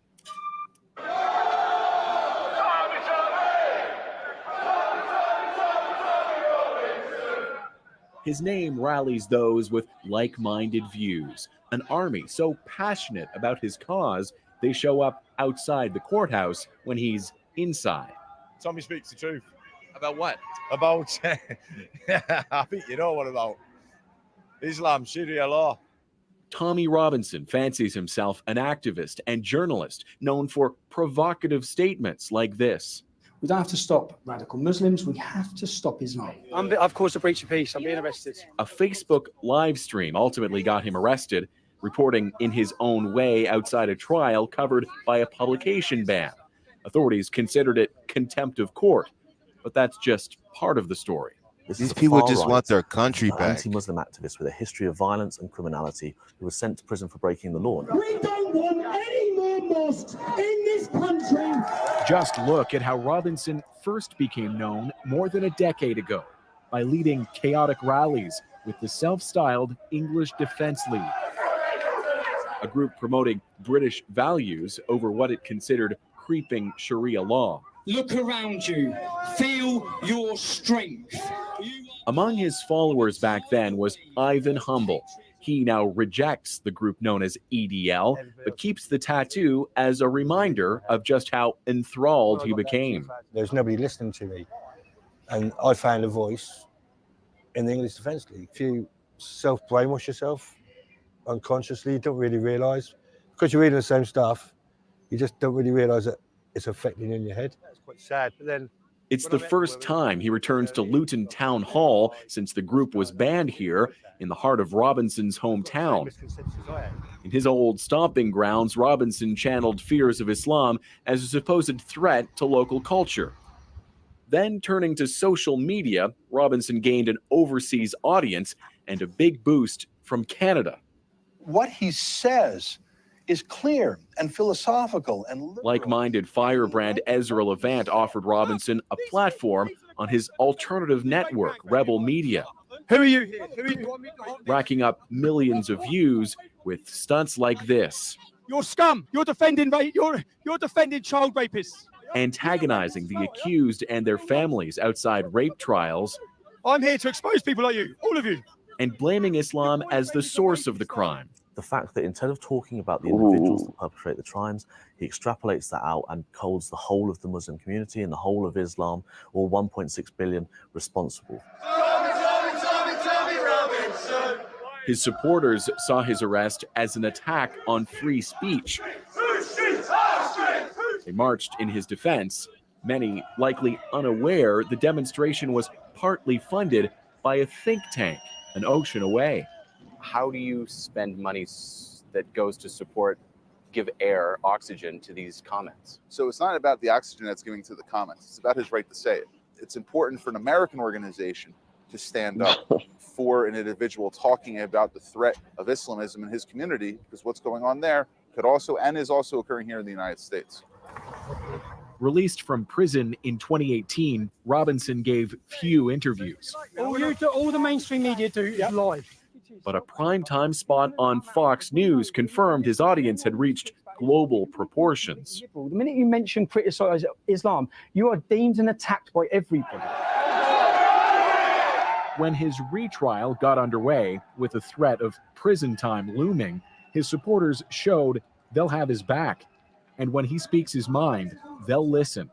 His name rallies those with like-minded views, an army so passionate about his cause, they show up outside the courthouse when he's inside. Tommy speaks the truth. About what? About, I think you know what about. Islam, Sharia law. Tommy Robinson fancies himself an activist and journalist known for provocative statements like this. We don't have to stop radical Muslims. We have to stop Islam. I've caused a breach of peace. I'm being arrested. A Facebook live stream ultimately got him arrested, reporting in his own way outside a trial covered by a publication ban. Authorities considered it contempt of court, but that's just part of the story. These people just want their country back. Anti-Muslim activist with a history of violence and criminality who was sent to prison for breaking the law. We don't want any more mosques in this country. Just look at how Robinson first became known more than a decade ago by leading chaotic rallies with the self-styled English Defence League, a group promoting British values over what it considered creeping Sharia law. Look around you. Feel your strength. Among his followers back then was Ivan Humble. He now rejects the group known as EDL, but keeps the tattoo as a reminder of just how enthralled he became. There's nobody listening to me. And I found a voice in the English Defence League. If you self-brainwash yourself unconsciously, you don't really realise. Because you're reading the same stuff, you just don't really realise that it's affecting you in your head. It's quite sad. But then it's the first time he returns to Luton Town Hall since the group was banned here in the heart of Robinson's hometown. In his old stomping grounds, Robinson channeled fears of Islam as a supposed threat to local culture. Then turning to social media, Robinson gained an overseas audience and a big boost from Canada. What he says is clear and philosophical and liberal. Like-minded firebrand Ezra Levant offered Robinson a platform on his alternative network, Rebel Media. Who are you here? Who are you? Racking up millions of views with stunts like this. You're scum. You're defending child rapists. Antagonizing the accused and their families outside rape trials. I'm here to expose people like you, all of you. And blaming Islam as the source of the crime. The fact that instead of talking about the individuals that perpetrate the crimes, he extrapolates that out and holds the whole of the Muslim community and the whole of Islam, or 1.6 billion, responsible. His supporters saw his arrest as an attack on free speech. They marched in his defense, many likely unaware the demonstration was partly funded by a think tank an ocean away. How do you spend money that goes to support, give air, oxygen to these comments? So it's not about the oxygen that's giving to the comments. It's about his right to say it. It's important for an American organization to stand up for an individual talking about the threat of Islamism in his community, because what's going on there could also and is also occurring here in the United States. Released from prison in 2018, Robinson gave few interviews. All the mainstream media do is lie. But a primetime spot on Fox News confirmed his audience had reached global proportions. The minute you mention criticize Islam, you are deemed and attacked by everybody. When his retrial got underway, with the threat of prison time looming, his supporters showed they'll have his back. And when he speaks his mind, they'll listen.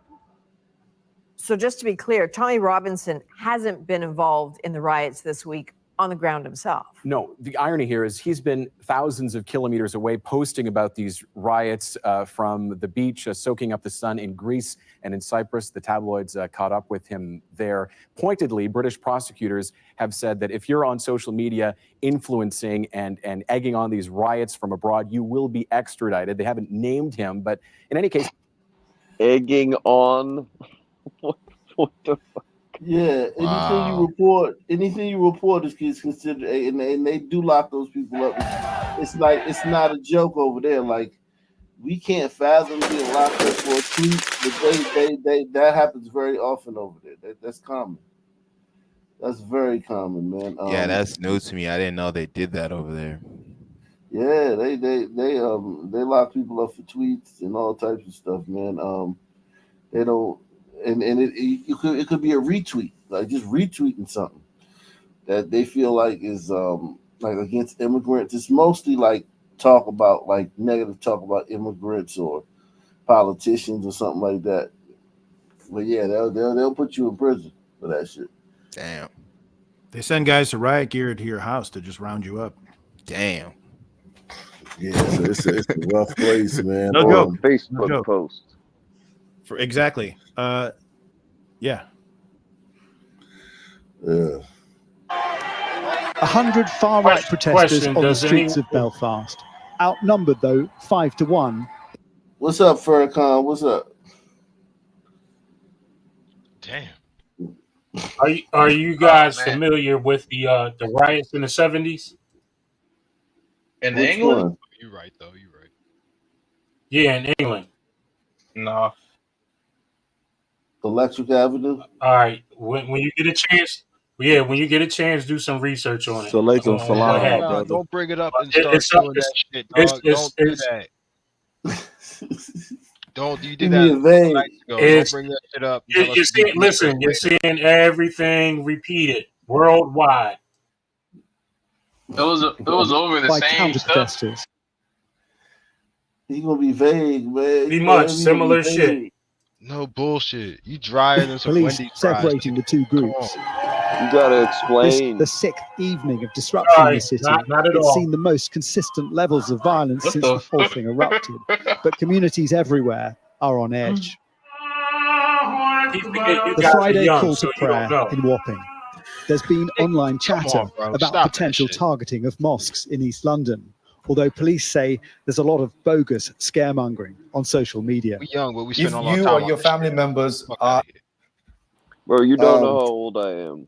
So just to be clear, Tommy Robinson hasn't been involved in the riots this week on the ground himself. No, the irony here is he's been thousands of kilometers away posting about these riots from the beach, soaking up the sun in Greece and in Cyprus. The tabloids caught up with him there. Pointedly, British prosecutors have said that if you're on social media influencing and egging on these riots from abroad, you will be extradited. They haven't named him, but in any case... Egging on? What the fuck? Yeah, anything you report is considered, and they do lock those people up. It's like it's not a joke over there. Like we can't fathom being locked up for a tweet, but they that happens very often over there. That's common. That's very common, man. Yeah, that's new to me. I didn't know they did that over there. Yeah, they lock people up for tweets and all types of stuff, man. They don't. And it could be a retweet, like just retweeting something that they feel like is like against immigrants. It's mostly like negative talk about immigrants or politicians or something like that. But yeah, they'll put you in prison for that shit. Damn. They send guys to riot gear to your house to just round you up. Damn. Yeah, so it's a rough place, man. No joke. Facebook post. Exactly. Yeah. Yeah. 100 far-right protesters on the streets of Belfast. Outnumbered, though, 5-1. What's up, Ferguson? What's up? Damn. Are you guys familiar with the riots in the 70s? In England? You're right, though. You're right. Yeah, in England. No. Electric Avenue. All right. When you get a chance, when you get a chance, do some research on it. Salaikum salam, brother. Don't bring it up and start doing that shit, dog. Don't do that. Don't you did that nights ago. Don't bring that shit up. You're seeing everything repeated worldwide. It was over the same stuff. He's gonna be vague, man. Pretty much similar shit. No bullshit. You drier than some Police Wendy's separating the two groups. You gotta explain. The sixth evening of disruption in the city. Not at it's all. seen the most consistent levels of violence since the whole thing erupted. But communities everywhere are on edge. The Friday call to prayer in Wapping. There's been online chatter about potential targeting of mosques in East London, although police say there's a lot of bogus scaremongering on social media. We're young, but we spend If a lot of you time or on your this family shit. members are... Bro, you don't know how old I am.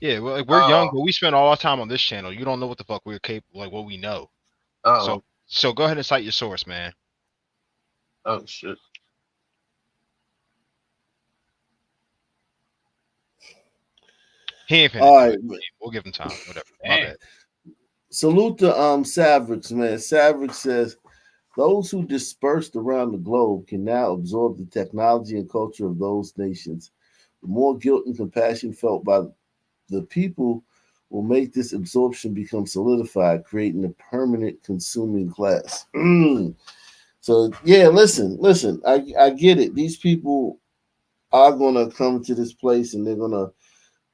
Yeah, well, like, we're young, but we spend all our time on this channel. You don't know what the fuck we're capable, like what we know. So go ahead and cite your source, man. Oh shit. He ain't finna. All right. We'll give him time. Whatever. My bad. Salute to Savrix, man. Savrix says those who dispersed around the globe can now absorb the technology and culture of those nations. The more guilt and compassion felt by the people will make this absorption become solidified, creating a permanent consuming class. So yeah, listen. I get it. These people are gonna come to this place and they're gonna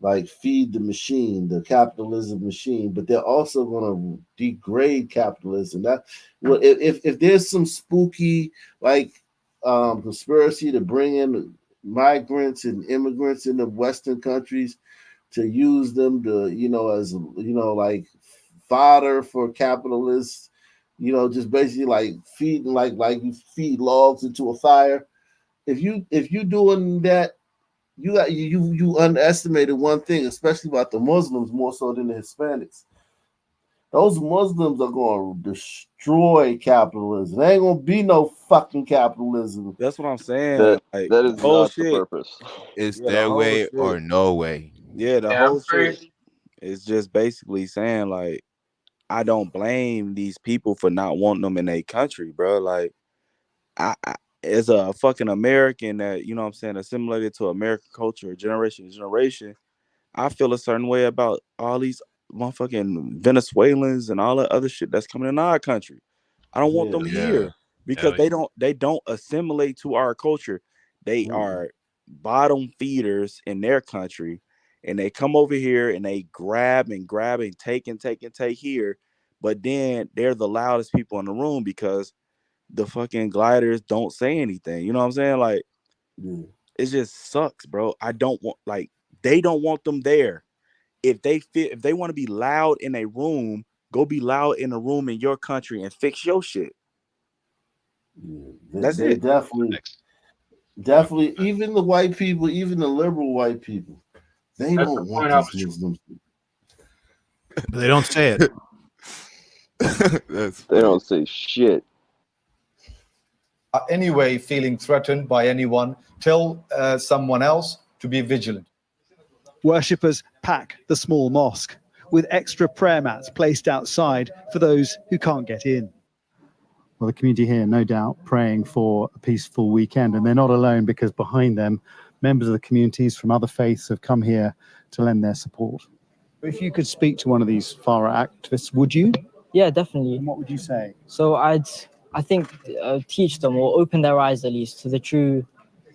like feed the machine, the capitalism machine, but they're also gonna degrade capitalism. That well, if there's some spooky like conspiracy to bring in migrants and immigrants in the Western countries to use them to, as like fodder for capitalists, just basically like feeding like you feed logs into a fire. If you doing that, you underestimated one thing, especially about the Muslims more so than the Hispanics. Those Muslims are going to destroy capitalism. There ain't gonna be no fucking capitalism. That's what I'm saying. That is not the purpose. It's their way or no way. Yeah, the whole shit is just basically saying like, I don't blame these people for not wanting them in their country, bro. Like, I as a fucking American that, you know what I'm saying, assimilated to American culture generation to generation, I feel a certain way about all these motherfucking Venezuelans and all that other shit that's coming in our country. I don't want them here because they don't assimilate to our culture. They are bottom feeders in their country, and they come over here and they grab and take here, but then they're the loudest people in the room because the fucking gliders don't say anything. You know what I'm saying? Like, it just sucks, bro. I don't want, like, they don't want them there. If they want to be loud in a room, go be loud in a room in your country and fix your shit. That's it. Definitely, even the white people, even the liberal white people, they don't want these Muslims. They don't say it. They don't say shit. Anyway, feeling threatened by anyone, tell someone else to be vigilant. Worshippers pack the small mosque with extra prayer mats placed outside for those who can't get in. Well, the community here, no doubt, praying for a peaceful weekend. And they're not alone, because behind them, members of the communities from other faiths have come here to lend their support. If you could speak to one of these far-right activists, would you? Yeah, definitely. And what would you say? So I think teach them, or open their eyes at least, to the true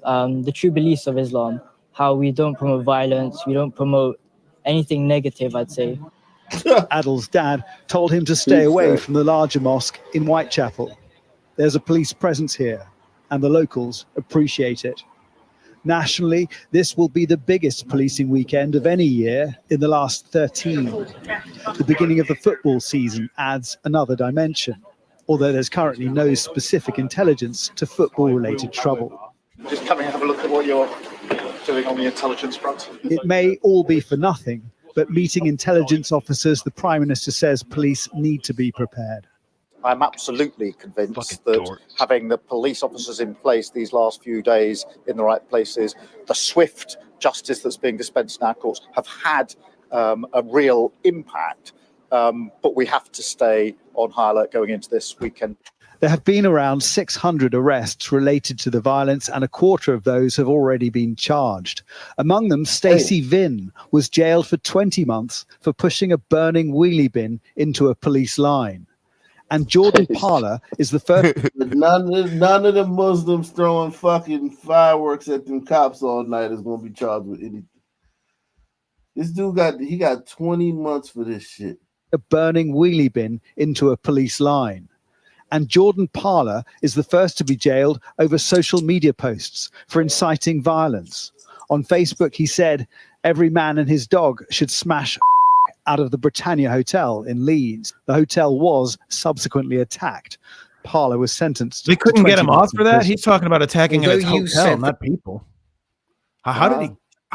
beliefs of Islam. How we don't promote violence, we don't promote anything negative, I'd say. Adil's dad told him to stay away from the larger mosque in Whitechapel. There's a police presence here, and the locals appreciate it. Nationally, this will be the biggest policing weekend of any year in the last 13. The beginning of the football season adds another dimension, although there's currently no specific intelligence to football-related trouble. Just come and have a look at what you're doing on the intelligence front. It may all be for nothing, but meeting intelligence officers, the Prime Minister says police need to be prepared. I'm absolutely convinced that having the police officers in place these last few days in the right places, the swift justice that's being dispensed in our courts, have had a real impact. But we have to stay on high alert going into this weekend. There have been around 600 arrests related to the violence, and a quarter of those have already been charged. Among them, Stacey Vinn was jailed for 20 months for pushing a burning wheelie bin into a police line. And Jordan Parler is the first. None of the Muslims throwing fucking fireworks at them cops all night is going to be charged with anything. This dude got 20 months for this shit. A burning wheelie bin into a police line. And Jordan Parler is the first to be jailed over social media posts for inciting violence. On Facebook, he said, every man and his dog should smash out of the Britannia Hotel in Leeds. The hotel was subsequently attacked. Parler was sentenced. They couldn't get him off for that? prison. He's talking about attacking at his Although you hotel, said not people. How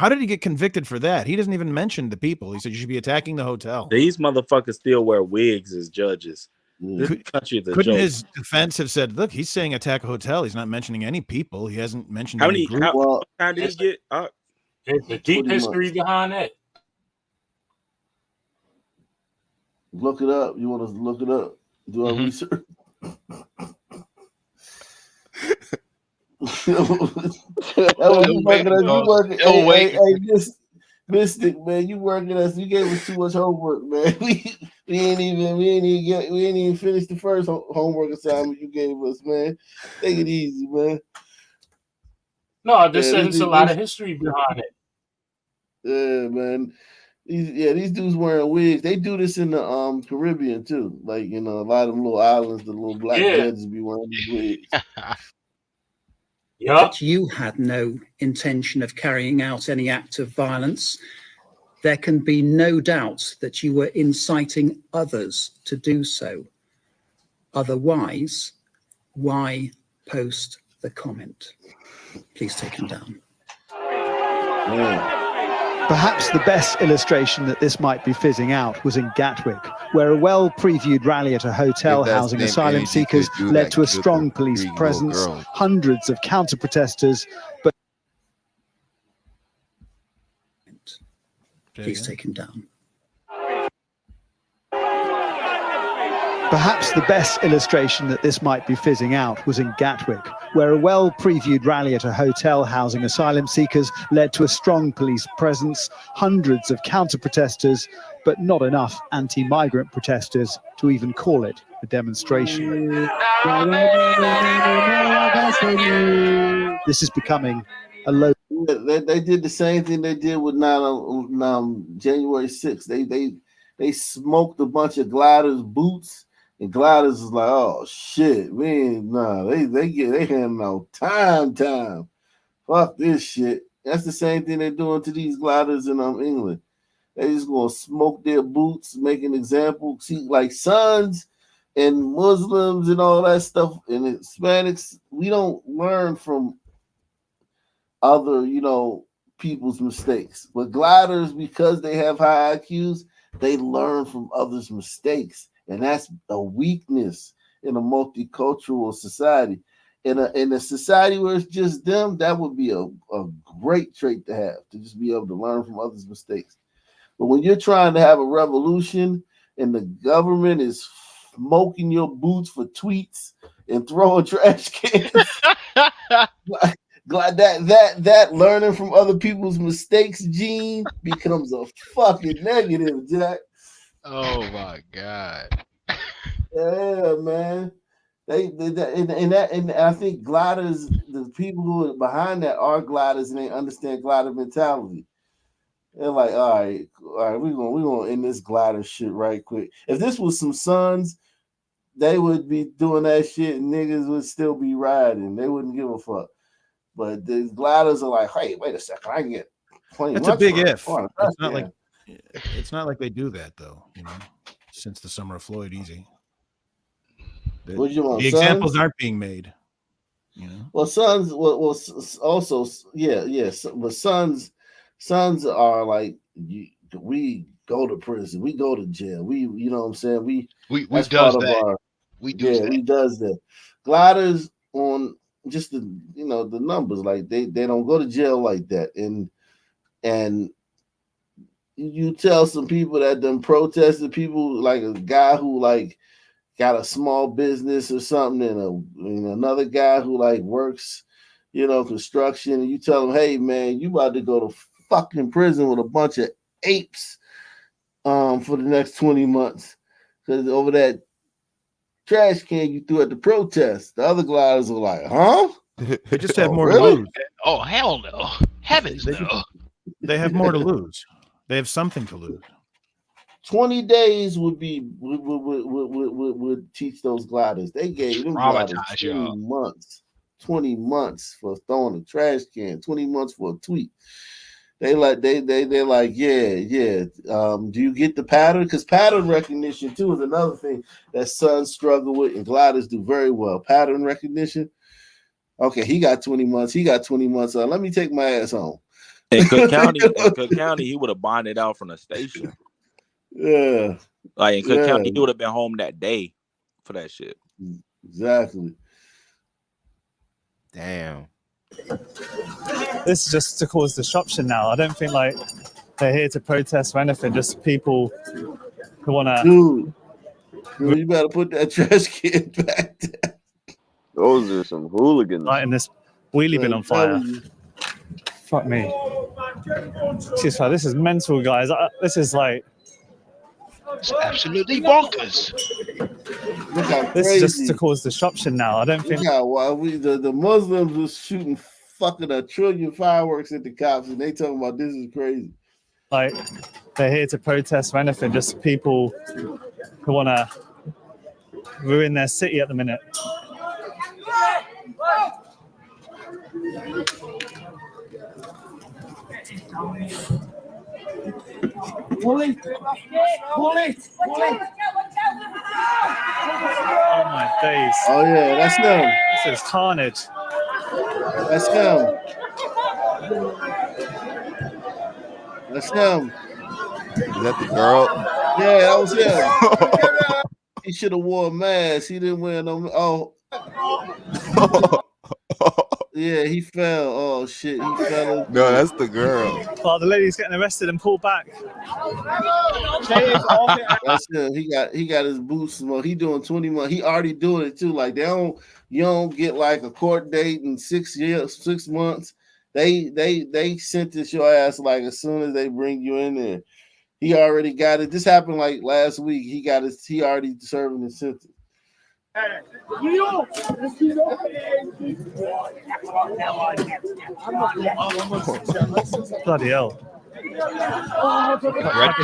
did he get convicted for that? He doesn't even mention the people. He said you should be attacking the hotel. These motherfuckers still wear wigs as judges. This country is a Couldn't joke. his defense have said, look, he's saying attack a hotel. He's not mentioning any people. He hasn't mentioned How any many? group. How did he get? There's a deep history behind that. Look it up. You want to look it up? Do our research? Mystic, man, you working us. You gave us too much homework, man. We ain't even finished the first homework assignment you gave us, man. Take it easy, man. No, I just said it's a lot of history behind it. Yeah, man. These dudes wearing wigs. They do this in the Caribbean too. Like, a lot of them little islands, the little black judges be wearing these wigs. That you had no intention of carrying out any act of violence. There can be no doubt that you were inciting others to do so. Otherwise, why post the comment? Please take him down. Perhaps the best illustration that this might be fizzing out was in Gatwick, where a well-previewed rally at a hotel housing asylum seekers led to a strong police presence, hundreds of counter-protesters, but... Please take him down. Perhaps the best illustration that this might be fizzing out was in Gatwick, where a well-previewed rally at a hotel housing asylum seekers led to a strong police presence, hundreds of counter-protesters, but not enough anti-migrant protesters to even call it a demonstration. This is becoming a low... They did the same thing they did with January 6th. They smoked a bunch of gliders boots, and gliders is like, oh shit, man, they handing out time. Fuck this shit. That's the same thing they're doing to these gliders in England. They just gonna smoke their boots, make an example. See, like sons and Muslims and all that stuff, and Hispanics, we don't learn from other, people's mistakes. But gliders, because they have high IQs, they learn from others' mistakes, and that's a weakness in a multicultural society. In a society where it's just them, that would be a great trait to have, to just be able to learn from others' mistakes. But when you're trying to have a revolution and the government is smoking your boots for tweets and throwing trash cans, that learning from other people's mistakes gene becomes a fucking negative, Jack. Oh my God. Yeah, man. And I think gliders, the people who are behind that are gliders, and they understand glider mentality. They're like, all right, we're gonna end this glider shit right quick. If this was some sons, they would be doing that shit, and niggas would still be riding. They wouldn't give a fuck. But the gliders are like, hey, wait a second, I can get plenty. That's a big if. It's not like they do that though. Since the summer of Floyd, easy. The examples aren't being made. Well, sons. Well, also, but sons are like, we go to prison, we go to jail, you know what I'm saying? We does that. We does that. Gliders on just the the numbers, like they don't go to jail like that, and you tell some people that done protested, people like a guy who like got a small business or something, and another guy who like works, construction, and you tell him, hey man, you about to go to fucking prison with a bunch of apes for the next 20 months because over that trash can you threw at the protest. The other gliders are like, huh? They just have more to lose. Oh hell no. Heavens no. They have more to lose. They have something to lose. 20 days would teach those gliders. They gave them gliders 20 months for throwing a trash can, 20 months for a tweet. They're like, yeah. Do you get the pattern? Because pattern recognition too is another thing that sons struggle with, and gliders do very well. Pattern recognition. Okay, he got 20 months. Let me take my ass home. In Cook County, he would have bonded out from the station. Yeah. Like in Cook County, he would have been home that day for that shit. Exactly. Damn. This is just to cause disruption now. I don't think like they're here to protest or anything. Just people who want to. Dude, you better put that trash can back there. Those are some hooligans. Lighting this wheelie bin on fire. Fuck me. This is mental, guys. This is like. It's absolutely bonkers. Look how this crazy. Is just to cause disruption now. I don't think. Yeah, the Muslims was shooting fucking 1 trillion fireworks at the cops, and they talking about this is crazy. Like they're here to protest or anything. Just people who want to ruin their city at the minute. Pull it! Oh my days. Oh yeah, that's them. This is carnage. That's them. That's him. Is that the girl? Yeah, that was him. He should have wore a mask. He didn't wear no. Oh. Yeah, he fell. Oh shit, he fell. No, that's the girl. Oh, the lady's getting arrested and pulled back. That's him. He got his boots smoked. He doing 20 months. He already doing it too. Like you don't get like a court date in 6 months. They sentence your ass like as soon as they bring you in there. He already got it. This happened like last week. He already serving his sentence. Bloody hell. Red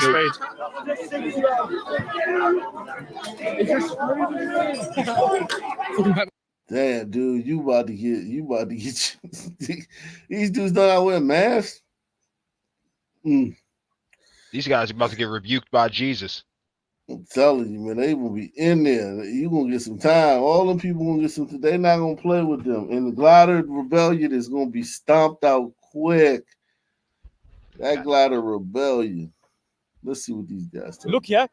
Damn, dude, you about to get these dudes don't out wear masks. These guys are about to get rebuked by Jesus. I'm telling you, man, they will be in there. You gonna get some time. All them people gonna get some. They're not gonna play with them. And the glider rebellion is gonna be stomped out quick. That glider rebellion. Let's see what these guys tell. Look, yeah,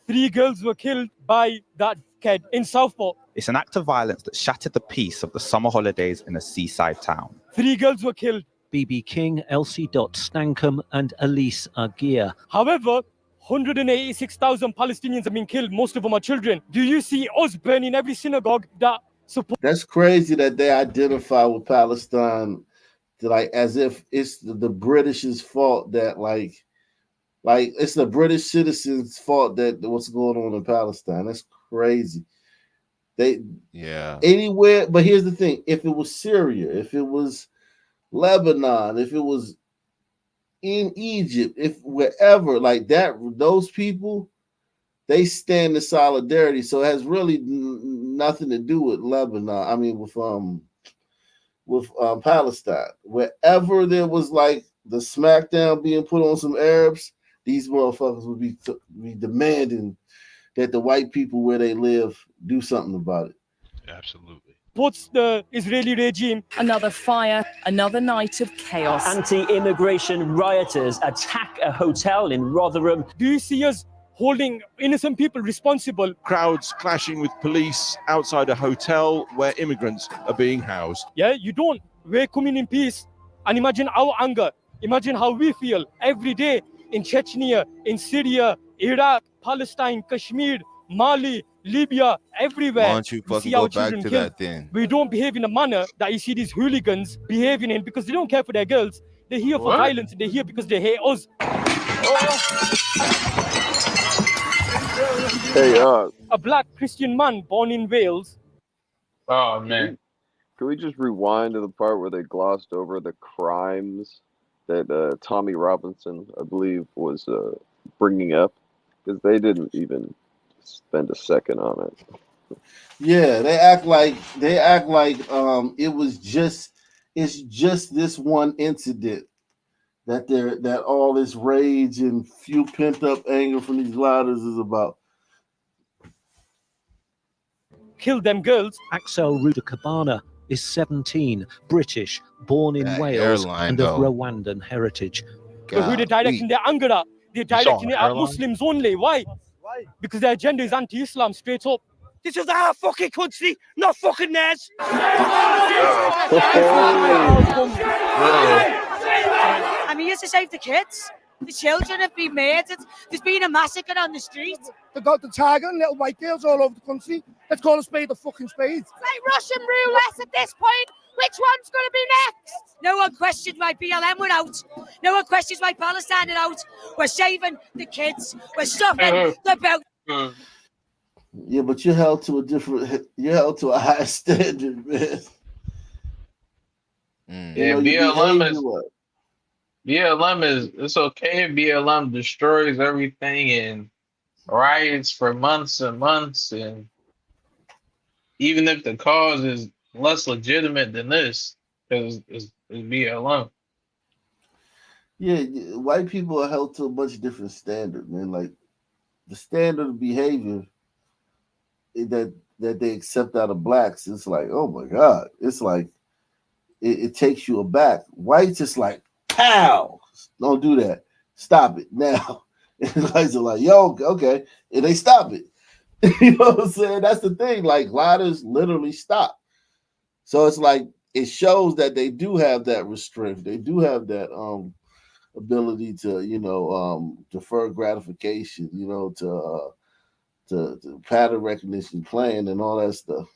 3 girls were killed by that kid in Southport. It's an act of violence that shattered the peace of the summer holidays in a seaside town. 3 girls were killed. BB King, Elsie Stankham, and Elise Aguirre. However, 186,000 Palestinians have been killed. Most of them are children. Do you see us burning every synagogue that support? That's crazy that they identify with Palestine, like as if it's the British's fault that like it's the British citizens' fault that what's going on in Palestine. That's crazy. Anywhere, but here's the thing: if it was Syria, if it was Lebanon, if it was in Egypt, if wherever like that, those people, they stand in solidarity. So it has really nothing to do with Lebanon. I mean, with Palestine. Wherever there was like the smackdown being put on some Arabs, these motherfuckers would be demanding that the white people where they live do something about it. Absolutely. Supports the Israeli regime. Another fire, another night of chaos. Anti-immigration rioters attack a hotel in Rotherham. Do you see us holding innocent people responsible? Crowds clashing with police outside a hotel where immigrants are being housed. Yeah, you don't. We're coming in peace. And imagine our anger. Imagine how we feel every day in Chechnya, in Syria, Iraq, Palestine, Kashmir, Mali, Libya, everywhere. Why don't you fucking go back to that then? We don't behave in a manner that you see these hooligans behaving in because they don't care for their girls. They're here for violence. They're here because they hate us. Hey, a black Christian man born in Wales. Oh, man. Can we just rewind to the part where they glossed over the crimes that Tommy Robinson, I believe, was bringing up? Because they didn't even spend a second on it. Yeah, they act like it's just this one incident that all this rage and few pent up anger from these gliders is about. Kill them girls. Axel Rudakabana is 17, British, born in Wales and of Rwandan heritage. But who they're directing their anger at? They're directing it at Muslims only. Why? Because their agenda is anti-Islam, straight up. This is our fucking country, not fucking theirs. I'm here to save the kids. The children have been murdered. There's been a massacre on the street. They got the targeting little white girls all over the country. Let's call a spade a fucking spade. It's like Russian roulette at this point. Which one's going to be next? No one questioned why BLM were out. No one questions why Palestine are out. We're saving the kids. We're stopping the boat. Yeah, but you're held to a high standard, man. Yeah, BLM is it's okay if BLM destroys everything and riots for months and months, and even if the cause is less legitimate than this, because it's BLM. Yeah, white people are held to a bunch of different standards, man. Like the standard of behavior that they accept out of blacks, it's like, oh my God, it's like it takes you aback. Whites, it's like, pow, don't do that, stop it now. And whites are like, yo, okay, and they stop it. You know what I'm saying? That's the thing. Like gliders literally stop. So it's like it shows that they do have that restraint. They do have that ability to defer gratification, to pattern recognition, plan, and all that stuff.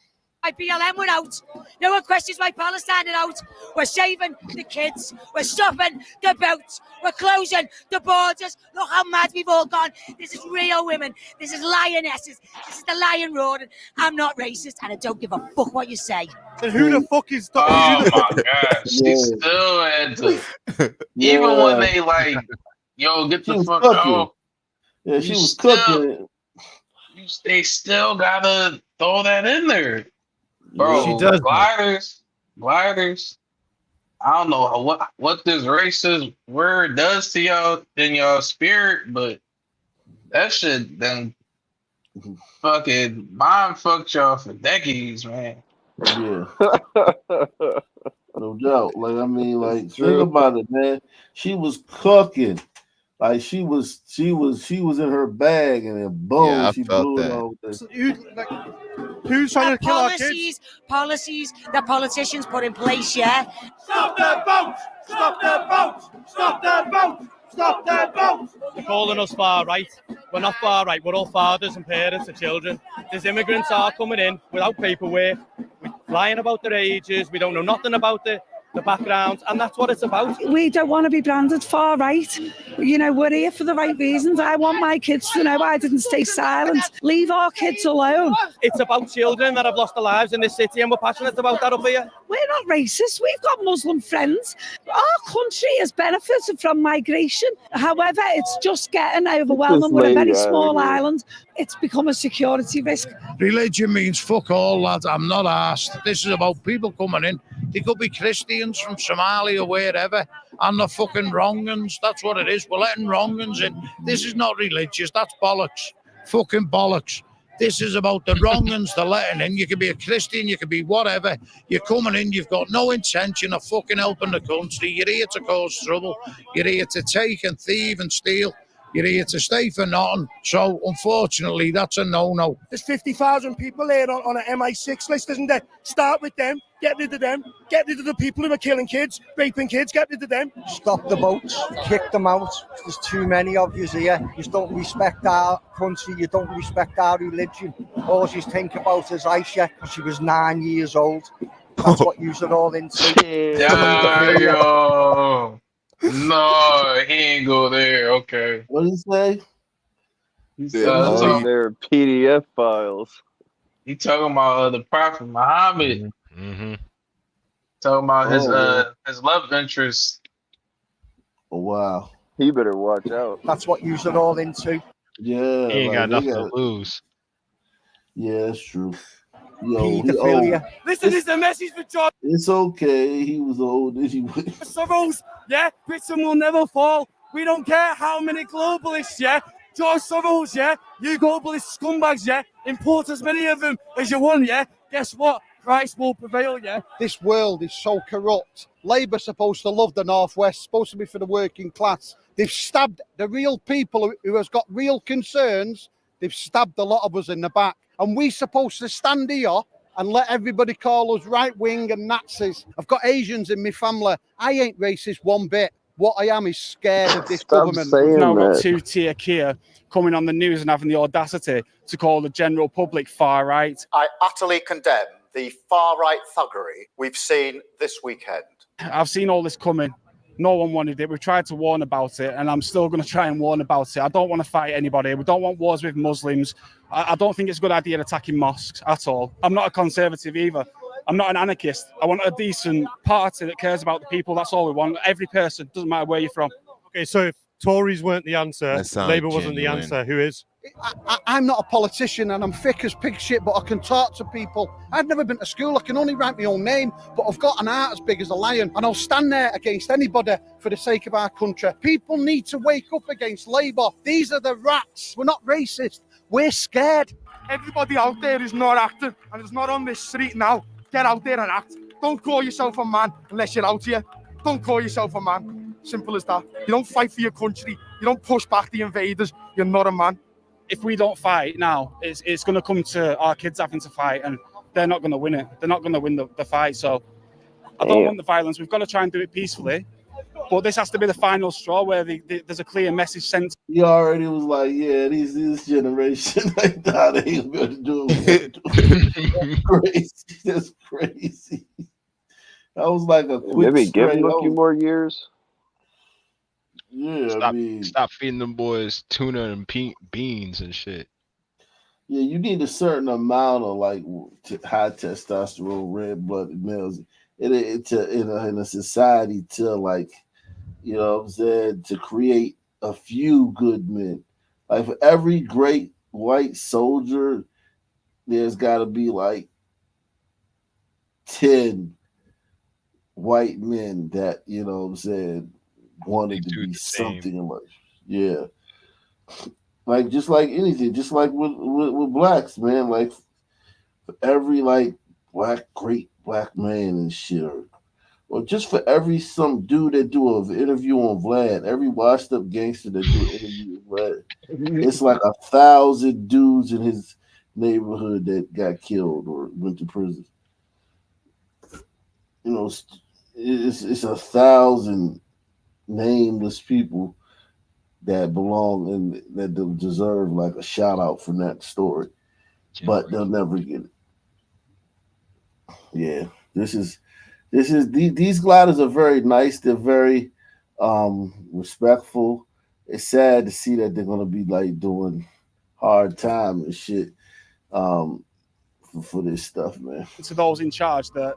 My BLM went out. No one questions why Palestine are out. We're saving the kids. We're stopping the boats. We're closing the borders. Look how mad we've all gone. This is real women. This is lionesses. This is the lion roaring. I'm not racist, and I don't give a fuck what you say. And who the fuck is? Oh my god, she still had to. Even when they like, yo, get the fuck out. Yeah, she was cooking. They still gotta throw that in there, bro. She does. Gliders. I don't know what this racist word does to y'all in y'all spirit, but that shit then fucking mind fucked y'all for decades, man. Yeah. No doubt. Like, I mean, like, think about it, man. She was cooking. Like, she was in her bag, and then boom, Yeah, she felt blew that. it all. Who's trying to kill our kids? Policies that politicians put in place, yeah? Stop the boats! Stop the boats! Stop the boats! Stop the boats! They're calling us far right. We're not far right. We're all fathers and parents of children. These immigrants are coming in without paperwork. We're lying about their ages. We don't know nothing about the backgrounds, and that's what it's about. We don't want to be branded far right. You know, we're here for the right reasons. I want my kids to know I didn't stay silent. Leave our kids alone. It's about children that have lost their lives in this city, and we're passionate about that up here. We're not racist. We've got Muslim friends. Our country has benefited from migration. However, it's just getting overwhelming. We're a very small island. It's become a security risk. Religion means fuck all, lads. I'm not asked. This is about people coming in. They could be Christians from Somalia or wherever, and the fucking wrong-uns. That's what it is. We're letting wrong-uns in. This is not religious. That's bollocks. Fucking bollocks. This is about the wrong-uns they're letting in. You can be a Christian, you can be whatever. You're coming in, you've got no intention of fucking helping the country. You're here to cause trouble. You're here to take and thieve and steal. You're here to stay for nothing. So, unfortunately, that's a no-no. There's 50,000 people here on an MI6 list, isn't there? Start with them, get rid of them, get rid of the people who are killing kids, raping kids, get rid of them. Stop the boats, kick them out. There's too many of you here. You don't respect our country, you don't respect our religion. All you think about is Aisha, because she was 9 years old. That's what you're all into. Yo. No, he ain't go there. Okay. What did he say? He's their PDF files. He talking about the Prophet Muhammad. Mm-hmm. Talking about his love interest. Oh wow. He better watch out. That's what you're all into. Yeah. He ain't got nothing to lose. Yeah, that's true. Yo, Listen, it's a message for John. It's okay. He was old anyway. Soros, yeah, Britain will never fall. We don't care how many globalists, yeah. George Soros, yeah, you globalist scumbags, yeah, import as many of them as you want, yeah. Guess what? Christ will prevail, yeah. This world is so corrupt. Labour's supposed to love the Northwest, supposed to be for the working class. They've stabbed the real people who has got real concerns. They've stabbed a lot of us in the back. And we're supposed to stand here and let everybody call us right-wing and Nazis. I've got Asians in my family. I ain't racist one bit. What I am is scared of this government. We've now got two-tier Kia coming on the news and having the audacity to call the general public far-right. I utterly condemn the far-right thuggery we've seen this weekend. I've seen all this coming. No one wanted it. We've tried to warn about it, and I'm still going to try and warn about it. I don't want to fight anybody. We don't want wars with Muslims. I don't think it's a good idea attacking mosques at all. I'm not a conservative either. I'm not an anarchist. I want a decent party that cares about the people. That's all we want. Every person, doesn't matter where you're from. Okay, so if Tories weren't the answer, Labour wasn't the answer, who is? I'm not a politician and I'm thick as pig shit, but I can talk to people. I've never been to school. I can only write my own name, but I've got an heart as big as a lion, and I'll stand there against anybody for the sake of our country. People need to wake up against Labour. These are the rats. We're not racist. We're scared. Everybody out there is not acting and is not on this street now. Get out there and act. Don't call yourself a man unless you're out here. Don't call yourself a man. Simple as that. You don't fight for your country. You don't push back the invaders. You're not a man. If we don't fight now, it's going to come to our kids having to fight, and they're not going to win it. They're not going to win the fight. So I don't want the violence. We've got to try and do it peacefully. But this has to be the final straw where there's a clear message sent. He already was like, yeah, this generation, like, nah, they ain't gonna do it. That's crazy. That's crazy. That was like a quick Maybe give straight him a few more years. Yeah, stop feeding them boys tuna and beans and shit. Yeah, you need a certain amount of like high testosterone, red blooded males in a society to, like, you know what I'm saying, to create a few good men. Like, for every great white soldier, there's got to be like 10 white men that, you know what I'm saying, wanted to be something in life. Yeah. Like, just like anything, just like with blacks, man. Like, for every like great black man and shit, or just for every some dude that do an interview on Vlad, every washed up gangster that do an interview with Vlad, it's like 1,000 dudes in his neighborhood that got killed or went to prison. You know, it's 1,000 nameless people that belong and that deserve like a shout out from that story, but they'll never get it. Yeah, these gliders are very nice. They're very respectful. It's sad to see that they're gonna be like doing hard time and shit for this stuff, man. To those in charge that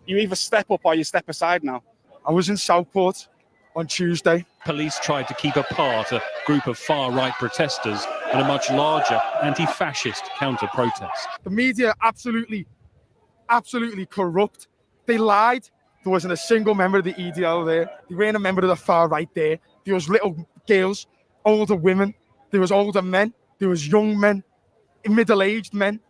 you either step up or you step aside now. I was in Southport on Tuesday. Police tried to keep apart a group of far-right protesters and a much larger anti-fascist counter-protest. The media absolutely corrupt. They lied. There wasn't a single member of the EDL there. There weren't a member of the far right there. There was little girls, older women. There was older men. There was young men, middle-aged men,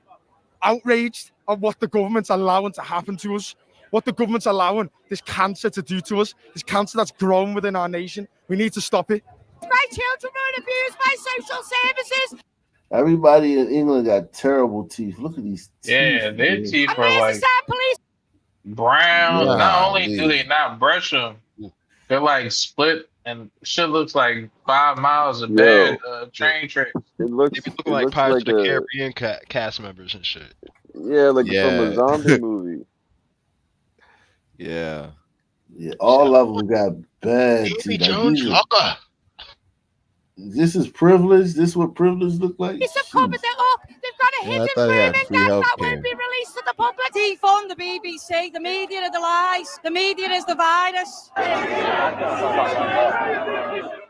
outraged at what the government's allowing to happen to us. What the government's allowing this cancer to do to us, this cancer that's grown within our nation. We need to stop it. My children were abused by social services. Everybody in England got terrible teeth. Look at these teeth. Yeah, their teeth are like brown. Yeah, not only do they not brush them, they're like split, and shit looks like 5 miles of bad train tracks. It looks like Pirates of the Caribbean cast members and shit. Yeah, like from a zombie movie. Yeah, all of them got bad teeth. This is privilege. This is what privilege look like. It's a cover that up. They've got a hidden room in there that won't be released to the public. Defund the BBC. The media are the lies. The media is the virus.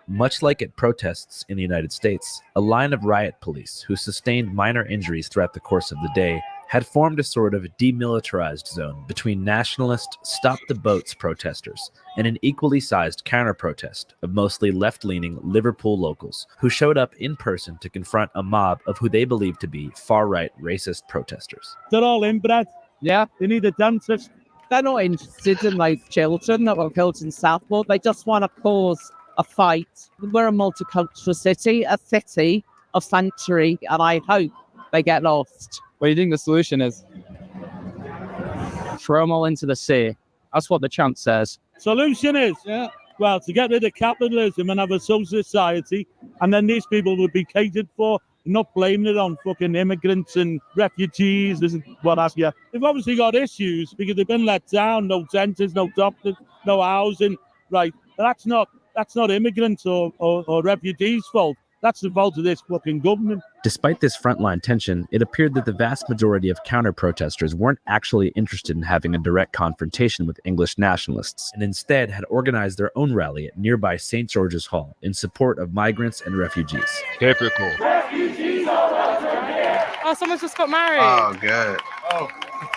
Much like at protests in the United States, a line of riot police who sustained minor injuries throughout the course of the day had formed a sort of demilitarized zone between nationalist stop-the-boats protesters and an equally sized counter-protest of mostly left-leaning Liverpool locals who showed up in person to confront a mob of who they believed to be far-right racist protesters. They're all inbred. Yeah, they need the dancers. They're not interested in like children that were killed in Southport. They just want to cause a fight. We're a multicultural city, a city of sanctuary, and I hope they get lost. What do you think the solution is? Throw them all into the sea. That's what the chant says. Solution is, well, to get rid of capitalism and have a social society, and then these people would be catered for, not blaming it on fucking immigrants and refugees and what have you. They've obviously got issues because they've been let down. No dentists, no doctors, no housing. Right? That's not immigrants or refugees' fault. That's the fault of this fucking government. Despite this frontline tension, it appeared that the vast majority of counter-protesters weren't actually interested in having a direct confrontation with English nationalists, and instead had organized their own rally at nearby St. George's Hall in support of migrants and refugees. Typical. Oh, someone's just got married. Oh, God. Oh.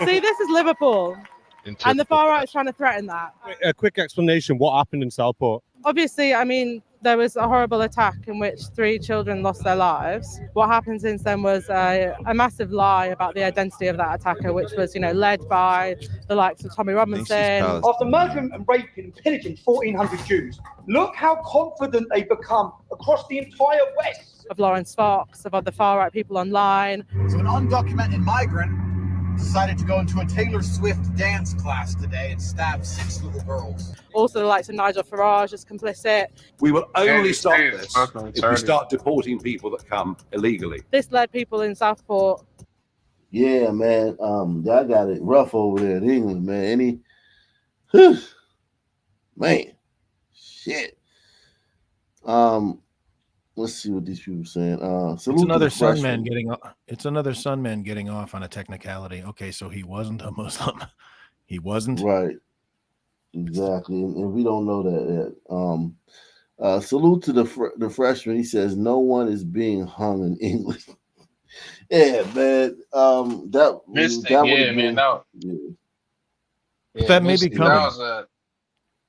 See, this is Liverpool. And the far right is trying to threaten that. A quick explanation, what happened in Southport? Obviously, I mean, there was a horrible attack in which 3 children lost their lives. What happened since then was a massive lie about the identity of that attacker, which was, led by the likes of Tommy Robinson. After murdering and raping and pillaging 1,400 Jews, look how confident they've become across the entire West. Of Lawrence Fox, of other far-right people online. So an undocumented migrant decided to go into a Taylor Swift dance class today and stab 6 little girls. Also, the likes of Nigel Farage is complicit. We will only Yeah, stop it's this fucking if we retarded. start deporting people that come illegally. This led people in Southport. Yeah, man. Y'all got it rough over there in England, man. Man, shit. Let's see what these people are saying. It's another Sunman getting off. It's another Sunman getting off on a technicality. Okay, so he wasn't a Muslim. He wasn't. Right. Exactly, and we don't know that yet. Salute to the freshman. He says no one is being hung in England. Yeah, man. That would have been. Man, That may be coming. That was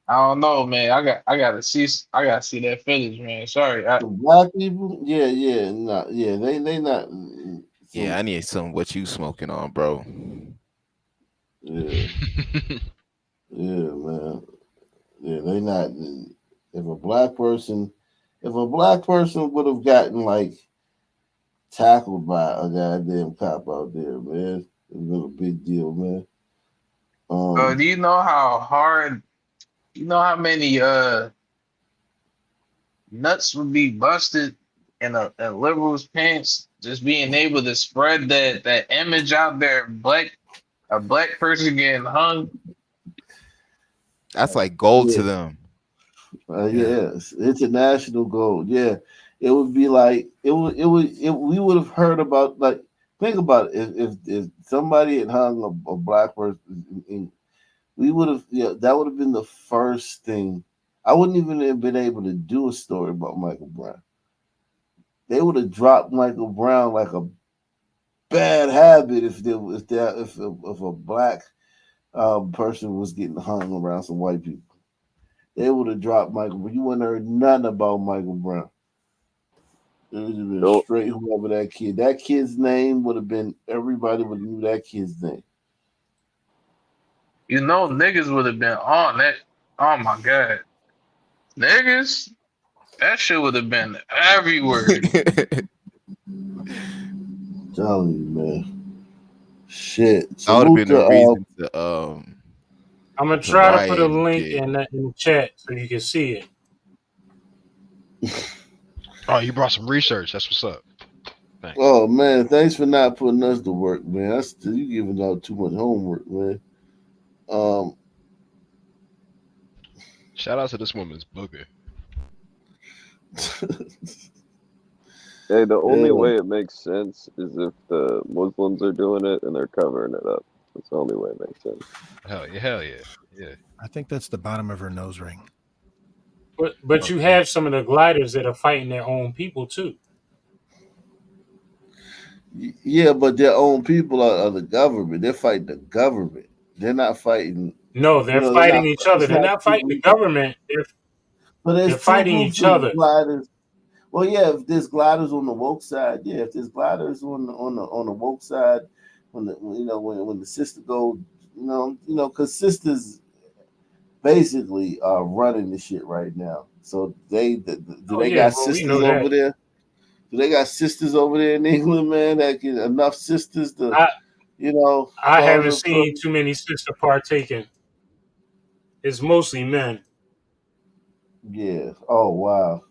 I don't know, man. I gotta see that footage, man. Sorry. The black people, yeah, they not. Yeah, I need some what you smoking on, bro. Yeah, yeah, man. Yeah, they not. If a black person would have gotten like tackled by a goddamn cop out there, man, it was a big deal, man. Do you know how hard? You know how many nuts would be busted in a liberal's pants just being able to spread that image out there, a black person getting hung. That's like gold to them. Yes, international gold. Yeah, it would be like we would have heard about, like, think about it, if somebody had hung a black person, we would have, that would have been the first thing. I wouldn't even have been able to do a story about Michael Brown. They would have dropped Michael Brown like a bad habit if a black person was getting hung around some white people. They would have dropped Michael, but you wouldn't have heard nothing about Michael Brown. It would have been straight whoever that kid. That kid's name would have been, everybody would have knew that kid's name. You know, niggas would have been on that. Oh my god, niggas, that shit would have been everywhere. Telling you, man. Shit. That would have been the reason to I'm gonna try to put a link in the chat so you can see it. Oh, you brought some research. That's what's up. Thanks. Oh man, thanks for not putting us to work, man. You giving out too much homework, man. Shout out to this woman's booger. Hey, the only way it makes sense is if the Muslims are doing it and they're covering it up. That's the only way it makes sense. Hell yeah. I think that's the bottom of her nose ring. But you have some of the gliders that are fighting their own people too. Yeah, but their own people are the government. They're fighting the government. They're not fighting. No, they're fighting each other. They're not fighting the government. They're fighting each other. Gliders. Well, yeah, if there's gliders on the woke side, yeah. If there's gliders on the woke side, when the sister goes, because sisters basically are running the shit right now. So they got sisters over there? Do they got sisters over there in England, man? That get enough sisters to, I haven't seen too many sisters partaking. It's mostly men. Yeah. Oh wow.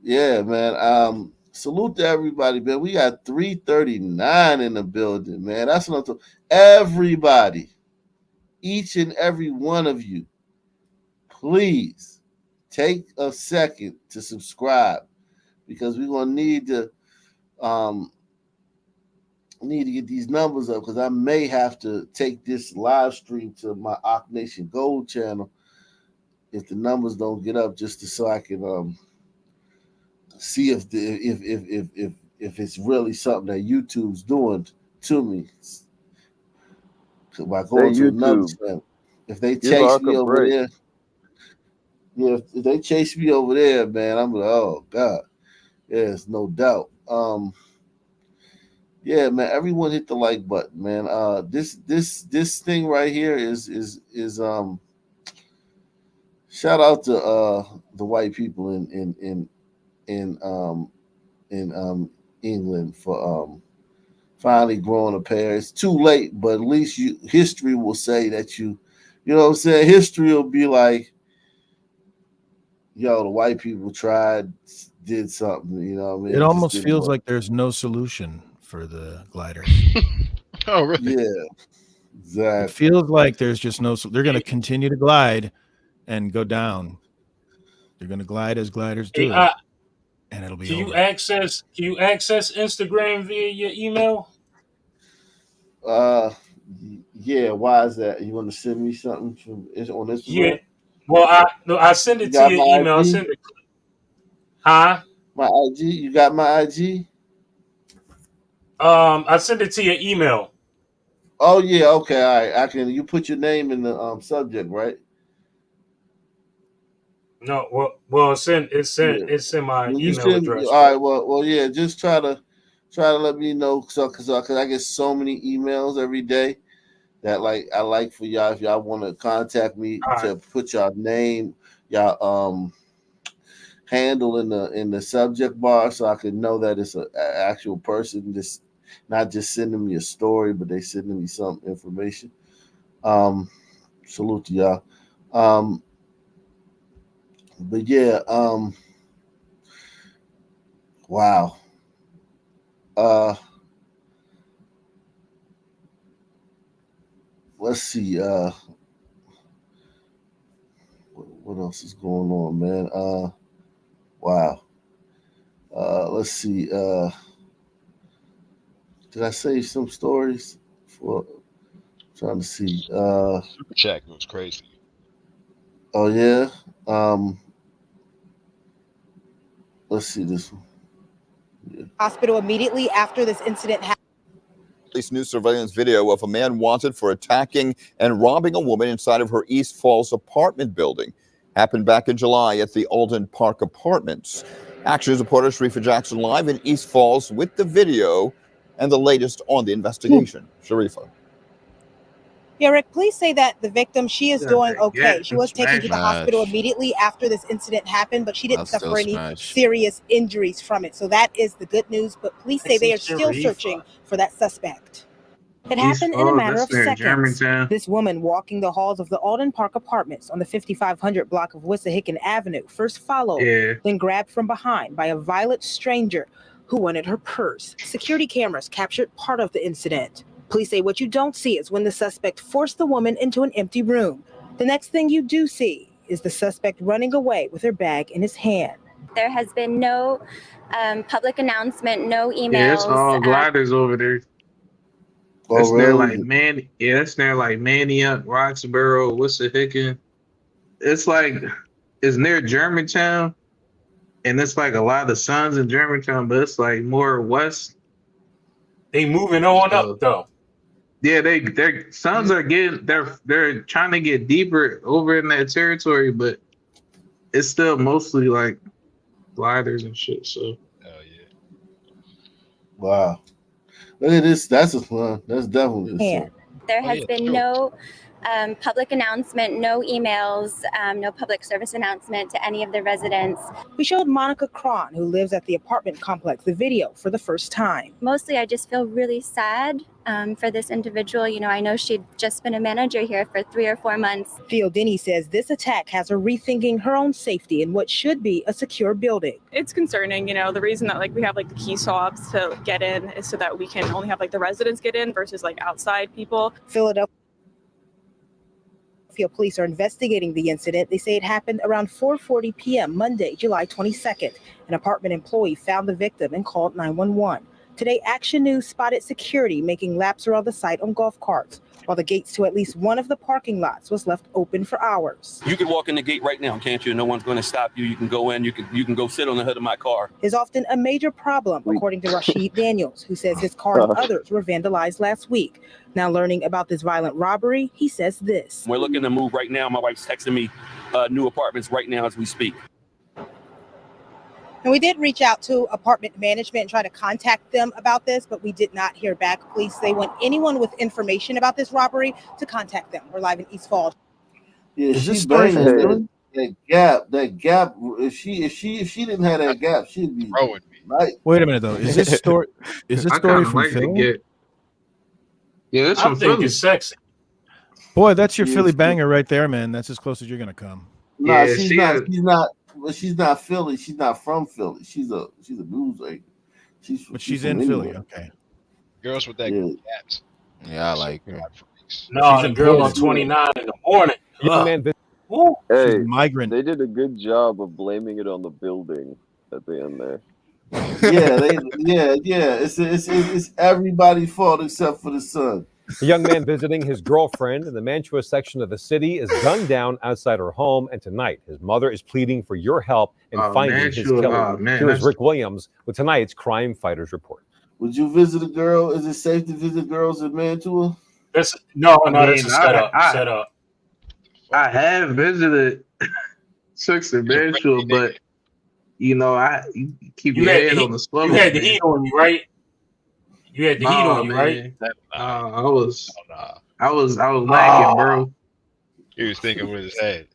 Yeah, man. Salute to everybody, man. We got 339 in the building, man. That's what I'm talking. Everybody, each and every one of you, please take a second to subscribe, because we're gonna need to get these numbers up, because I may have to take this live stream to my Ock Nation Gold channel if the numbers don't get up, just so I can see if it's really something that YouTube's doing to me. By going to another channel, if they chase me over there, if they chase me over there, man, I'm like, oh god, yes, no doubt. Yeah, man, everyone hit the like button, man. This thing right here is shout out to the white people in England for finally growing a pair. It's too late, but at least history will say that you know what I'm saying? History will be like, yo, the white people tried, did something, you know what I mean? It just almost didn't feels work. like there's no solution for the gliders. Oh, really? Yeah, exactly. It feels like there's just no. They're going to continue to glide and go down. They're going to glide as gliders do, and it'll be Can over. you access Instagram via your email? Yeah. Why is that? You want to send me something on Instagram? Yeah. Well, I send it to your email. I send it. Huh? My IG. You got my IG? I send it to your email. Oh yeah. Okay. All right. I can. You put your name in the subject, right? No. Well, it's in my When you email send, address. all right. Well, yeah. Just try to let me know, because I get so many emails every day that I like for y'all, if y'all want to contact me, to put your name, y'all handle in the subject bar, so I can know that it's an actual person, just not just sending me a story, but they sending me some information. Salute to y'all. But yeah, wow. Let's see. What else is going on, man? Wow. Let's see. Did I save some stories? For trying to see. Super Chat was crazy. Oh yeah. Let's see this one. Yeah. Hospital immediately after this incident happened. This new surveillance video of a man wanted for attacking and robbing a woman inside of her East Falls apartment building happened back in July at the Alden Park Apartments. Action News reporter Sharifa Jackson live in East Falls with the video and the latest on the investigation. Sharifa. Yeah, Rick, police say that the victim, she is doing okay. She was taken to the hospital Smash. immediately after this incident happened, but she didn't I'll still suffer any smash. serious injuries from it. So that is the good news, but police say they are still searching for that suspect. It happened in a matter of seconds. This woman walking the halls of the Alden Park Apartments on the 5500 block of Wissahickon Avenue first followed, then grabbed from behind by a violent stranger who wanted her purse. Security cameras captured part of the incident. Police say what you don't see is when the suspect forced the woman into an empty room. The next thing you do see is the suspect running away with her bag in his hand. There has been no public announcement, no emails. Yeah, it's all gliders over there. Oh, That's near really? that's near like Manioc, Roxborough, Wissahickon. It's near Germantown, and it's like a lot of Suns in Germantown, but it's like more west. They moving on up though. Yeah, their Suns are they're trying to get deeper over in that territory, but it's still mostly like gliders and shit. So wow. Look at this. That's a fun. That's definitely a fun. There has been no public announcement, no emails, no public service announcement to any of the residents. We showed Monica Cron, who lives at the apartment complex, the video for the first time. Mostly, I just feel really sad for this individual. You know, I know she'd just been a manager here for 3 or 4 months. Fiodini says this attack has her rethinking her own safety in what should be a secure building. It's concerning, you know, the reason that we have the key swabs to get in is so that we can only have the residents get in versus outside people. Philadelphia police are investigating the incident. They say it happened around 4:40 p.m. Monday, July 22nd. An apartment employee found the victim and called 911. Today, Action News spotted security making laps around the site on golf carts, while the gates to at least one of the parking lots was left open for hours. You can walk in the gate right now, can't you? No one's going to stop you. You can go in. You can go sit on the hood of my car. Is often a major problem, according to Rashid Daniels, who says his car and others were vandalized last week. Now learning about this violent robbery, he says this. We're looking to move right now. My wife's texting me new apartments right now as we speak. And we did reach out to apartment management and try to contact them about this, but we did not hear back. Police say want anyone with information about this robbery to contact them. We're live in East Falls. Yeah, she's banging that gap. If she didn't have that gap, she'd be right. Wait a minute though. Is this story? Is this story from Phil? Yeah, that's I from think Philly. it's sexy. Boy, that's your Philly banger right there, man. That's as close as you're gonna come. Nah, Yeah, she's she not. had- She's not. Well, she's not Philly. She's not from Philly. She's a news anchor. But she's from in Philly. England. Okay. Girls with that Yeah. gaps. Yeah, I like her. No, She's the in girl Philly. on 29 in the morning. Young man, Woo. Hey, migrant. they did a good job of blaming it on the building at the end there. Yeah. It's everybody's fault except for the son. a young man visiting his girlfriend in the Mantua section of the city is gunned down outside her home, and tonight his mother is pleading for your help in finding his Mantua, killer. man, Here's that's- Rick Williams with tonight's Crime Fighters Report. Would you visit a girl? Is it safe to visit girls in Mantua? That's a setup. I have visited chicks in Mantua, but you keep your head on the swivel. You had the heat on you, right? You had the heat on you, right? I was lacking, bro. He was thinking with his head.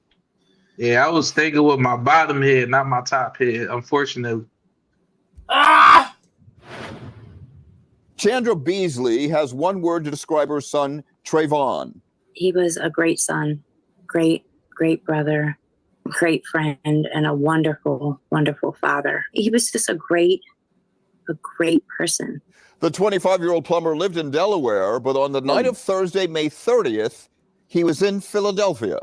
Yeah, I was thinking with my bottom head, not my top head. Unfortunately. Chandra Beasley has one word to describe her son, Trayvon. He was a great son, great brother, great friend, and a wonderful, wonderful father. He was just a great person. The 25-year-old plumber lived in Delaware, but on the night of Thursday, May 30th, he was in Philadelphia.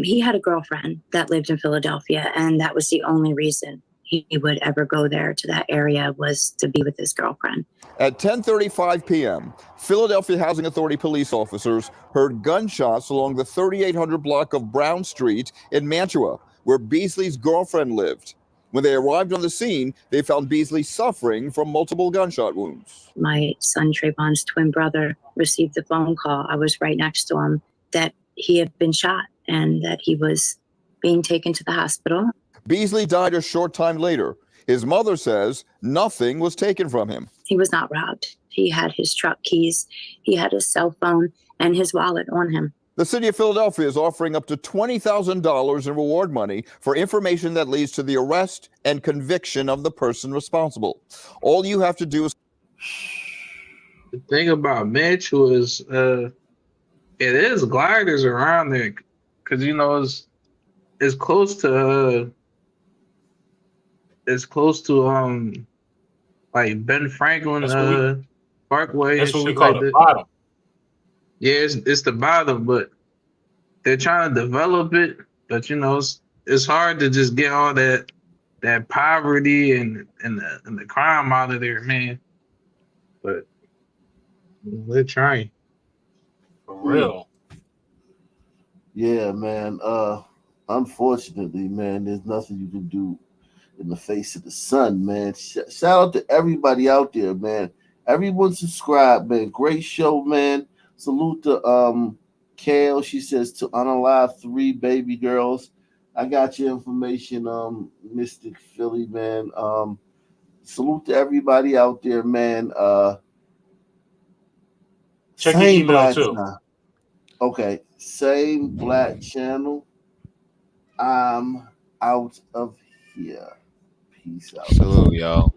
He had a girlfriend that lived in Philadelphia, and that was the only reason he would ever go there to that area, was to be with his girlfriend. At 10:35 p.m., Philadelphia Housing Authority police officers heard gunshots along the 3800 block of Brown Street in Mantua, where Beasley's girlfriend lived. When they arrived on the scene, they found Beasley suffering from multiple gunshot wounds. My son Trayvon's twin brother received the phone call. I was right next to him, that he had been shot and that he was being taken to the hospital. Beasley died a short time later. His mother says nothing was taken from him. He was not robbed. He had his truck keys, he had his cell phone, and his wallet on him. The city of Philadelphia is offering up to $20,000 in reward money for information that leads to the arrest and conviction of the person responsible. All you have to do is... The thing about Mantua is it is gliders around there, because it's close to like Ben Franklin Parkway. That's and what we shit call like the that. bottom. Yeah, it's the bottom, but they're trying to develop it. But it's hard to just get all that poverty and the crime out of there, man. But they're trying. For real. Yeah, man. Unfortunately, man, there's nothing you can do in the face of the sun, man. Shout out to everybody out there, man. Everyone subscribe, man. Great show, man. Salute to Kale. She says to unalive 3 baby girls. I got your information, Mystic Philly, man. Salute to everybody out there, man. Check your email too. Okay, same black channel. I'm out of here. Peace out. Salute, y'all.